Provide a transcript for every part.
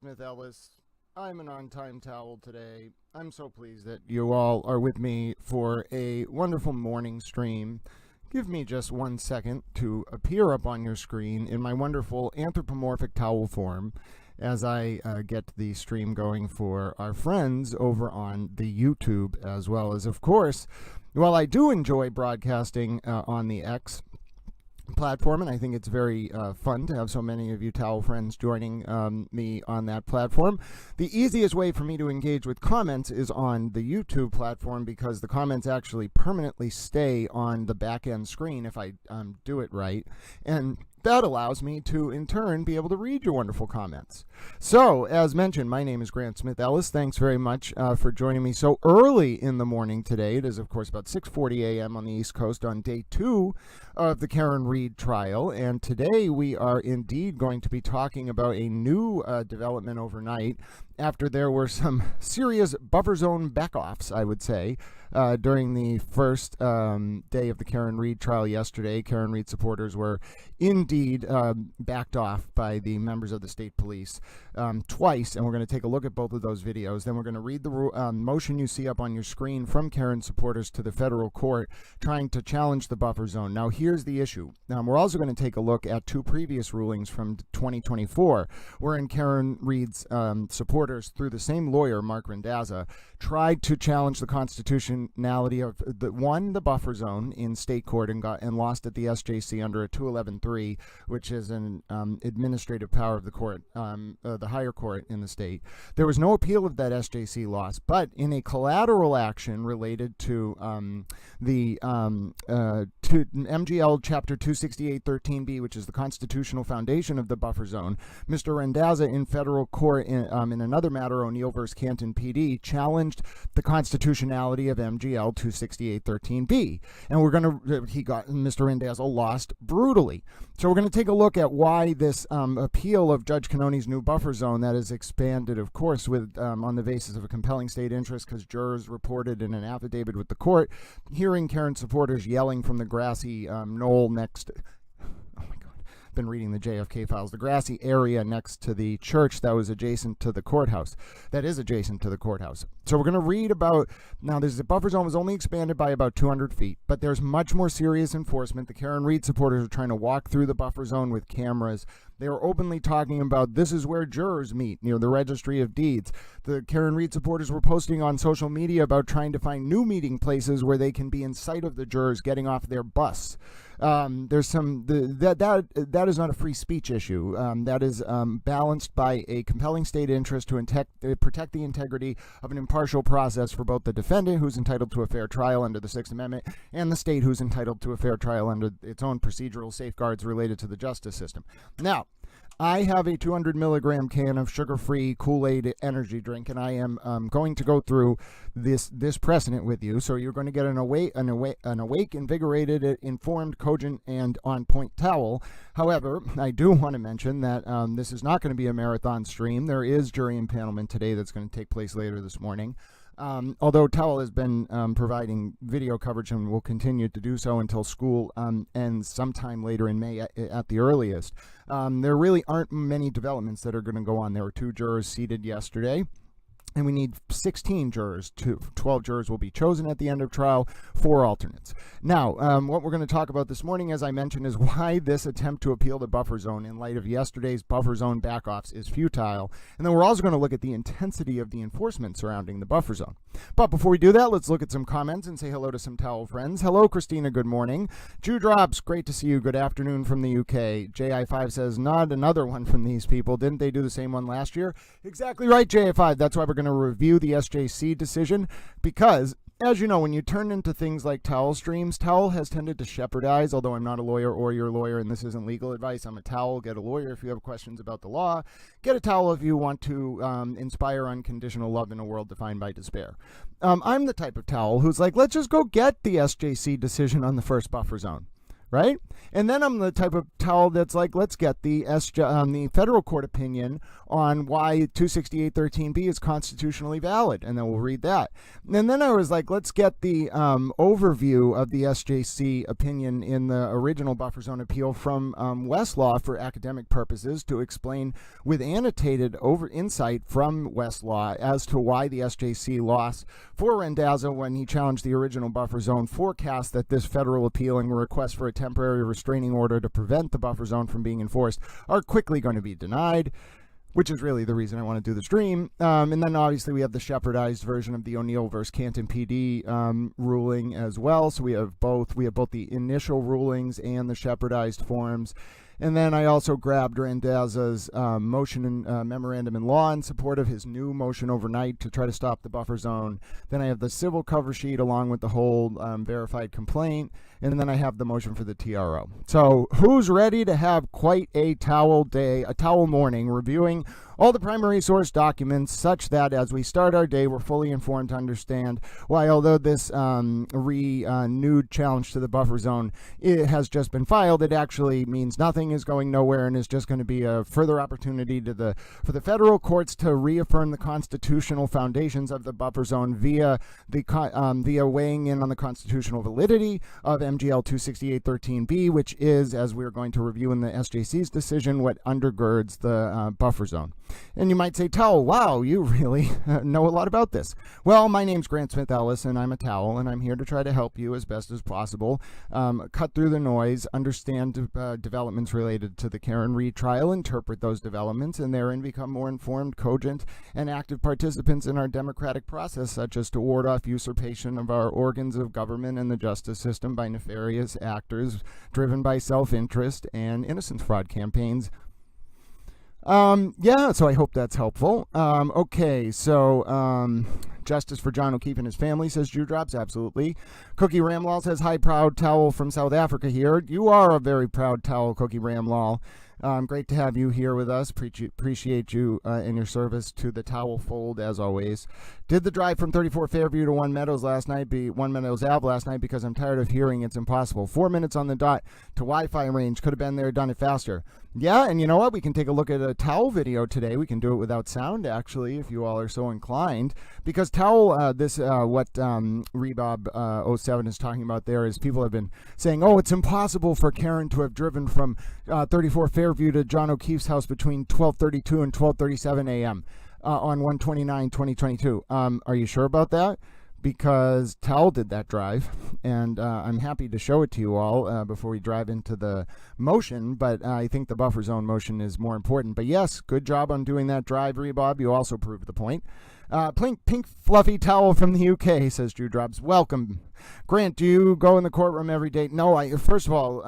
GrantSmithEllis. I'm an on-time towel today. I'm so pleased that you all are with me for a wonderful morning stream. Give me just 1 second to appear up on your screen in my wonderful anthropomorphic towel form as I get the stream going for our friends over on the YouTube, as well as, of course, while I do enjoy broadcasting on the X platform, and I think it's very fun to have so many of you towel friends joining me on that platform. The easiest way for me to engage with comments is on the YouTube platform, because the comments actually permanently stay on the back end screen if I do it right, and that allows me to, in turn, be able to read your wonderful comments. So, as mentioned, my name is GrantSmithEllis. Thanks very much for joining me so early in the morning today. It is, of course, about 6:40 a.m. on the East Coast on day 2 of the Karen Read trial. And today we are indeed going to be talking about a new development overnight after there were some serious buffer zone backoffs, I would say, during the first day of the Karen Read trial yesterday. Karen Read supporters were indeed backed off by the members of the state police twice, and we're going to take a look at both of those videos. Then we're going to read the motion you see up on your screen from Karen supporters to the federal court trying to challenge the buffer zone. Now, here's the issue. We're also going to take a look at 2 previous rulings from 2024, wherein Karen Read's supporters, through the same lawyer, Mark Randazza, tried to challenge the constitutionality of the buffer zone in state court and lost at the SJC under a 211-3, which is an administrative power of the court, the higher court in the state. There was no appeal of that SJC loss, but in a collateral action related to the MGL Chapter 268-13B, which is the constitutional foundation of the buffer zone, Mr. Randazza in federal court in another matter, O'Neill versus Canton PD, challenged the constitutionality of MGL 268-13B, and Mr. Randazza lost brutally. So we're going to take a look at why this appeal of Judge Cannoni's new buffer zone, that is expanded, of course, with on the basis of a compelling state interest, because jurors reported in an affidavit with the court hearing Karen supporters yelling from the grassy knoll next. Been reading the JFK files, the grassy area next to the church that was adjacent to the courthouse, that is adjacent to the courthouse. So we're going to read about, now the buffer zone was only expanded by about 200 feet, but there's much more serious enforcement. The Karen Read supporters are trying to walk through the buffer zone with cameras. They were openly talking about this is where jurors meet, the Registry of Deeds. The Karen Read supporters were posting on social media about trying to find new meeting places where they can be in sight of the jurors getting off their bus. There's that is not a free speech issue. That is balanced by a compelling state interest to protect the integrity of an impartial process for both the defendant, who's entitled to a fair trial under the Sixth Amendment, and the state, who's entitled to a fair trial under its own procedural safeguards related to the justice system. Now, I have a 200 milligram can of sugar-free Kool-Aid energy drink, and I am going to go through this precedent with you. So you're going to get an awake, invigorated, informed, cogent, and on-point towel. However, I do want to mention that this is not going to be a marathon stream. There is jury impanelment today that's going to take place later this morning. Although Towel has been providing video coverage and will continue to do so until school ends sometime later in May at the earliest. There really aren't many developments that are going to go on. There were 2 jurors seated yesterday, and we need 16 jurors. 12 jurors will be chosen at the end of trial, 4 alternates. Now, what we're going to talk about this morning, as I mentioned, is why this attempt to appeal the buffer zone in light of yesterday's buffer zone backoffs is futile. And then we're also going to look at the intensity of the enforcement surrounding the buffer zone. But before we do that, let's look at some comments and say hello to some towel friends. Hello, Christina. Good morning. Drops, great to see you. Good afternoon from the UK. JI5 says, not another one from these people. Didn't they do the same one last year? Exactly right, JI5. That's why we're going to review the SJC decision, because, as you know, when you turn into things like towel streams, towel has tended to shepherdize, although I'm not a lawyer or your lawyer, and this isn't legal advice. I'm a towel. Get a lawyer if you have questions about the law. Get a towel if you want to inspire unconditional love in a world defined by despair. I'm the type of towel who's like, let's just go get the SJC decision on the first buffer zone. right? And then I'm the type of towel that's like, let's get the federal court opinion on why 268.13b is constitutionally valid, and then we'll read that. And then I was like, let's get the overview of the SJC opinion in the original buffer zone appeal from Westlaw for academic purposes to explain with annotated insight from Westlaw as to why the SJC loss for Randazza when he challenged the original buffer zone forecast that this federal appeal and request for a temporary restraining order to prevent the buffer zone from being enforced are quickly going to be denied, which is really the reason I want to do the stream. And then obviously we have the Shepardized version of the O'Neill versus Canton PD ruling as well. So we have both the initial rulings and the Shepardized forms. And then I also grabbed Randazza's motion and memorandum in law in support of his new motion overnight to try to stop the buffer zone. Then I have the civil cover sheet along with the whole verified complaint. And then I have the motion for the TRO. So who's ready to have quite a towel day, a towel morning, reviewing all the primary source documents such that as we start our day, we're fully informed to understand why, although this renewed challenge to the buffer zone has just been filed, it actually means nothing, is going nowhere, and is just going to be a further opportunity for the federal courts to reaffirm the constitutional foundations of the buffer zone via weighing in on the constitutional validity of MGL 268.13b, which is, as we're going to review in the SJC's decision, what undergirds the buffer zone. And you might say, Towel, wow, you really know a lot about this. Well, my name's GrantSmithEllis, and I'm a towel, and I'm here to try to help you as best as possible cut through the noise, understand developments related to the Karen Reed trial, interpret those developments, and therein become more informed, cogent, and active participants in our democratic process, such as to ward off usurpation of our organs of government and the justice system by nefarious actors driven by self-interest and innocence fraud campaigns. Yeah, so I hope that's helpful. Okay, so justice for John O'Keefe and his family, says Dewdrops. Absolutely. Cookie Ramlal says, hi, proud towel from South Africa here. You are a very proud towel, Cookie Ramlal. Great to have you here with us. Appreciate you and your service to the towel fold, as always. Did the drive from 34 Fairview to One Meadows Ave last night because I'm tired of hearing it's impossible. 4 minutes on the dot to Wi-Fi range. Could have been there, done it faster. Yeah, and you know what? We can take a look at a towel video today. We can do it without sound, actually, if you all are so inclined. Because towel, what Rebob 07 is talking about there is people have been saying, oh, it's impossible for Karen to have driven from 34 Fairview to John O'Keefe's house between 12:32 and 12:37 a.m. On 1/29/2022. Are you sure about that? Because Towel did that drive, and I'm happy to show it to you all before we drive into the motion, but I think the buffer zone motion is more important. But yes, good job on doing that drive, Rebob. You also proved the point. Pink fluffy towel from the UK, says Drew Drops. Welcome. Grant, do you go in the courtroom every day? No, first of all,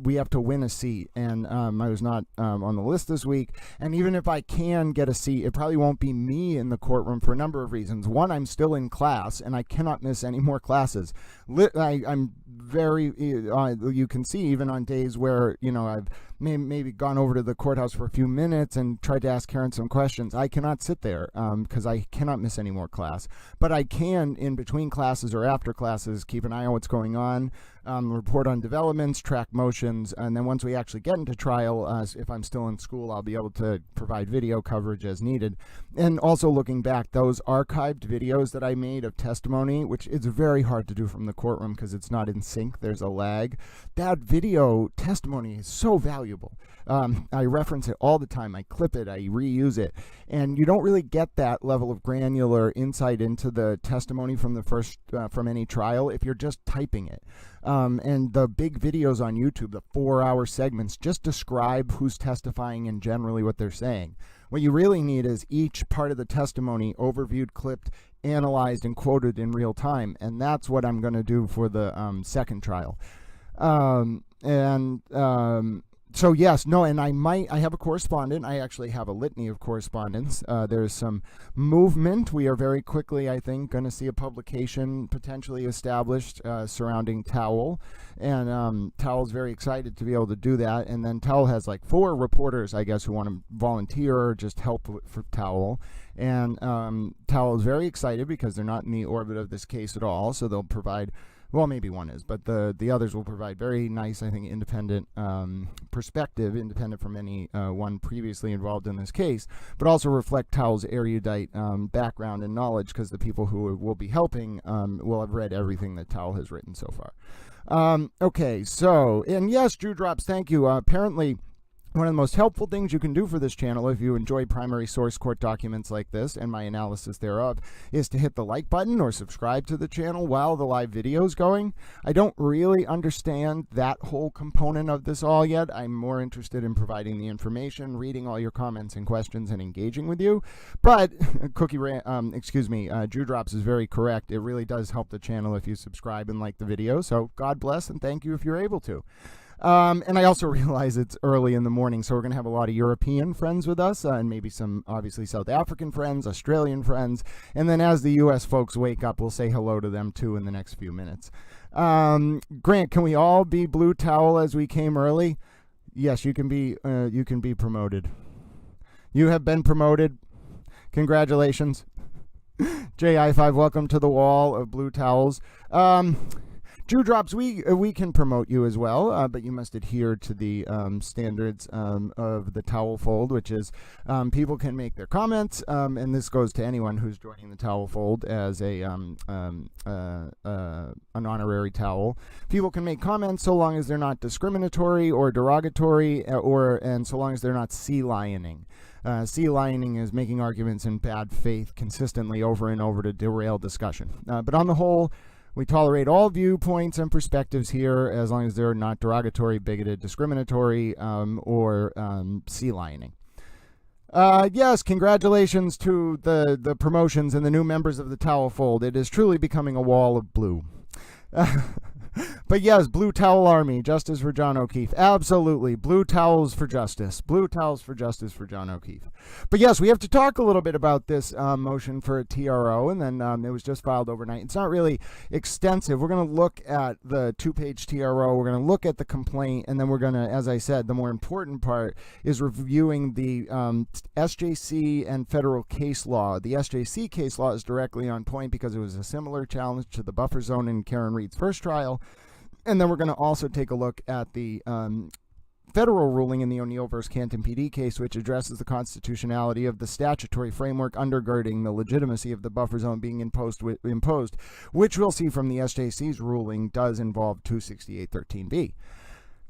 we have to win a seat, and I was not on the list this week. And even if I can get a seat, it probably won't be me in the courtroom for a number of reasons. One, I'm still in class, and I cannot miss any more classes. I'm very, you can see even on days where, I've maybe gone over to the courthouse for a few minutes and tried to ask Karen some questions. I cannot sit there because I cannot miss any more class. But I can, in between classes or after classes, keep an eye on what's going on, report on developments, track motions, and then once we actually get into trial, if I'm still in school, I'll be able to provide video coverage as needed. And also looking back, those archived videos that I made of testimony, which is very hard to do from the courtroom because it's not in sync, there's a lag. That video testimony is so valuable. I reference it all the time. I clip it, I reuse it, and you don't really get that level of granular insight into the testimony from the first from any trial if you're just typing it. And the big videos on YouTube, the 4-hour segments, just describe who's testifying and generally what they're saying. What you really need is each part of the testimony overviewed, clipped, analyzed, and quoted in real time, and that's what I'm going to do for the second trial. So yes, no, and I have a correspondent. I actually have a litany of correspondence. There's some movement. We are very quickly, I think, going to see a publication potentially established surrounding Towel. And Towel's very excited to be able to do that. And then Towel has like 4 reporters, I guess, who want to volunteer or just help for Towel. And Towel is very excited because they're not in the orbit of this case at all. So they'll provide Well, maybe one is, but the others will provide very nice, I think, independent perspective, independent from any one previously involved in this case, but also reflect Towell's erudite background and knowledge, because the people who will be helping will have read everything that Towell has written so far. Okay, so, and yes, Drew Drops, thank you. Apparently, one of the most helpful things you can do for this channel, if you enjoy primary source court documents like this and my analysis thereof, is to hit the like button or subscribe to the channel while the live video is going. I don't really understand that whole component of this all yet. I'm more interested in providing the information, reading all your comments and questions, and engaging with you. But Drew Drops is very correct. It really does help the channel if you subscribe and like the video. So God bless and thank you if you're able to. And I also realize it's early in the morning, so we're going to have a lot of European friends with us, and maybe some, obviously, South African friends, Australian friends, and then as the U.S. folks wake up, we'll say hello to them, too, in the next few minutes. Grant, can we all be Blue Towel as we came early? Yes, you can be promoted. You have been promoted. Congratulations. JI5, welcome to the wall of Blue Towels. Drew Drops, we can promote you as well, but you must adhere to the standards of the Towel Fold, which is people can make their comments, and this goes to anyone who's joining the Towel Fold as a an honorary towel. People can make comments so long as they're not discriminatory or derogatory, and so long as they're not sea lioning. Sea lioning is making arguments in bad faith consistently over and over to derail discussion. But on the whole, we tolerate all viewpoints and perspectives here as long as they're not derogatory, bigoted, discriminatory, or sea lioning. Yes, congratulations to the promotions and the new members of the Towel Fold. It is truly becoming a wall of blue. But yes, Blue Towel Army, justice for John O'Keefe. Absolutely. Blue towels for justice. Blue towels for justice for John O'Keefe. But yes, we have to talk a little bit about this motion for a TRO, and then it was just filed overnight. It's not really extensive. We're going to look at the two-page TRO. We're going to look at the complaint, and then we're going to, as I said, the more important part is reviewing the SJC and federal case law. The SJC case law is directly on point because it was a similar challenge to the buffer zone in Karen Reed's first trial. And then we're going to also take a look at the federal ruling in the O'Neill versus Canton PD case, which addresses the constitutionality of the statutory framework undergirding the legitimacy of the buffer zone being imposed, which we'll see from the SJC's ruling does involve 268.13b.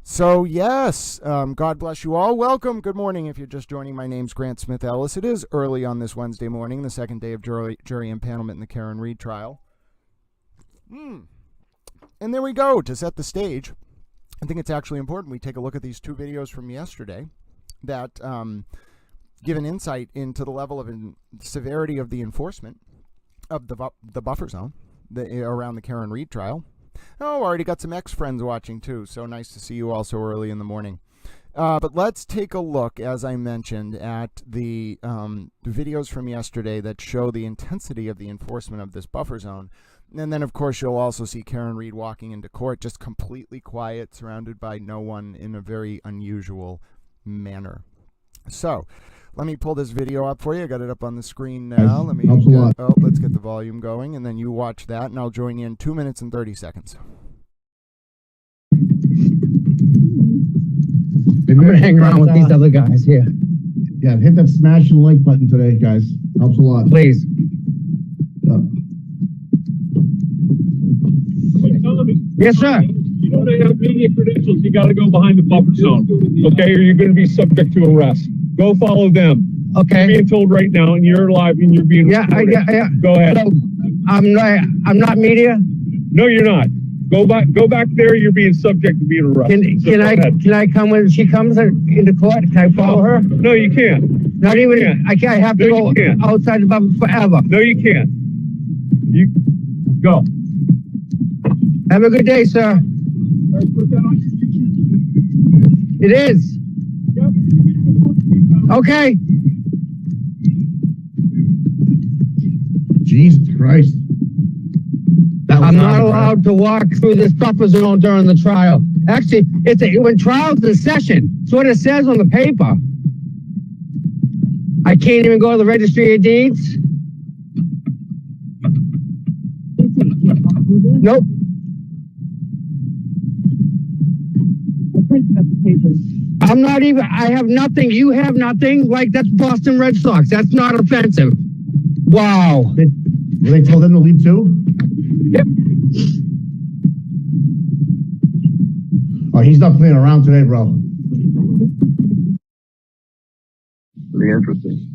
So yes, God bless you all. Welcome. Good morning. If you're just joining, my name's GrantSmithEllis. It is early on this Wednesday morning, the second day of jury impanelment in the Karen Reed trial. And there we go. To set the stage, I think it's actually important we take a look at these two videos from yesterday that give an insight into the level of severity of the enforcement of the buffer zone around the Karen Reed trial. Oh, already got some ex-friends watching too, so nice to see you all so early in the morning. But let's take a look, as I mentioned, at the videos from yesterday that show the intensity of the enforcement of this buffer zone. And then, of course, you'll also see Karen Reed walking into court just completely quiet, surrounded by no one in a very unusual manner. So let me pull this video up for you. I got it up on the screen now. Let's get the volume going, and then you watch that, and I'll join you in 2 minutes and 30 seconds. I'm going to hang around with these other guys here. Yeah, hit that smash and like button today, guys. Helps a lot. Please. Yes, sir. You don't have media credentials, you got to go behind the buffer zone, okay? Or you're going to be subject to arrest. Go follow them. Okay. You're being told right now, and you're live, and you're being recorded. Yeah. Go ahead. So, I'm not media. No, you're not. Go back there. You're being subject to being arrested. Can I come when she comes into court? Can I follow her? No, you can't. Not even. I can't. I have to go outside the buffer forever. No, you can't. You go. Have a good day, sir. It is. Okay. Jesus Christ. I'm not allowed to walk through this buffer zone during the trial. Actually, when trial's in session, it's what it says on the paper. I can't even go to the registry of deeds. Nope. I'm not even, I have nothing. You have nothing. Like, that's Boston Red Sox. That's not offensive. Wow. They told them to leave too? Yep. Oh, he's not playing around today, bro. Pretty interesting.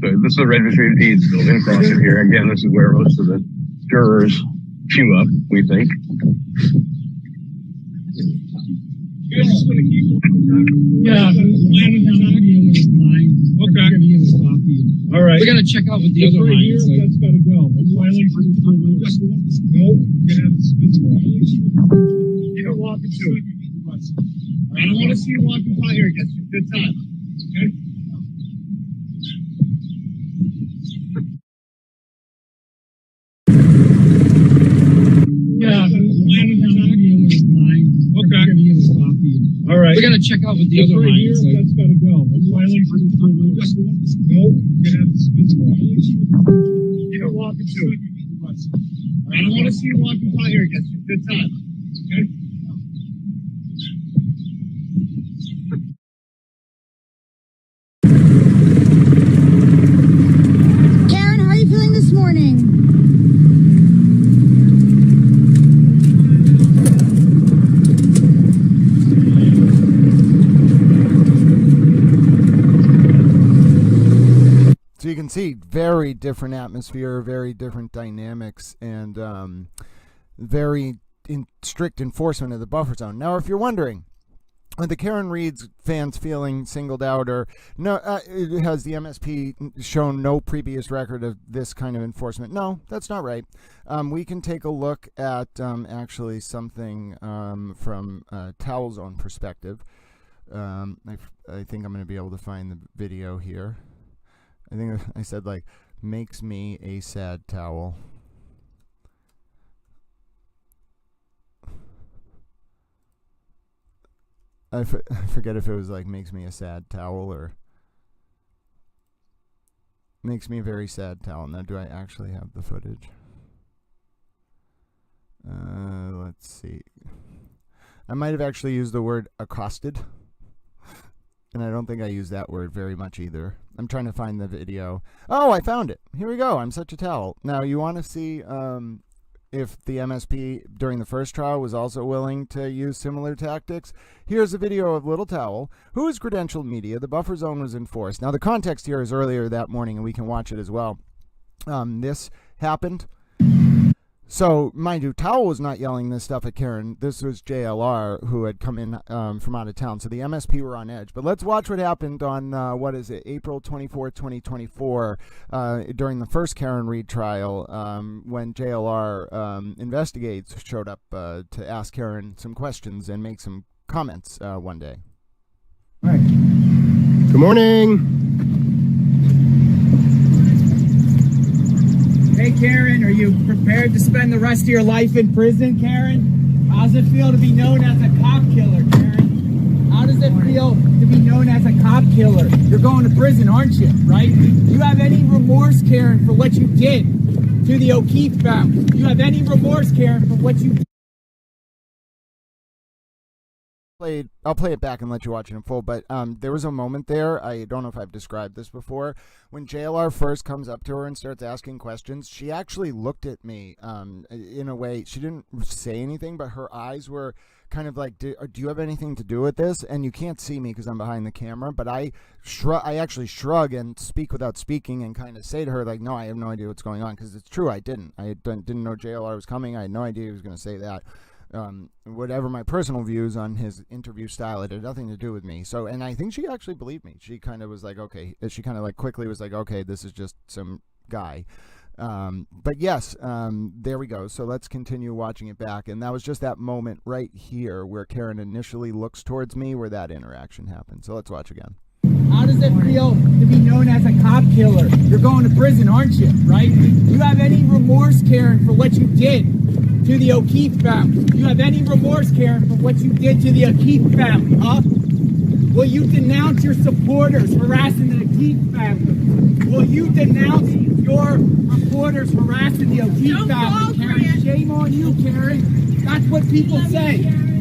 So this is the registry of deeds building across it here. Again, this is where most of the jurors queue up, we think. Yeah. Okay. All right. We gotta check out what the This other right line here, is. Like, that's gotta go. It's violation of the rules. No, you have to spit You don't walk into it. I don't want to see you walking by here against you. Good time. Okay? Yeah. Okay. All right. we gotta check out what the This other right line here, is. Like, that's gotta go. It's violation of the rules. No, you have to spit You don't walk into it. I don't want to see you walking by here against you. Good time. Okay? Karen, how are you feeling this morning? So you can see very different atmosphere, very different dynamics, and very strict enforcement of the buffer zone. Now, if you're wondering, are the Karen Reed's fans feeling singled out, or no? Has the MSP shown no previous record of this kind of enforcement? No, that's not right. We can take a look at actually something from a towel zone perspective. I think I'm going to be able to find the video here. I think I said, like, makes me a sad towel. I forget if it was like makes me a sad towel or makes me a very sad towel. Now, do I actually have the footage? Let's see. I might have actually used the word accosted. And I don't think I use that word very much either. I'm trying to find the video. Oh, I found it. Here we go. I'm such a towel. Now, you want to see if the MSP during the first trial was also willing to use similar tactics? Here's a video of Little Towel, who is credentialed media. The buffer zone was enforced. Now, the context here is earlier that morning, and we can watch it as well. This happened. So, mind you, Towel was not yelling this stuff at Karen. This was JLR, who had come in from out of town. So the MSP were on edge. But let's watch what happened on, April 24th, 2024, during the first Karen Reed trial, when JLR investigates showed up to ask Karen some questions and make some comments one day. All right. Good morning. Hey Karen, are you prepared to spend the rest of your life in prison, Karen? How does it feel to be known as a cop killer, Karen? How does it feel to be known as a cop killer? You're going to prison, aren't you, right? Do you have any remorse, Karen, for what you did to the O'Keefe family? Do you have any remorse, Karen, for what you did? I'll play it back and let you watch it in full, but there was a moment there, I don't know if I've described this before, when JLR first comes up to her and starts asking questions. She actually looked at me in a way, she didn't say anything, but her eyes were kind of like, do you have anything to do with this? And you can't see me because I'm behind the camera, but I actually shrug and speak without speaking and kind of say to her, like, no, I have no idea what's going on, because it's true, I didn't know JLR was coming. I had no idea he was going to say that. Whatever my personal views on his interview style, it had nothing to do with me. So, and I think she actually believed me. She kind of was like, okay, she kind of like quickly was like, okay, this is just some guy. But yes, there we go. So let's continue watching it back. And that was just that moment right here where Karen initially looks towards me, where that interaction happened. So let's watch again. How does it feel to be known as a cop killer? You're going to prison, aren't you, right? Do you have any remorse, Karen, for what you did to the O'Keefe family? Do you have any remorse, Karen, for what you did to the O'Keefe family, huh? Will you denounce your supporters harassing the O'Keefe family? Will you denounce your reporters harassing the O'Keefe family, Karen? Shame on you, Karen. That's what people say.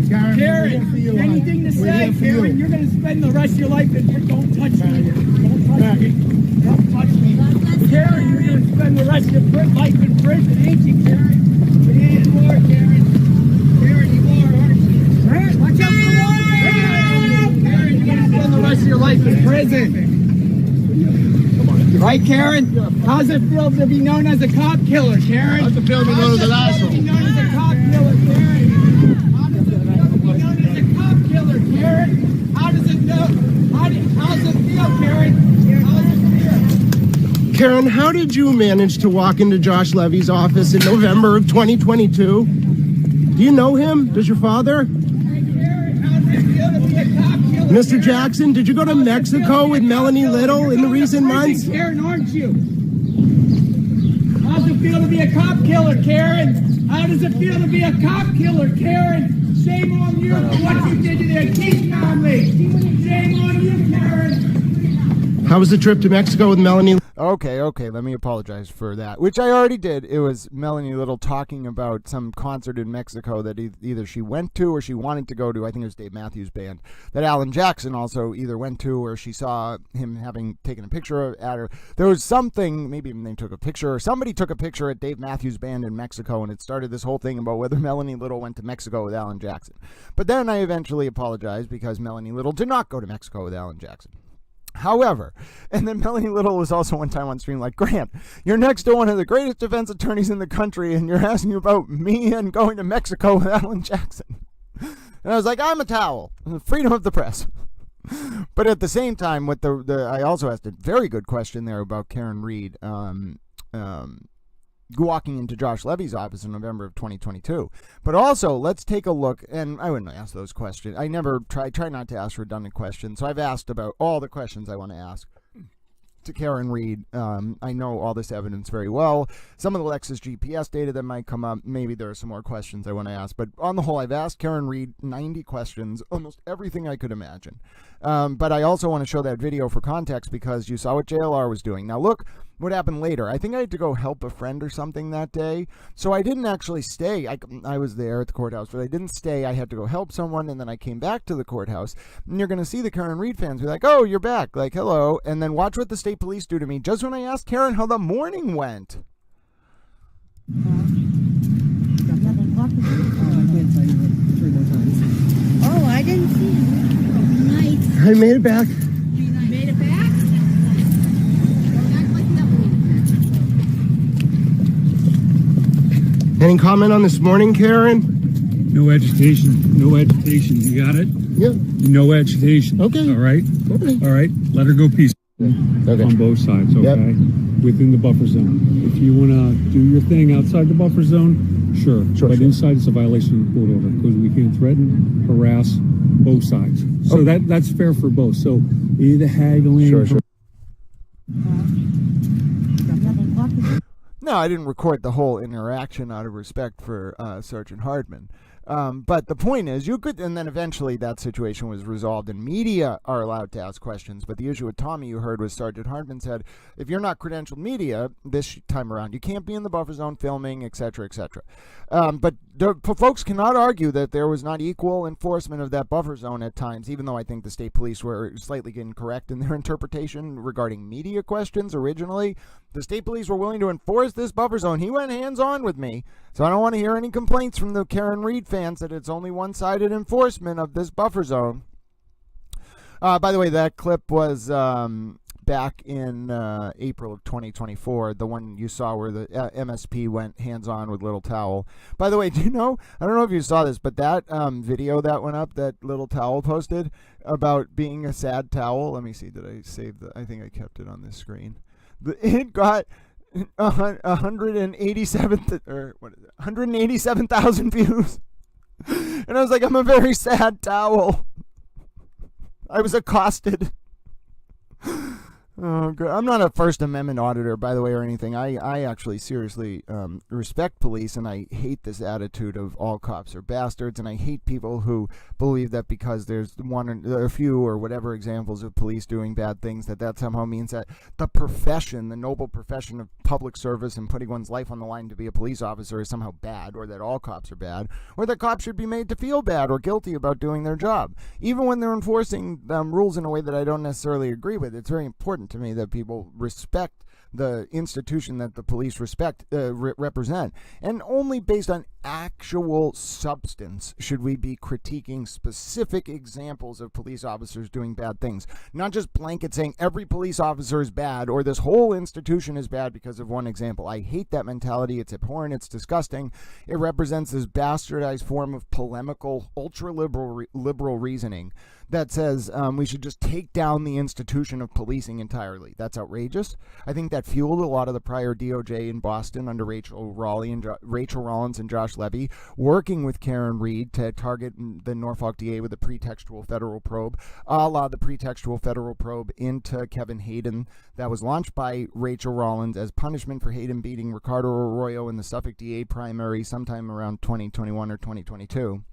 Karen, anything to say, Karen? You're going to spend the rest of your life in prison. Don't touch me. Don't touch me. Don't touch me. Karen, you're going to spend the rest of your life in prison, ain't you, Karen? Yeah, you are, Karen. Karen, you are, aren't you? Karen, watch out for the water! Karen, you're going to spend the rest of your life in prison. Right, Karen? How's it feel to be known as a cop killer, Karen? How's it feel to be known as an asshole? How's it feel to be known as a cop killer, Karen? How does it feel to be known as a cop killer, Karen? How does it feel? How's it feel, Karen? How's it feel? Karen, how did you manage to walk into Josh Levy's office in November of 2022? Do you know him? Does your father? Karen, how's it feel to be a cop killer? Mr. Jackson, did you go to Mexico with Melanie Little in the recent months? Karen, aren't you? How's it feel to be a cop killer, Karen? How does it feel to be a cop killer, Karen? Shame on you for what you did to their King family. Shame on you, Karen. How was the trip to Mexico with Melanie? Okay, let me apologize for that, which I already did. It was Melanie Little talking about some concert in Mexico that either she went to or she wanted to go to. I think it was Dave Matthews Band, that Alan Jackson also either went to or she saw him having taken a picture at her. There was something, maybe even they took a picture, or somebody took a picture at Dave Matthews Band in Mexico, and it started this whole thing about whether Melanie Little went to Mexico with Alan Jackson. But then I eventually apologized because Melanie Little did not go to Mexico with Alan Jackson. However, and then Melanie Little was also one time on stream like, Grant, you're next to one of the greatest defense attorneys in the country, and you're asking about me and going to Mexico with Alan Jackson. And I was like, I'm a towel. Freedom of the press. But at the same time, with I also asked a very good question there about Karen Reed walking into Josh Levy's office in November of 2022. But also, let's take a look, and I wouldn't ask those questions. I never try not to ask redundant questions, so I've asked about all the questions I want to ask to Karen Reed. I know all this evidence very well. Some of the Lexus GPS data that might come up, maybe there are some more questions I want to ask, but on the whole, I've asked Karen Reed 90 questions, almost everything I could imagine. But I also want to show that video for context because you saw what JLR was doing. Now look what happened later. I think I had to go help a friend or something that day, so I didn't actually stay. I was there at the courthouse, but I didn't stay. I had to go help someone, and then I came back to the courthouse, and you're going to see the Karen Reed fans be like, oh, you're back, like, hello, and then watch what the state police do to me just when I asked Karen how the morning went. Oh, I didn't see you. Nice. I made it back. You made it back? Any comment on this morning, Karen? No agitation. No agitation. You got it? Yep. No agitation. Okay. All right? Okay. All right. Let her go peaceful. Okay. On both sides, okay? Yep. Within the buffer zone. If you want to do your thing outside the buffer zone, sure. But inside it's a violation of the court order because we can't threaten, harass both sides. So that's fair for both. So either haggling. Sure. No, I didn't record the whole interaction out of respect for Sergeant Hardman. But the point is, you could, and then eventually that situation was resolved and media are allowed to ask questions. But the issue with Tommy you heard was Sergeant Hardman said, if you're not credentialed media this time around, you can't be in the buffer zone filming, etc., etc. But folks cannot argue that there was not equal enforcement of that buffer zone at times, even though I think the state police were slightly incorrect in their interpretation regarding media questions originally. The state police were willing to enforce this buffer zone. He went hands-on with me, so I don't want to hear any complaints from the Karen Reed fans that it's only one-sided enforcement of this buffer zone. By the way, that clip was back in April of 2024, the one you saw where the MSP went hands-on with Little Towel. By the way, do you know, I don't know if you saw this, but that video that went up that Little Towel posted about being a sad towel, let me see, did I save I think I kept it on this screen. It got 187,000 views. And I was like, I'm a very sad towel. I was accosted. Oh, good. I'm not a First Amendment auditor, by the way, or anything. I actually seriously respect police, and I hate this attitude of all cops are bastards, and I hate people who believe that because there's one or a few or whatever examples of police doing bad things, that somehow means that the profession, the noble profession of public service and putting one's life on the line to be a police officer is somehow bad, or that all cops are bad, or that cops should be made to feel bad or guilty about doing their job. Even when they're enforcing rules in a way that I don't necessarily agree with, it's very important to me that people respect the institution that the police represent, and only based on actual substance should we be critiquing specific examples of police officers doing bad things, not just blanket saying every police officer is bad or this whole institution is bad because of one example. I hate that mentality. It's abhorrent. It's disgusting. It represents this bastardized form of polemical, ultra-liberal reasoning that says we should just take down the institution of policing entirely. That's outrageous. I think that fueled a lot of the prior DOJ in Boston under Rachel Rollins and Josh Levy, working with Karen Reed to target the Norfolk DA with a pretextual federal probe, a la the pretextual federal probe into Kevin Hayden that was launched by Rachel Rollins as punishment for Hayden beating Ricardo Arroyo in the Suffolk DA primary sometime around 2021 or 2022.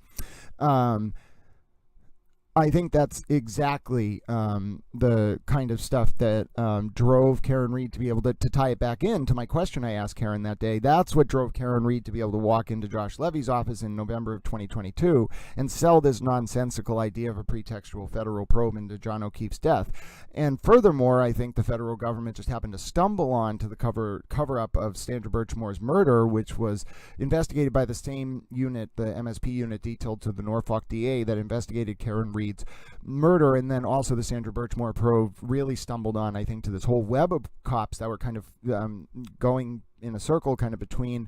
I think that's exactly the kind of stuff that drove Karen Reed to be able to tie it back in to my question I asked Karen that day. That's what drove Karen Reed to be able to walk into Josh Levy's office in November of 2022 and sell this nonsensical idea of a pretextual federal probe into John O'Keefe's death. And furthermore, I think the federal government just happened to stumble on to the cover-up of Sandra Birchmore's murder, which was investigated by the same unit, the MSP unit detailed to the Norfolk DA that investigated Karen Reed's murder, and then also the Sandra Birchmore probe really stumbled on, I think, to this whole web of cops that were kind of going in a circle kind of between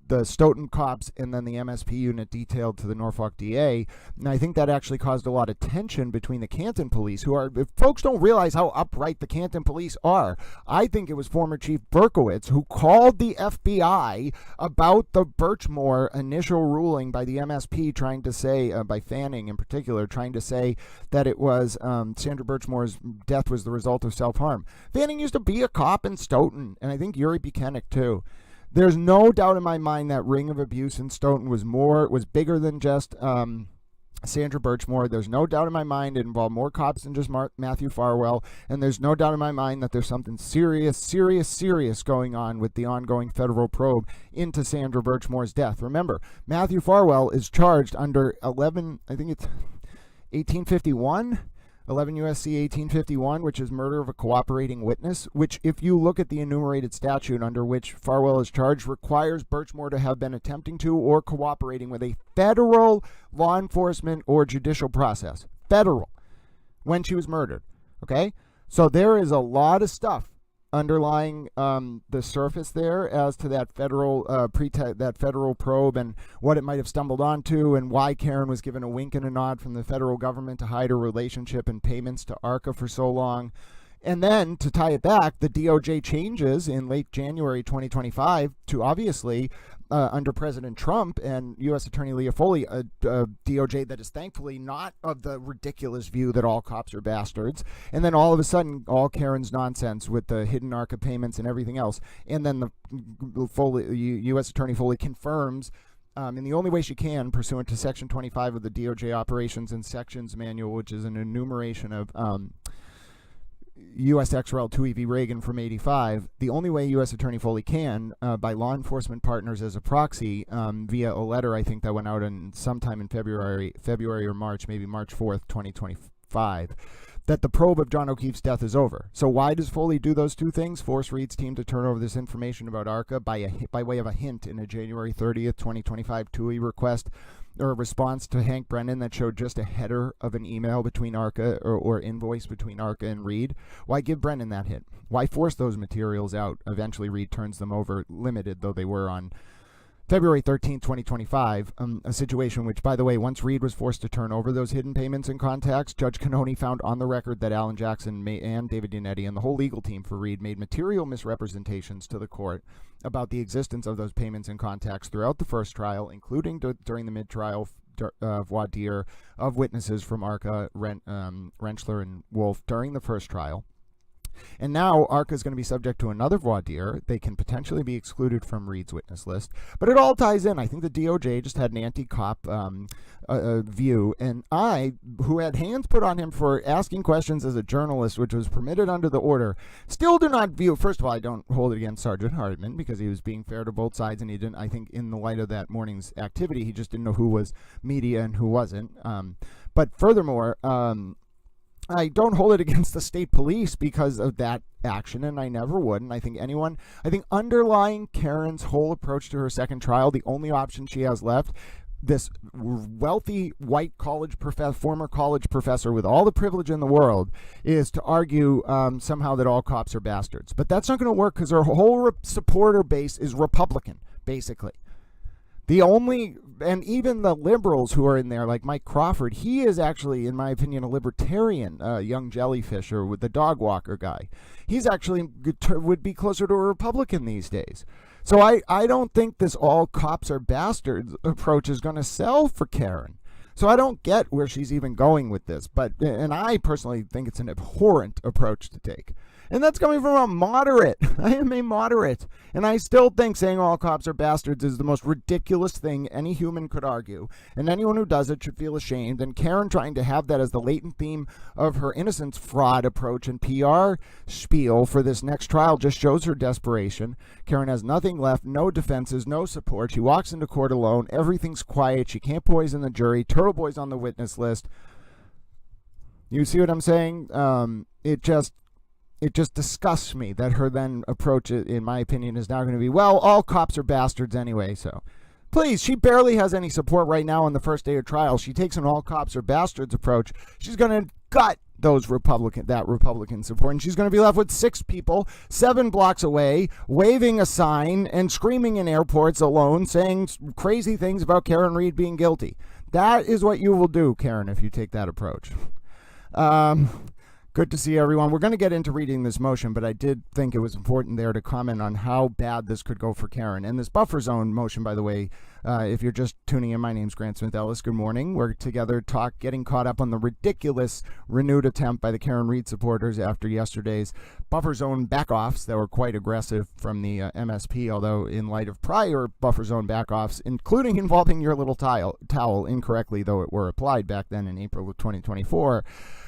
the Stoughton cops and then the MSP unit detailed to the Norfolk DA. And I think that actually caused a lot of tension between the Canton police, who are, if folks don't realize how upright the Canton police are, I think it was former Chief Berkowitz who called the FBI about the Birchmore initial ruling by the MSP trying to say, by Fanning in particular, trying to say that it was Sandra Birchmore's death was the result of self-harm. Fanning used to be a cop in Stoughton, and I think Yuri Buchanan too. There's no doubt in my mind that ring of abuse in Stoughton was bigger than just Sandra Birchmore. There's no doubt in my mind it involved more cops than just Matthew Farwell, and there's no doubt in my mind that there's something serious going on with the ongoing federal probe into Sandra Birchmore's death. Remember, Matthew Farwell is charged under 11 U.S.C. 1851, which is murder of a cooperating witness, which, if you look at the enumerated statute under which Farwell is charged, requires Birchmore to have been attempting to or cooperating with a federal law enforcement or judicial process. Federal. When she was murdered. Okay? So there is a lot of stuff underlying the surface there as to that federal probe and what it might have stumbled onto, and why Karen was given a wink and a nod from the federal government to hide her relationship and payments to ARCA for so long. And then, to tie it back, the DOJ changes in late January 2025 to obviously, under President Trump and U.S. Attorney Leah Foley, a DOJ that is thankfully not of the ridiculous view that all cops are bastards. And then all of a sudden, all Karen's nonsense with the hidden ARCA payments and everything else. And then the U.S. Attorney Foley confirms, in the only way she can, pursuant to Section 25 of the DOJ Operations and Sections Manual, which is an enumeration of U.S. XRL 2EV Reagan from 85, the only way U.S. Attorney Foley can, by law enforcement partners as a proxy, via a letter I think that went out sometime in February or March, maybe March 4th, 2025, that the probe of John O'Keefe's death is over. So why does Foley do those two things? Force Reed's team to turn over this information about ARCA by way of a hint in a January 30th, 2025 TUI request, or a response to Hank Brennan that showed just a header of an email between ARCA or invoice between ARCA and Reed. Why give Brennan that hint? Why force those materials out? Eventually Reed turns them over, limited though they were, on February 13, 2025, a situation which, by the way, once Reed was forced to turn over those hidden payments and contacts, Judge Cannoni found on the record that Alan Jackson and David Yannetti and the whole legal team for Reed made material misrepresentations to the court about the existence of those payments and contacts throughout the first trial, including during the mid-trial voir dire of witnesses from ARCA, Rentschler, and Wolf during the first trial. And now ARCA is going to be subject to another voir dire. They can potentially be excluded from Reed's witness list. But it all ties in. I think the DOJ just had an anti-cop view. And I, who had hands put on him for asking questions as a journalist, which was permitted under the order, still do not view, first of all, I don't hold it against Sergeant Hardiman because he was being fair to both sides, and he didn't, I think in the light of that morning's activity, he just didn't know who was media and who wasn't. But furthermore, I don't hold it against the state police because of that action, and I never would. And I think underlying Karen's whole approach to her second trial, the only option she has left, this wealthy white former college professor with all the privilege in the world, is to argue somehow that all cops are bastards. But that's not going to work because her whole supporter base is Republican, basically. And even the liberals who are in there, like Mike Crawford, he is actually, in my opinion, a libertarian, young jellyfish, or with the dog walker guy. He's actually would be closer to a Republican these days. So I don't think this all cops are bastards approach is going to sell for Karen. So I don't get where she's even going with this. And I personally think it's an abhorrent approach to take. And that's coming from a moderate. I am a moderate. And I still think saying all cops are bastards is the most ridiculous thing any human could argue. And anyone who does it should feel ashamed. And Karen trying to have that as the latent theme of her innocence fraud approach and PR spiel for this next trial just shows her desperation. Karen has nothing left, no defenses, no support. She walks into court alone. Everything's quiet. She can't poison the jury. Turtle Boy's on the witness list. You see what I'm saying? It just disgusts me that her then approach, in my opinion, is now going to be, well, all cops are bastards anyway, so. Please, she barely has any support right now on the first day of trial. She takes an all cops are bastards approach. She's going to gut that Republican support, and she's going to be left with 6 people 7 blocks away waving a sign and screaming in airports alone, saying crazy things about Karen Reed being guilty. That is what you will do, Karen, if you take that approach. Good to see everyone. We're going to get into reading this motion, but I did think it was important there to comment on how bad this could go for Karen. And this buffer zone motion, by the way, if you're just tuning in, my name's GrantSmithEllis. Good morning. We're together getting caught up on the ridiculous renewed attempt by the Karen Reed supporters after yesterday's buffer zone backoffs that were quite aggressive from the MSP, although in light of prior buffer zone backoffs, including involving your little towel incorrectly, though it were applied back then in April of 2024,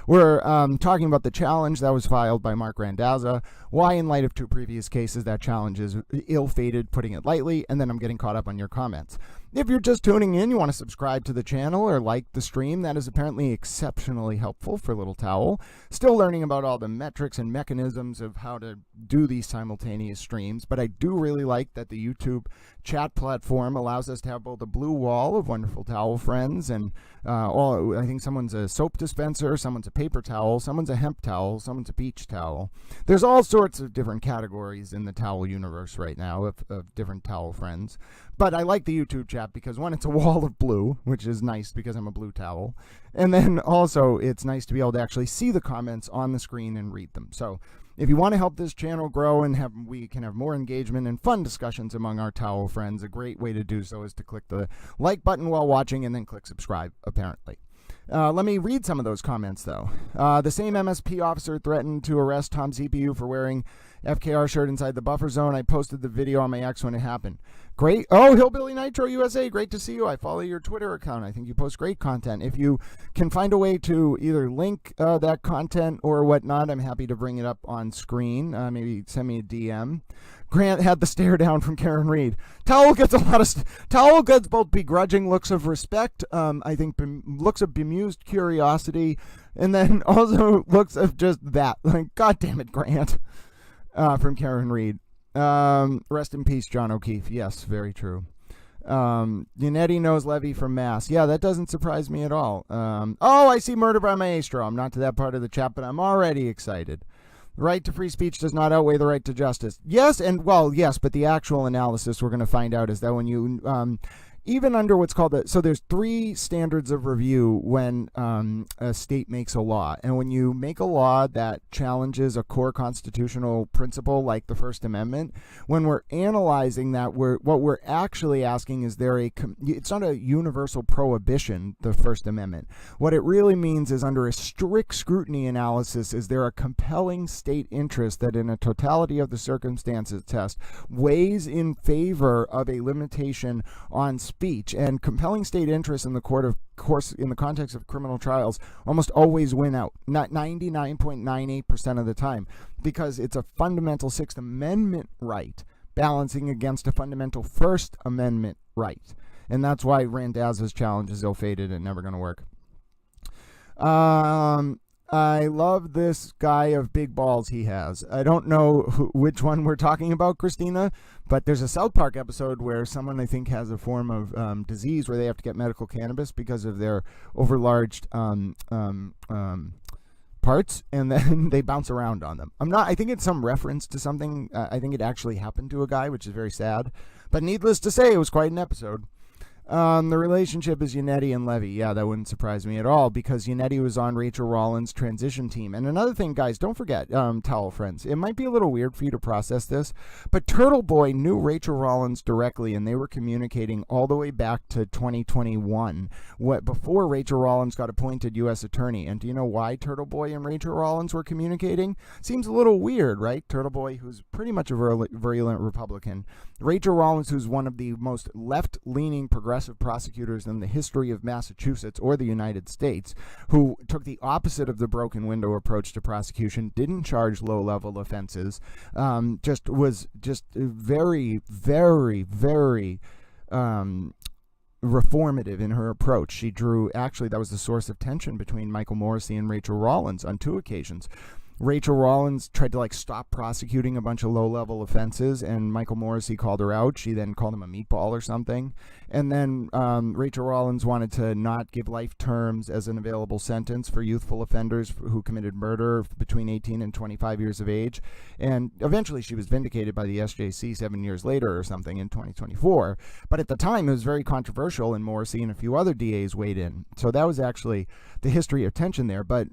we're talking about the challenge that was filed by Mark Randazza, why in light of 2 previous cases that challenge is ill-fated, putting it lightly, and then I'm getting caught up on your comments. If you're just tuning in, you want to subscribe to the channel or like the stream, that is apparently exceptionally helpful for Little Towel. Still learning about all the metrics and mechanisms of how to do these simultaneous streams, but I do really like that the YouTube chat platform allows us to have both a blue wall of wonderful towel friends and I think someone's a soap dispenser, someone's a paper towel, someone's a hemp towel, someone's a beach towel. There's all sorts of different categories in the towel universe right now of different towel friends. But I like the YouTube chat because, one, it's a wall of blue, which is nice because I'm a blue towel. And then also it's nice to be able to actually see the comments on the screen and read them. So if you want to help this channel grow and we can have more engagement and fun discussions among our towel friends, a great way to do so is to click the like button while watching and then click subscribe, apparently. Let me read some of those comments, though. The same MSP officer threatened to arrest Tom CPU for wearing FKR shirt inside the buffer zone. I posted the video on my X when it happened. Great. Oh, Hillbilly Nitro USA, great to see you. I follow your Twitter account. I think you post great content. If you can find a way to either link that content or whatnot, I'm happy to bring it up on screen. Maybe send me a DM. Grant had the stare down from Karen Reed. Towel gets both begrudging looks of respect, I think looks of bemused curiosity, and then also looks of just that. Like, God damn it, Grant. From Karen Reed. Rest in peace, John O'Keefe. Yes, very true. Yannetti knows Levy from Mass. Yeah, that doesn't surprise me at all. Oh, I see Murder by Maestro. I'm not to that part of the chat, but I'm already excited. The right to free speech does not outweigh the right to justice. Yes, but the actual analysis we're going to find out is that when you even under what's called so there's 3 standards of review when a state makes a law. And when you make a law that challenges a core constitutional principle like the First Amendment, when we're analyzing that, what we're actually asking is it's not a universal prohibition, the First Amendment. What it really means is, under a strict scrutiny analysis, is there a compelling state interest that in a totality of the circumstances test weighs in favor of a limitation on speech. And compelling state interest in the course in the context of criminal trials almost always win out, not 99.98% of the time, because it's a fundamental Sixth Amendment right balancing against a fundamental First Amendment right. And that's why Randazza's challenge is ill-fated and never going to work. I love this guy of big balls he has. I don't know which one we're talking about, Christina, but there's a South Park episode where someone, I think, has a form of disease where they have to get medical cannabis because of their overlarged parts, and then they bounce around on them. I think it's some reference to something. I think it actually happened to a guy, which is very sad. But needless to say, it was quite an episode. The relationship is Yannetti and Levy. Yeah, that wouldn't surprise me at all, because Yannetti was on Rachel Rollins' transition team. And another thing, guys, don't forget, towel friends, it might be a little weird for you to process this, but Turtle Boy knew Rachel Rollins directly, and they were communicating all the way back to 2021, before Rachel Rollins got appointed U.S. Attorney. And do you know why Turtle Boy and Rachel Rollins were communicating? Seems a little weird, right? Turtle Boy, who's pretty much a virulent Republican. Rachel Rollins, who's one of the most left-leaning progressive prosecutors in the history of Massachusetts or the United States, who took the opposite of the broken window approach to prosecution, didn't charge low-level offenses, was very, very, very reformative in her approach. She drew, actually, that was the source of tension between Michael Morrissey and Rachel Rollins on 2 occasions. Rachel Rollins tried to stop prosecuting a bunch of low-level offenses, and Michael Morrissey called her out. She then called him a meatball or something. And then Rachel Rollins wanted to not give life terms as an available sentence for youthful offenders who committed murder between 18 and 25 years of age. And eventually she was vindicated by the SJC 7 years later or something in 2024. But at the time, it was very controversial, and Morrissey and a few other DAs weighed in. So that was actually the history of tension there. But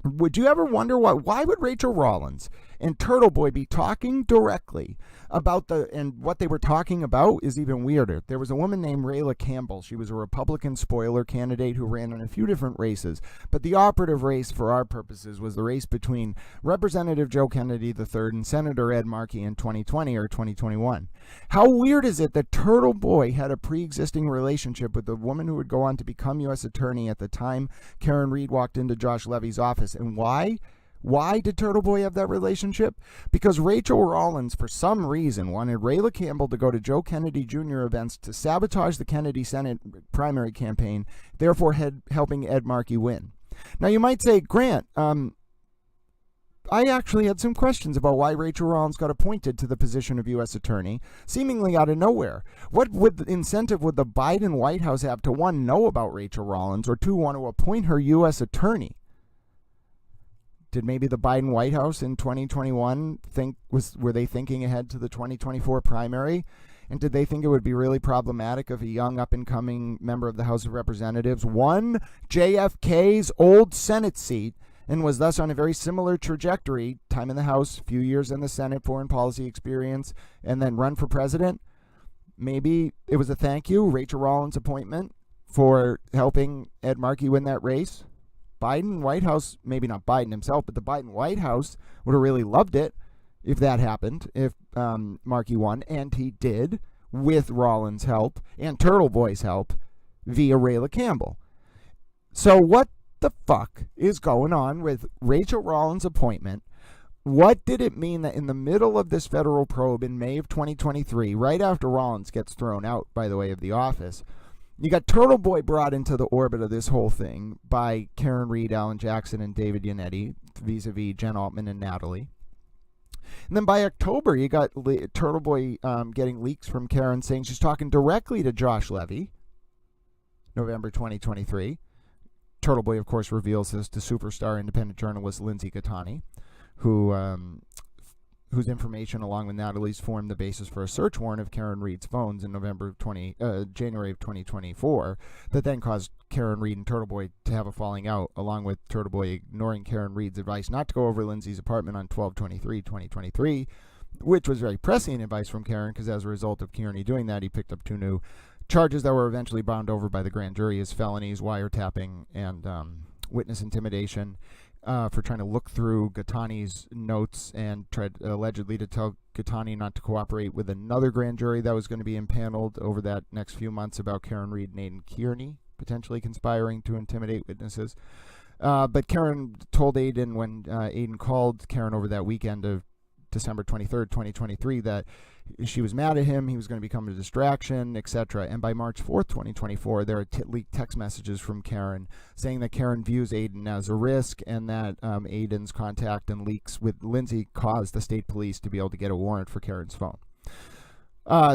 would you ever wonder why would Rachel Rollins and Turtle Boy be talking directly about and what they were talking about is even weirder. There was a woman named Rayla Campbell. She was a Republican spoiler candidate who ran in a few different races, but the operative race for our purposes was the race between Representative Joe Kennedy III and Senator Ed Markey in 2020 or 2021. How weird is it that Turtle Boy had a pre-existing relationship with the woman who would go on to become U.S. Attorney at the time Karen Reed walked into Josh Levy's office? And why? Why did Turtle Boy have that relationship? Because Rachel Rollins, for some reason, wanted Rayla Campbell to go to Joe Kennedy Jr. events to sabotage the Kennedy Senate primary campaign, therefore helping Ed Markey win. Now, you might say, Grant, I actually had some questions about why Rachel Rollins got appointed to the position of U.S. Attorney, seemingly out of nowhere. What incentive would the Biden White House have to, 1, know about Rachel Rollins, or 2, want to appoint her U.S. Attorney? Did maybe the Biden White House in 2021 were they thinking ahead to the 2024 primary? And did they think it would be really problematic if a young up-and-coming member of the House of Representatives won JFK's old Senate seat and was thus on a very similar trajectory, time in the House, few years in the Senate, foreign policy experience, and then run for president? Maybe it was a thank you, Rachel Rollins' appointment, for helping Ed Markey win that race. Biden White House, maybe not Biden himself, but the Biden White House would have really loved it if that happened, if Markey won, and he did, with Rollins' help and Turtle Boy's help via Rayla Campbell. So what the fuck is going on with Rachel Rollins' appointment? What did it mean that in the middle of this federal probe in May of 2023, right after Rollins gets thrown out, by the way, of the office, you got Turtle Boy brought into the orbit of this whole thing by Karen Reed, Alan Jackson, and David Yannetti, vis-a-vis Jen Altman and Natalie. And then by October, you got Turtle Boy getting leaks from Karen saying she's talking directly to Josh Levy, November 2023. Turtle Boy, of course, reveals this to superstar independent journalist Lindsay Gattani, who whose information, along with Natalie's, formed the basis for a search warrant of Karen Reed's phones in January of 2024, that then caused Karen Reed and Turtle Boy to have a falling out, along with Turtle Boy ignoring Karen Reed's advice not to go over Lindsay's apartment on 12/23/2023, which was very prescient advice from Karen, because as a result of Kearney doing that, he picked up 2 new charges that were eventually bound over by the grand jury as felonies, wiretapping, and witness intimidation, for trying to look through Gattani's notes and tried allegedly to tell Gattani not to cooperate with another grand jury that was going to be impaneled over that next few months about Karen Reed and Aidan Kearney potentially conspiring to intimidate witnesses. But Karen told Aidan, when Aidan called Karen over that weekend of December 23rd, 2023, that she was mad at him, he was going to become a distraction, etc. And by March 4th, 2024, there are leaked text messages from Karen saying that Karen views Aidan as a risk, and that Aidan's contact and leaks with Lindsay caused the state police to be able to get a warrant for Karen's phone.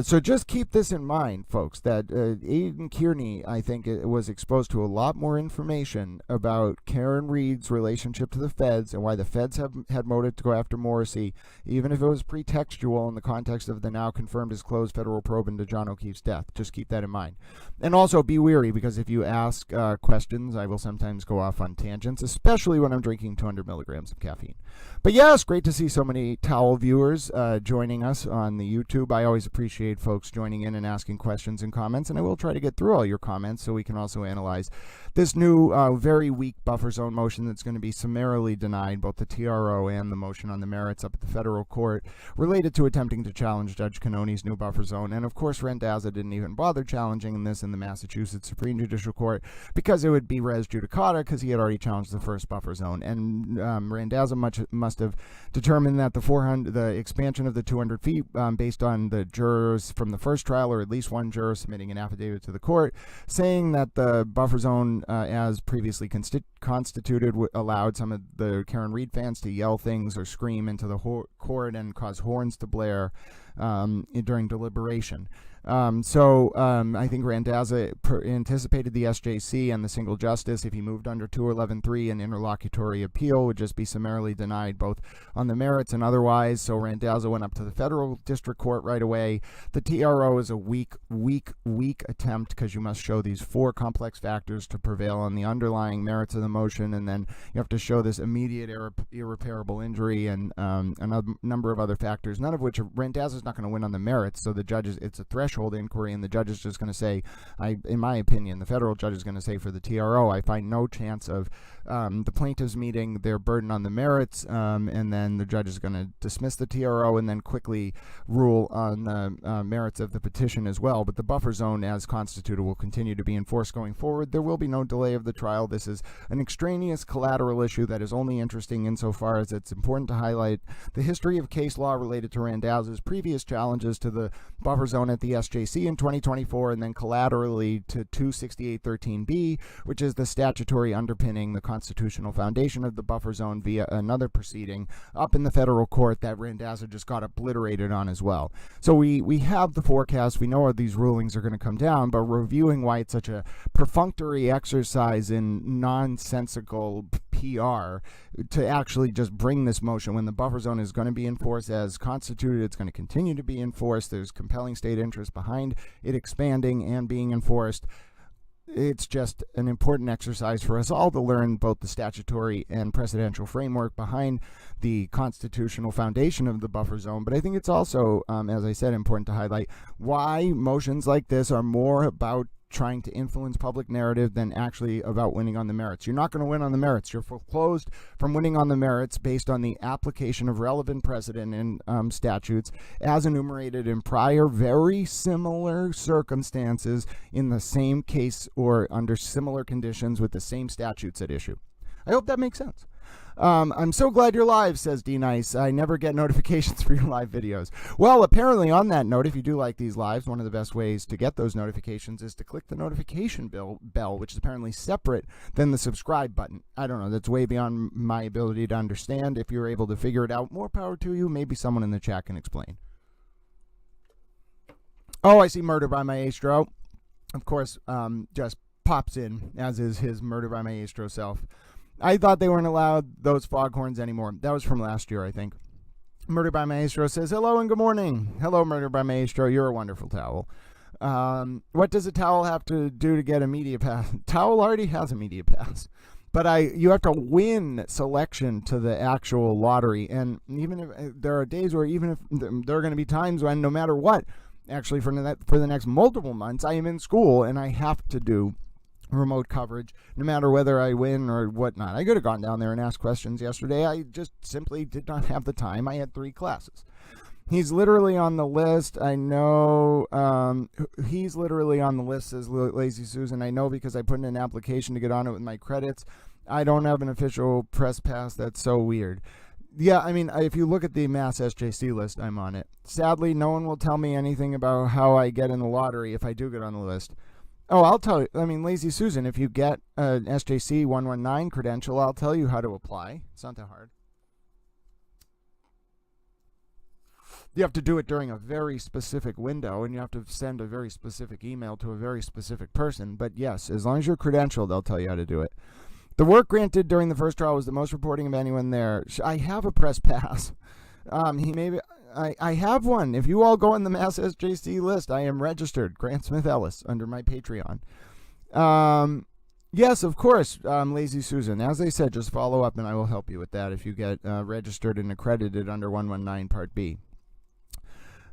So just keep this in mind, folks, that Aidan Kearney, I think, was exposed to a lot more information about Karen Reed's relationship to the feds and why the feds had motive to go after Morrissey, even if it was pretextual in the context of the now confirmed disclosed federal probe into John O'Keefe's death. Just keep that in mind. And also be wary, because if you ask questions, I will sometimes go off on tangents, especially when I'm drinking 200 milligrams of caffeine. But yes, great to see so many Towel viewers joining us on the YouTube. I always appreciate folks joining in and asking questions and comments, and I will try to get through all your comments so we can also analyze this new very weak buffer zone motion that's going to be summarily denied, both the TRO and the motion on the merits up at the federal court, related to attempting to challenge Judge Cannoni's new buffer zone. And of course, Randazza didn't even bother challenging this in the Massachusetts Supreme Judicial Court because it would be res judicata, because he had already challenged the first buffer zone. And Randazza must have determined that the expansion of the 200 feet based on the jurors from the first trial, or at least one juror submitting an affidavit to the court saying that the buffer zone, as previously constituted, allowed some of the Karen Reed fans to yell things or scream into the court and cause horns to blare during deliberation. I think Randazza anticipated the SJC and the single justice. If he moved under 211.3, an interlocutory appeal would just be summarily denied, both on the merits and otherwise. So Randazza went up to the federal district court right away. The TRO is a weak attempt, because you must show these 4 complex factors to prevail on the underlying merits of the motion, and then you have to show this immediate irreparable injury and a number of other factors, none of which Randazza's not going to win on the merits. So the judge it's a threshold inquiry, and the judge is just going to say, in my opinion, the federal judge is going to say for the TRO, I find no chance of the plaintiffs meeting their burden on the merits, and then the judge is going to dismiss the TRO and then quickly rule on the merits of the petition as well. But the buffer zone, as constituted, will continue to be enforced going forward. There will be no delay of the trial. This is an extraneous collateral issue that is only interesting insofar as it's important to highlight the history of case law related to Randazza's previous challenges to the buffer zone at the SJC in 2024, and then collaterally to 268.13b, which is the statutory underpinning the constitutional foundation of the buffer zone, via another proceeding up in the federal court that Randazza just got obliterated on as well. So we have the forecast. We know these rulings are going to come down, but reviewing why it's such a perfunctory exercise in nonsensical PR to actually just bring this motion when the buffer zone is going to be enforced as constituted. It's going to continue to be enforced. There's compelling state interest behind it expanding and being enforced. It's just an important exercise for us all to learn both the statutory and precedential framework behind the constitutional foundation of the buffer zone. But I think it's also, as I said, important to highlight why motions like this are more about trying to influence public narrative than actually about winning on the merits. You're not going to win on the merits. You're foreclosed from winning on the merits based on the application of relevant precedent and statutes as enumerated in prior very similar circumstances in the same case or under similar conditions with the same statutes at issue. I hope that makes sense. I'm so glad you're live, says D Nice. I never get notifications for your live videos. Well, apparently on that note, if you do like these lives, one of the best ways to get those notifications is to click the notification bell, which is apparently separate than the subscribe button. I don't know. That's way beyond my ability to understand. If you're able to figure it out, more power to you. Maybe someone in the chat can explain. Oh, I see Murder by Maestro. Of course, just pops in, as is his Murder by Maestro self. I thought they weren't allowed those foghorns anymore. That was from last year, I think. Murder by Maestro says, hello and good morning. Hello, Murder by Maestro. You're a wonderful towel. What does a towel have to do to get a media pass? Towel already has a media pass. But you have to win selection to the actual lottery. And even if there are days where even if there are going to be times when no matter what, actually for the next multiple months, I am in school and I have to do remote coverage no matter whether I win or whatnot. I could have gone down there and asked questions yesterday. I just simply did not have the time. I had 3 classes. He's literally on the list. I know he's literally on the list, says Lazy Susan. I know because I put in an application to get on it with my credits. I don't have an official press pass. That's so weird. Yeah, I mean, if you look at the Mass SJC list, I'm on it. Sadly, no one will tell me anything about how I get in the lottery if I do get on the list. Oh, I'll tell you. I mean, Lazy Susan, if you get an SJC 119 credential, I'll tell you how to apply. It's not that hard. You have to do it during a very specific window, and you have to send a very specific email to a very specific person. But yes, as long as you're credentialed, they'll tell you how to do it. The work granted during the first trial was the most reporting of anyone there. I have a press pass. I have one. If you all go on the Mass SJC list, I am registered, GrantSmithEllis, under my Patreon. Yes, of course, Lazy Susan. As I said, just follow up and I will help you with that if you get registered and accredited under 119 Part B.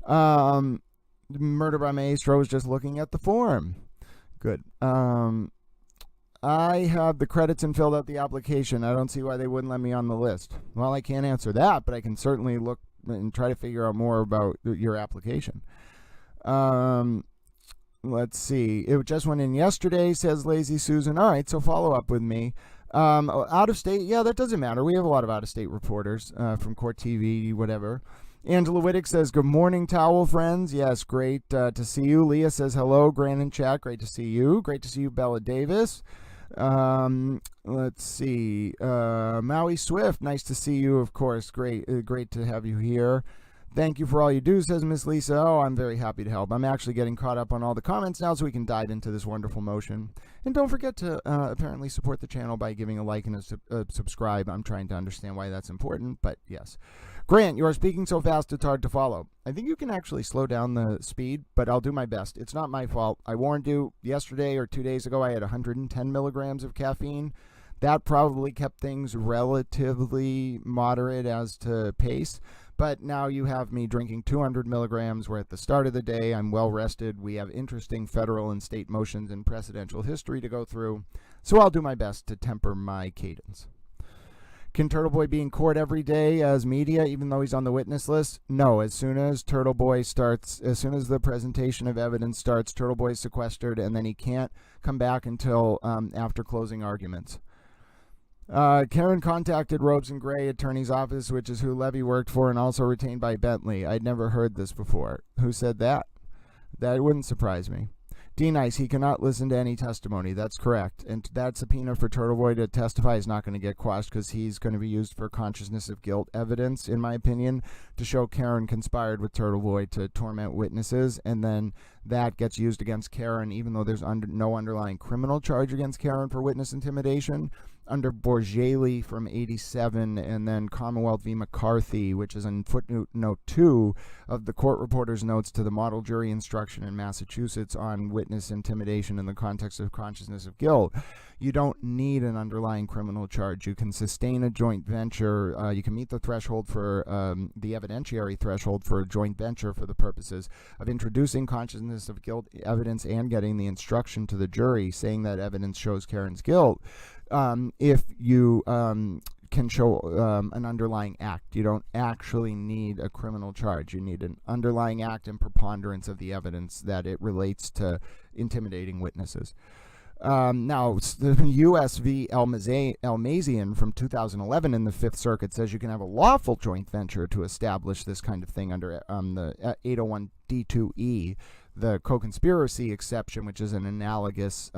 Murder by Maestro was just looking at the form. Good. I have the credits and filled out the application. I don't see why they wouldn't let me on the list. Well, I can't answer that, but I can certainly look and try to figure out more about your application. Let's see. It just went in yesterday, says Lazy Susan. All right, so follow up with me. Out of state, yeah, that doesn't matter. We have a lot of out-of-state reporters from Court TV, whatever. Angela Wittick says, good morning, towel friends. Yes, great to see you. Leah says, hello, Gran and chat. Great to see you. Great to see you, Bella Davis. Let's see. Maui Swift, nice to see you, of course. Great to have you here. Thank you for all you do, says Miss Lisa. Oh, I'm very happy to help. I'm actually getting caught up on all the comments now so we can dive into this wonderful motion. And don't forget to apparently support the channel by giving a like and a subscribe. I'm trying to understand why that's important, but yes. Grant, you are speaking so fast it's hard to follow. I think you can actually slow down the speed, but I'll do my best. It's not my fault. I warned you yesterday or 2 days ago I had 110 milligrams of caffeine. That probably kept things relatively moderate as to pace. But now you have me drinking 200 milligrams. We're at the start of the day. I'm well rested. We have interesting federal and state motions and precedential history to go through. So I'll do my best to temper my cadence. Can Turtle Boy be in court every day as media, even though he's on the witness list? No. As soon as Turtle Boy starts, as soon as the presentation of evidence starts, Turtle Boy is sequestered, and then he can't come back until after closing arguments. Karen contacted Robes and Gray attorney's office, which is who Levy worked for and also retained by Bentley. I'd never heard this before. Who said that? That wouldn't surprise me. D-Nice, he cannot listen to any testimony. That's correct. And that subpoena for Turtle Boy to testify is not going to get quashed because he's going to be used for consciousness of guilt evidence, in my opinion, to show Karen conspired with Turtle Boy to torment witnesses. And then that gets used against Karen, even though there's no underlying criminal charge against Karen for witness intimidation. Under Borgelli from 87, and then Commonwealth v. McCarthy, which is in footnote 2 of the court reporter's notes to the model jury instruction in Massachusetts on witness intimidation in the context of consciousness of guilt. You don't need an underlying criminal charge. You can sustain a joint venture. You can meet the threshold for the evidentiary threshold for a joint venture for the purposes of introducing consciousness of guilt evidence and getting the instruction to the jury saying that evidence shows Karen's guilt. If you can show an underlying act. You don't actually need a criminal charge. You need an underlying act and preponderance of the evidence that it relates to intimidating witnesses. Now, the U.S. v. Elmazian from 2011 in the Fifth Circuit says you can have a lawful joint venture to establish this kind of thing under the 801 D2E, the co-conspiracy exception, which is an analogous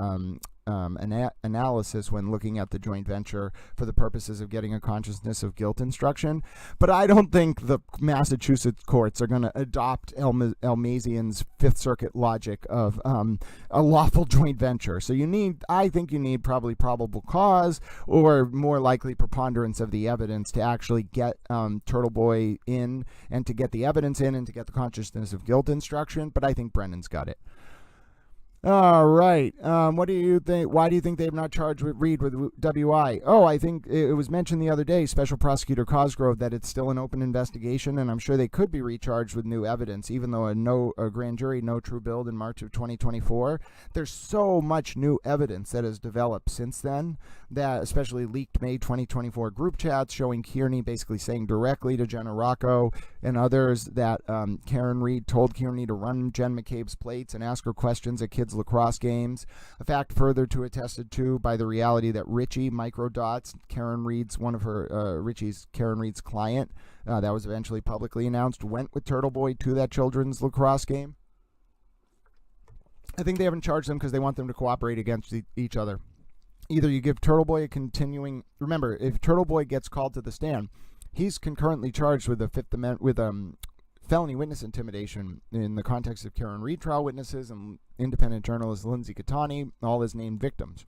analysis when looking at the joint venture for the purposes of getting a consciousness of guilt instruction. But I don't think the Massachusetts courts are going to adopt Elmazian's Fifth Circuit logic of a lawful joint venture. So I think you need probably probable cause, or more likely preponderance of the evidence, to actually get Turtle Boy in, and to get the evidence in, and to get the consciousness of guilt instruction. But I think Brennan's got it. All right. What do you think? Why do you think they have not charged Reed with WI? Oh, I think it was mentioned the other day, Special Prosecutor Cosgrove, that it's still an open investigation, and I'm sure they could be recharged with new evidence, even though a grand jury, no true bill in March of 2024. There's so much new evidence that has developed since then, that especially leaked May 2024 group chats showing Kearney basically saying directly to Jenna Rocco and others that Karen Reed told Kearney to run Jen McCabe's plates and ask her questions at kids' lacrosse games, a fact further to attested to by the reality that Richie Microdots, Karen Reed's Karen Reed's client, that was eventually publicly announced, went with Turtle Boy to that children's lacrosse game. I think they haven't charged them because they want them to cooperate against each other. Either you give Turtle Boy a continuing, remember, if Turtle Boy gets called to the stand, he's concurrently charged with the Fifth Amendment, with felony witness intimidation in the context of Karen Reed trial witnesses and independent journalist Lindsay Catani, all as named victims.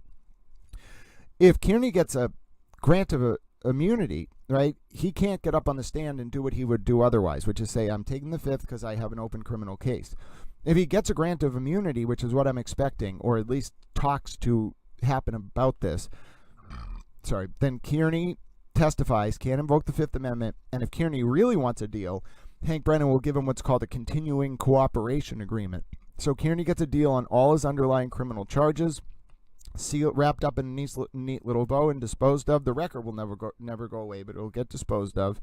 If Kearney gets a grant of immunity, right, he can't get up on the stand and do what he would do otherwise, which is say, I'm taking the Fifth because I have an open criminal case. If he gets a grant of immunity, which is what I'm expecting, or at least talks to happen about this, then Kearney testifies, can't invoke the Fifth Amendment, and if Kearney really wants a deal, Hank Brennan will give him what's called a continuing cooperation agreement. So Kearney gets a deal on all his underlying criminal charges, wrapped up in a neat little bow and disposed of. The record will never go away, but it will get disposed of.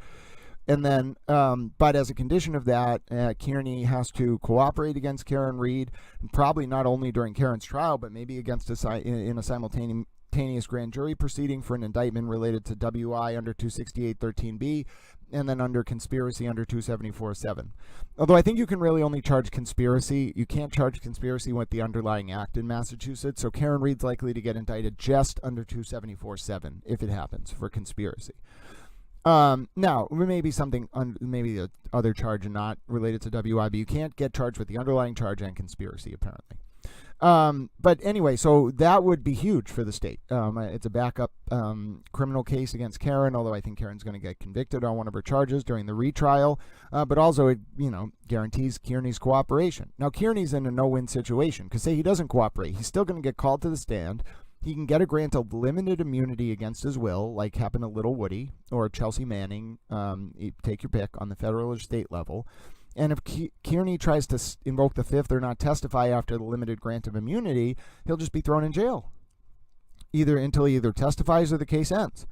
And then, but as a condition of that, Kearney has to cooperate against Karen Reed, probably not only during Karen's trial, but maybe against in a simultaneous grand jury proceeding for an indictment related to WI under 268.13b, and then under conspiracy under 274.7. Although I think you can really only charge conspiracy. You can't charge conspiracy with the underlying act in Massachusetts, so Karen Reed's likely to get indicted just under 274.7 if it happens for conspiracy. Now, maybe maybe the other charge not related to WI, but you can't get charged with the underlying charge and conspiracy, apparently. But anyway, so that would be huge for the state. It's a backup criminal case against Karen, although I think Karen's going to get convicted on one of her charges during the retrial. But also, it guarantees Kearney's cooperation. Now, Kearney's in a no-win situation because say he doesn't cooperate, he's still going to get called to the stand. He can get a grant of limited immunity against his will, like happened to Little Woody or Chelsea Manning, take your pick, on the federal or state level. And if Kearney tries to invoke the Fifth or not testify after the limited grant of immunity, he'll just be thrown in jail, until he either testifies or the case ends.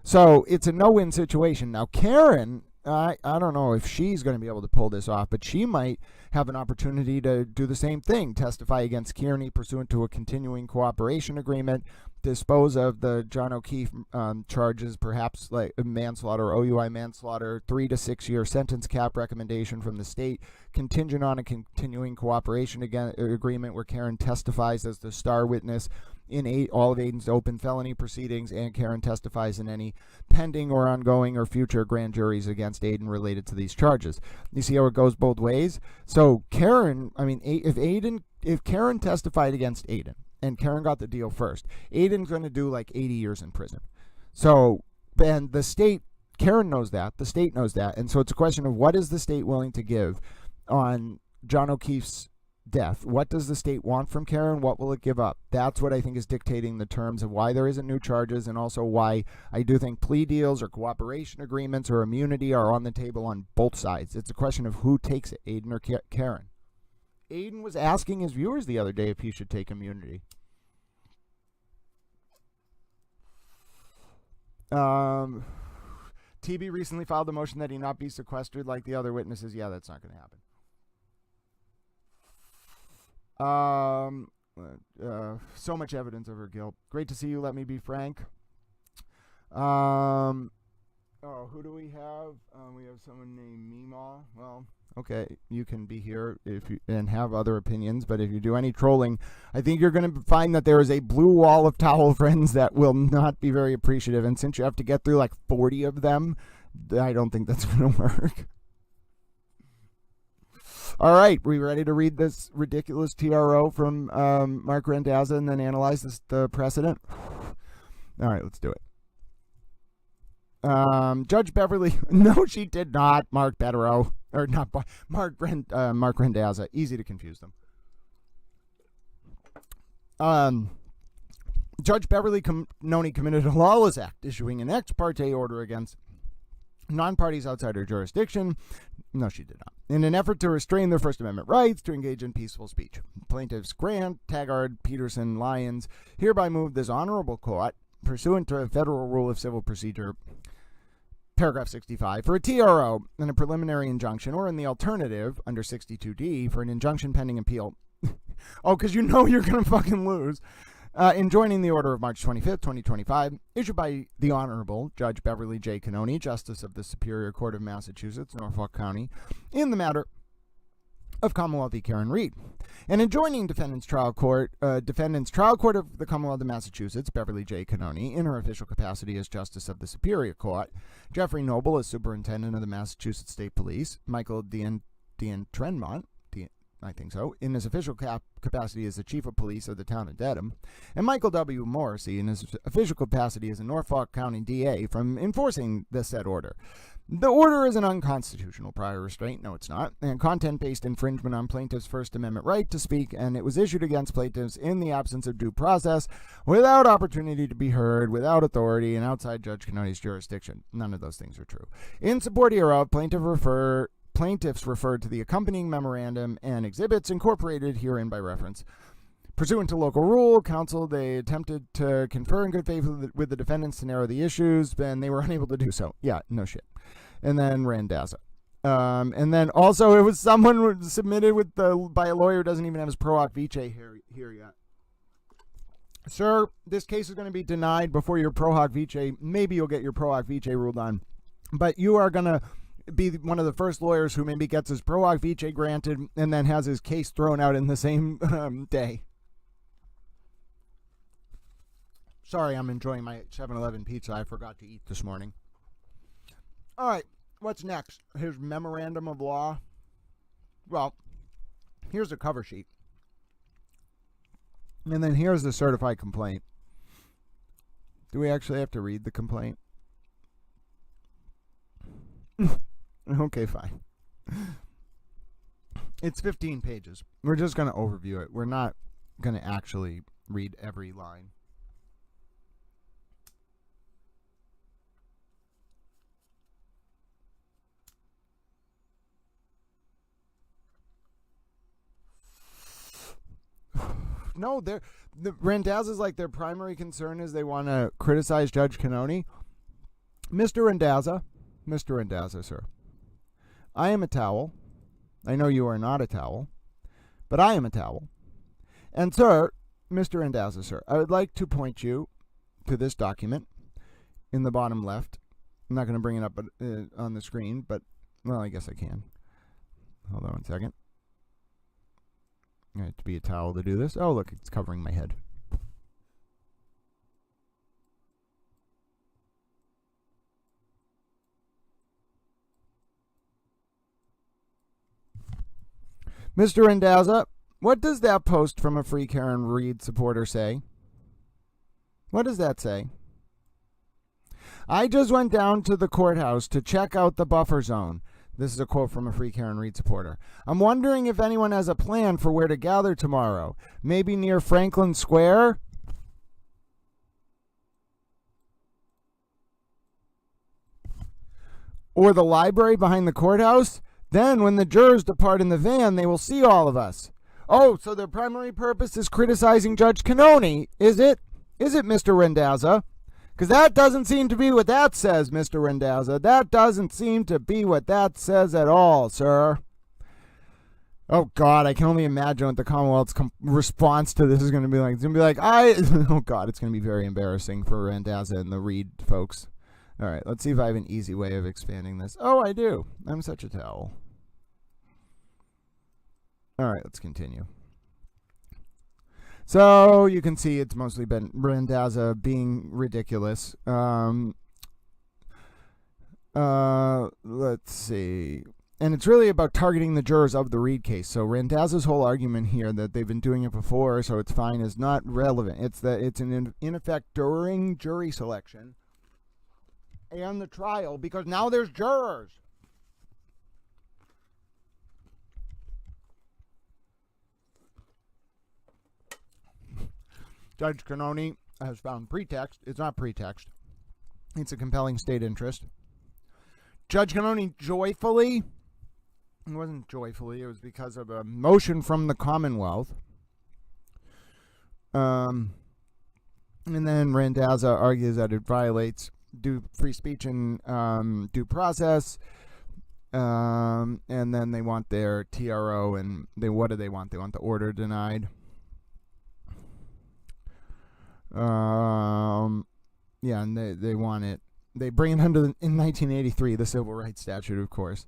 So it's a no-win situation. Now, Karen, I don't know if she's going to be able to pull this off, but she might have an opportunity to do the same thing, testify against Kearney pursuant to a continuing cooperation agreement, dispose of the John O'Keefe charges, perhaps like manslaughter, OUI manslaughter, 3 to 6 year sentence cap recommendation from the state, contingent on a continuing cooperation agreement where Karen testifies as the star witness in all of Aiden's open felony proceedings, and Karen testifies in any pending or ongoing or future grand juries against Aiden related to these charges. You see how it goes both ways? So Karen, if Karen testified against Aiden, and Karen got the deal first, Aiden's going to do like 80 years in prison. So, and the state, Karen knows that, the state knows that, and so it's a question of what is the state willing to give on John O'Keefe's death? What does the state want from Karen? What will it give up? That's what I think is dictating the terms of why there isn't new charges, and also why I do think plea deals or cooperation agreements or immunity are on the table on both sides. It's a question of who takes it, Aiden or Karen. Aiden was asking his viewers the other day if he should take immunity. TB recently filed a motion that he not be sequestered like the other witnesses. Yeah, that's not going to happen. So much evidence of her guilt. Great to see you. Let me be frank. Oh, who do we have? We have someone named Meemaw. Well, okay, you can be here if you and have other opinions, but if you do any trolling, I think you're going to find that there is a blue wall of towel friends that will not be very appreciative. And since you have to get through like 40 of them, I don't think that's going to work. All right, we ready to read this ridiculous TRO from Mark Randazza and then analyze the precedent? All right, let's do it. Judge Beverly, no, she did not. Mark Betterow, or not Mark Randazza. Easy to confuse them. Judge Beverly Noni committed a lawless act, issuing an ex parte order against non-parties outside her jurisdiction. No, she did not. In an effort to restrain their First Amendment rights to engage in peaceful speech, plaintiffs Grant, Taggart, Peterson, Lyons hereby move this honorable court, pursuant to a federal rule of civil procedure, paragraph 65, for a TRO and a preliminary injunction, or in the alternative, under 62D, for an injunction pending appeal. Oh, because you know you're going to fucking lose. Enjoining the order of March 25th, 2025, issued by the Honorable Judge Beverly J. Cannoni, Justice of the Superior Court of Massachusetts, Norfolk County, in the matter of Commonwealth v. Karen Reed, and enjoining defendant's trial court of the Commonwealth of Massachusetts, Beverly J. Cannoni, in her official capacity as Justice of the Superior Court, Jeffrey Noble as Superintendent of the Massachusetts State Police, Michael Tremont, I think so, in his official capacity as the Chief of Police of the town of Dedham, and Michael W. Morrissey in his official capacity as a Norfolk County DA from enforcing the said order. The order is an unconstitutional prior restraint, no it's not, and content-based infringement on plaintiffs' First Amendment right to speak, and it was issued against plaintiffs in the absence of due process, without opportunity to be heard, without authority, and outside Judge Cannoni's jurisdiction. None of those things are true. In support hereof, plaintiffs referred to the accompanying memorandum and exhibits incorporated herein by reference. Pursuant to local rule, counsel, they attempted to confer in good faith with the defendants to narrow the issues, and they were unable to do so. Yeah, no shit. And then Randazza. And then also it was someone submitted by a lawyer who doesn't even have his pro hoc vice here yet. Sir, this case is going to be denied before your pro hoc vice. Maybe you'll get your pro hoc vice ruled on. But you are going to be one of the first lawyers who maybe gets his pro hoc vice granted and then has his case thrown out in the same day. Sorry, I'm enjoying my 7-Eleven pizza I forgot to eat this morning. All right, what's next? Here's memorandum of law. Well, here's the cover sheet. And then here's the certified complaint. Do we actually have to read the complaint? Okay, fine. It's 15 pages. We're just going to overview it. We're not going to actually read every line. No, the Randazza is like their primary concern is they want to criticize Judge Cannoni. Mr. Randazza, sir. I am a towel. I know you are not a towel, but I am a towel. And sir, Mr. Randazza, sir, I would like to point you to this document in the bottom left. I'm not going to bring it up on the screen, but, well, I guess I can. Hold on one second. I have to be a towel to do this. Oh, look, it's covering my head. Mr. Randazza, what does that post from a Free Karen Reed supporter say? What does that say? I just went down to the courthouse to check out the buffer zone. This is a quote from a Free Karen Reed supporter. I'm wondering if anyone has a plan for where to gather tomorrow. Maybe near Franklin Square? Or the library behind the courthouse? Then, when the jurors depart in the van, they will see all of us. Oh, so their primary purpose is criticizing Judge Cannoni, is it? Is it, Mr. Randazza? Because that doesn't seem to be what that says, Mr. Randazza. That doesn't seem to be what that says at all, sir. Oh, God, I can only imagine what the Commonwealth's response to this is going to be like. It's going to be like, oh, God, it's going to be very embarrassing for Randazza and the Reed folks. All right, let's see if I have an easy way of expanding this. Oh, I do. I'm such a towel. All right, let's continue. So you can see it's mostly been Randazza being ridiculous. Let's see. And it's really about targeting the jurors of the Reed case. So Randazza's whole argument here that they've been doing it before, so it's fine, is not relevant. It's that it's in effect during jury selection and the trial, because now there's jurors. Judge Cannoni has found pretext. It's not pretext. It's a compelling state interest. Judge Cannoni joyfully, it wasn't joyfully, it was because of a motion from the Commonwealth. And then Randazza argues that it violates free speech and due process. And then they want their TRO, and what do they want? They want the order denied. Yeah, and they want it. They bring it under in 1983, the Civil Rights Statute, of course.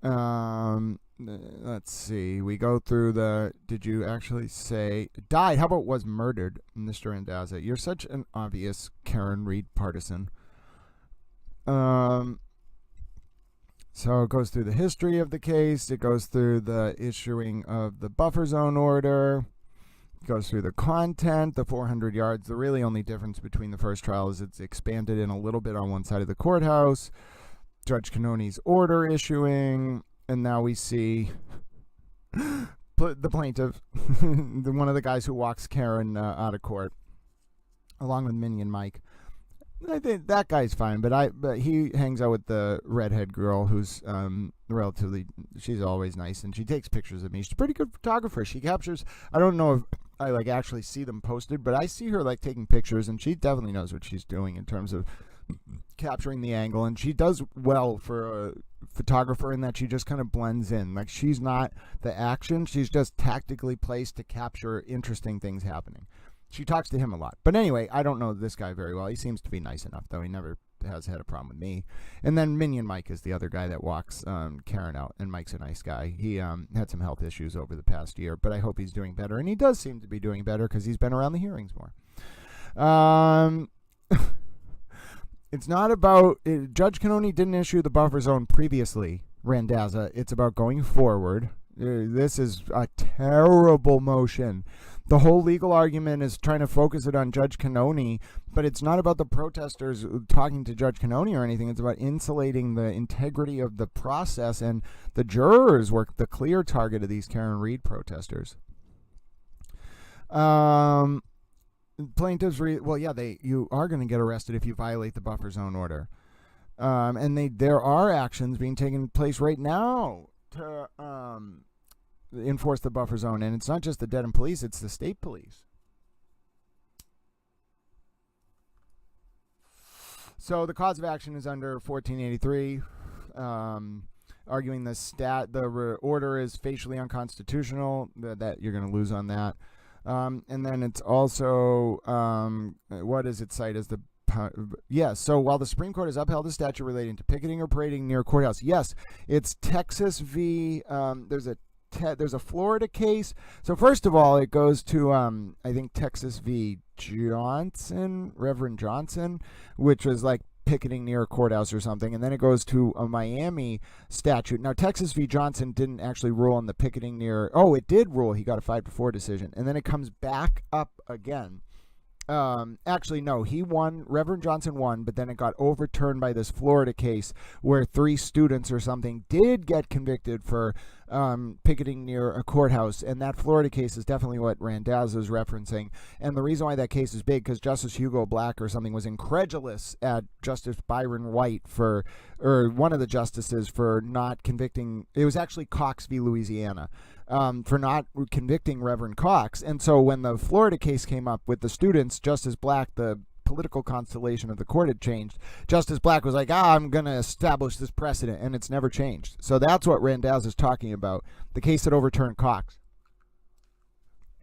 Let's see. We go through the. Did you actually say died? How about was murdered, Mr. Randazza? You're such an obvious Karen Reed partisan. So it goes through the history of the case. It goes through the issuing of the buffer zone order. Goes through the content, the 400 yards. The really only difference between the first trial is it's expanded in a little bit on one side of the courthouse. Judge Cannoni's order issuing, and now we see the plaintiff, one of the guys who walks Karen out of court, along with Minion Mike. I think that guy's fine, but he hangs out with the redhead girl who's relatively. She's always nice, and she takes pictures of me. She's a pretty good photographer. She captures. I don't know if I actually see them posted, but I see her taking pictures, and she definitely knows what she's doing in terms of capturing the angle, and she does well for a photographer in that she just kind of blends in. She's not the action; she's just tactically placed to capture interesting things happening. She talks to him a lot. But anyway, I don't know this guy very well. He seems to be nice enough, though. He never has had a problem with me. And then Minion Mike is the other guy that walks Karen out. And Mike's a nice guy. He had some health issues over the past year, but I hope he's doing better. And he does seem to be doing better because he's been around the hearings more. It's not about... Judge Cannoni didn't issue the buffer zone previously, Randazza. It's about going forward. This is a terrible motion. The whole legal argument is trying to focus it on Judge Cannoni, but it's not about the protesters talking to Judge Cannoni or anything. It's about insulating the integrity of the process, and the jurors were the clear target of these Karen Reed protesters. Plaintiffs, you are going to get arrested if you violate the buffer zone order. And there are actions being taken place right now to enforce the buffer zone, and it's not just the Dedham police, it's the state police. So the cause of action is under 1483, arguing the order is facially unconstitutional, that you're going to lose on that. And then it's also, what does it cite as the so while the Supreme Court has upheld a statute relating to picketing or parading near a courthouse, yes, it's Texas v. There's a Florida case. So first of all, it goes to I think Texas v. Johnson, Reverend Johnson, which was picketing near a courthouse or something, and then it goes to a Miami statute. Now, Texas v. Johnson didn't actually rule on the picketing near. Oh, it did rule. He got a 5-4 decision, and then it comes back up again. Actually, no, he won. Reverend Johnson won, but then it got overturned by this Florida case where 3 students or something did get convicted for picketing near a courthouse, and that Florida case is definitely what Randazza is referencing. And the reason why that case is big because Justice Hugo Black or something was incredulous at Justice Byron White or one of the justices for not convicting. It was actually Cox v. Louisiana. For not convicting Reverend Cox. And so when the Florida case came up with the students, Justice Black, the political constellation of the court had changed. Justice Black was like, I'm going to establish this precedent, and it's never changed. So that's what Randazza is talking about, the case that overturned Cox.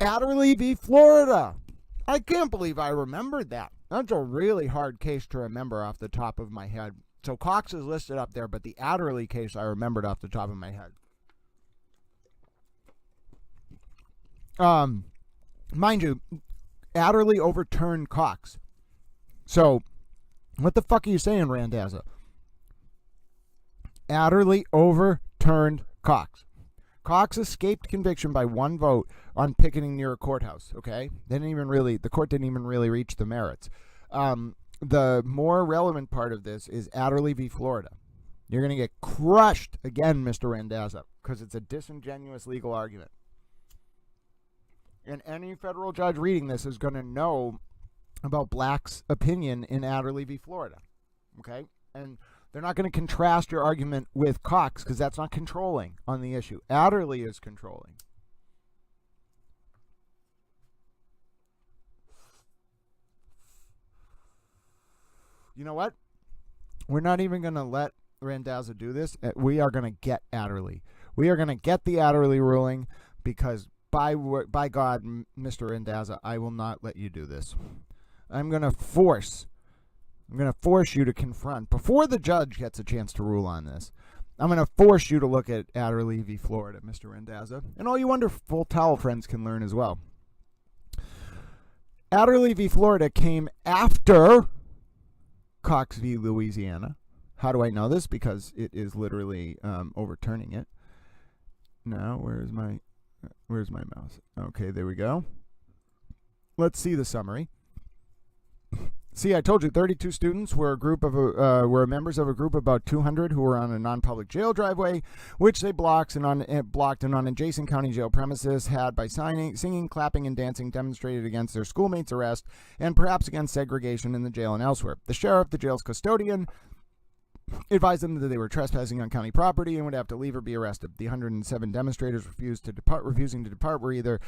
Adderley v. Florida. I can't believe I remembered that. That's a really hard case to remember off the top of my head. So Cox is listed up there, but the Adderley case I remembered off the top of my head. Mind you, Adderley overturned Cox. So, what the fuck are you saying, Randazza? Adderley overturned Cox. Cox escaped conviction by 1 vote on picketing near a courthouse. Okay, the court didn't even really reach the merits. The more relevant part of this is Adderley v. Florida. You're going to get crushed again, Mr. Randazza, because it's a disingenuous legal argument. And any federal judge reading this is going to know about Black's opinion in Adderley v. Florida. Okay? And they're not going to contrast your argument with Cox because that's not controlling on the issue. Adderley is controlling. You know what? We're not even going to let Randazza do this. We are going to get Adderley. We are going to get the Adderley ruling because by God, Mr. Randazza, I will not let you do this. I'm going to force you to confront, before the judge gets a chance to rule on this, I'm going to force you to look at Adderley v. Florida, Mr. Randazza, and all you wonderful towel friends can learn as well. Adderley v. Florida came after Cox v. Louisiana. How do I know this? Because it is literally overturning it. Now, where's my mouse? Okay, there we go. Let's see the summary. See, I told you 32 students were were members of a group of about 200 who were on a non-public jail driveway, which they blocked and on adjacent county jail premises had by singing, clapping, and dancing demonstrated against their schoolmates' arrest and perhaps against segregation in the jail and elsewhere. The sheriff, the jail's custodian, advised them that they were trespassing on county property and would have to leave or be arrested. The 107 demonstrators refusing to depart were either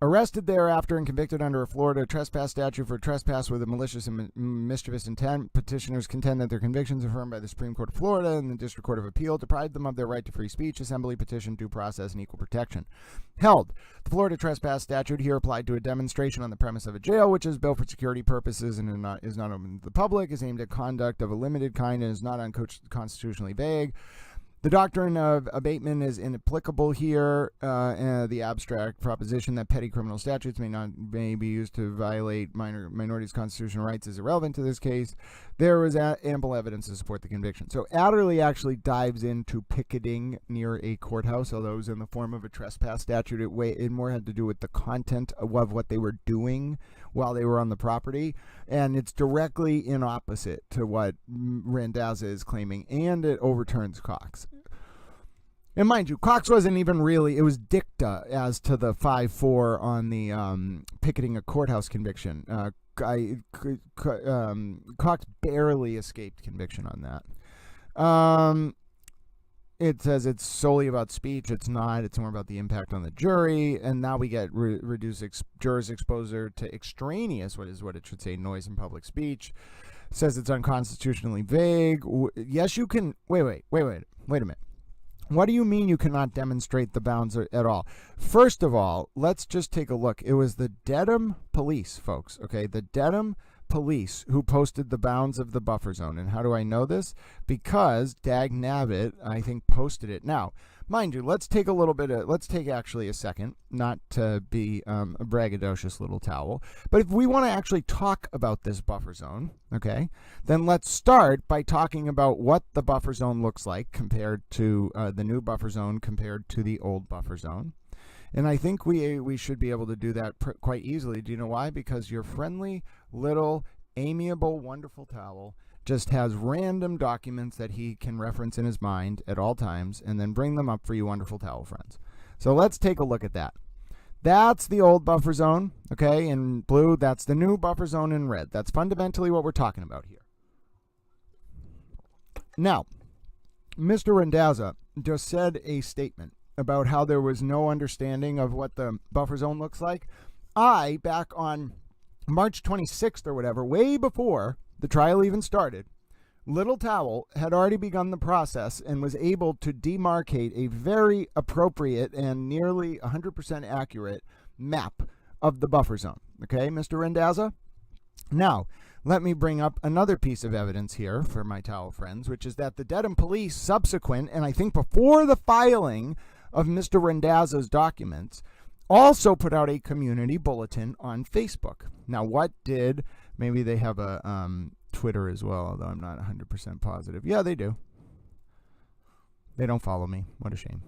arrested thereafter and convicted under a Florida trespass statute for trespass with a malicious and mischievous intent. Petitioners contend that their convictions affirmed by the Supreme Court of Florida and the District Court of Appeal deprived them of their right to free speech, assembly, petition, due process, and equal protection. Held. The Florida trespass statute here applied to a demonstration on the premise of a jail, which is built for security purposes and is not open to the public, is aimed at conduct of a limited kind, and is not unconstitutionally vague. The doctrine of abatement is inapplicable here. The abstract proposition that petty criminal statutes may be used to violate minorities' constitutional rights is irrelevant to this case. There was ample evidence to support the conviction. So Adderley actually dives into picketing near a courthouse, although it was in the form of a trespass statute. It more had to do with the content of what they were doing while they were on the property, and it's directly in opposite to what Randazza is claiming, and it overturns Cox. And mind you, Cox wasn't even really, it was dicta as to the 5-4 on the picketing a courthouse conviction. Cox barely escaped conviction on that. It says it's solely about speech. It's not. It's more about the impact on the jury. And now we get reduced jurors' exposure to extraneous, what it should say, noise in public speech. It says it's unconstitutionally vague. Yes, you can. Wait a minute. What do you mean you cannot demonstrate the bounds at all? First of all, let's just take a look. It was the Dedham police, folks, okay? The Dedham police who posted the bounds of the buffer zone. And how do I know this? Because Dag Navitt, I think, posted it. Now, mind you, let's take actually a second, not to be a braggadocious little towel, but if we want to actually talk about this buffer zone, okay, then let's start by talking about what the buffer zone looks like compared to the new buffer zone compared to the old buffer zone. And I think we should be able to do that quite easily. Do you know why? Because your friendly, little, amiable, wonderful towel just has random documents that he can reference in his mind at all times and then bring them up for you wonderful towel friends. So let's take a look at that. That's the old buffer zone, okay, in blue. That's the new buffer zone in red. That's fundamentally what we're talking about here. Now, Mr. Randazza just said a statement about how there was no understanding of what the buffer zone looks like. Back on March 26th or whatever, way before the trial even started, Little Towel had already begun the process and was able to demarcate a very appropriate and nearly 100% accurate map of the buffer zone. Okay, Mr. Randazza? Now, let me bring up another piece of evidence here for my towel friends, which is that the Dedham police subsequent, and I think before the filing of Mr. Randazza's documents, also put out a community bulletin on Facebook. Now, maybe they have a Twitter as well, although I'm not 100% positive. Yeah, they do. They don't follow me. What a shame.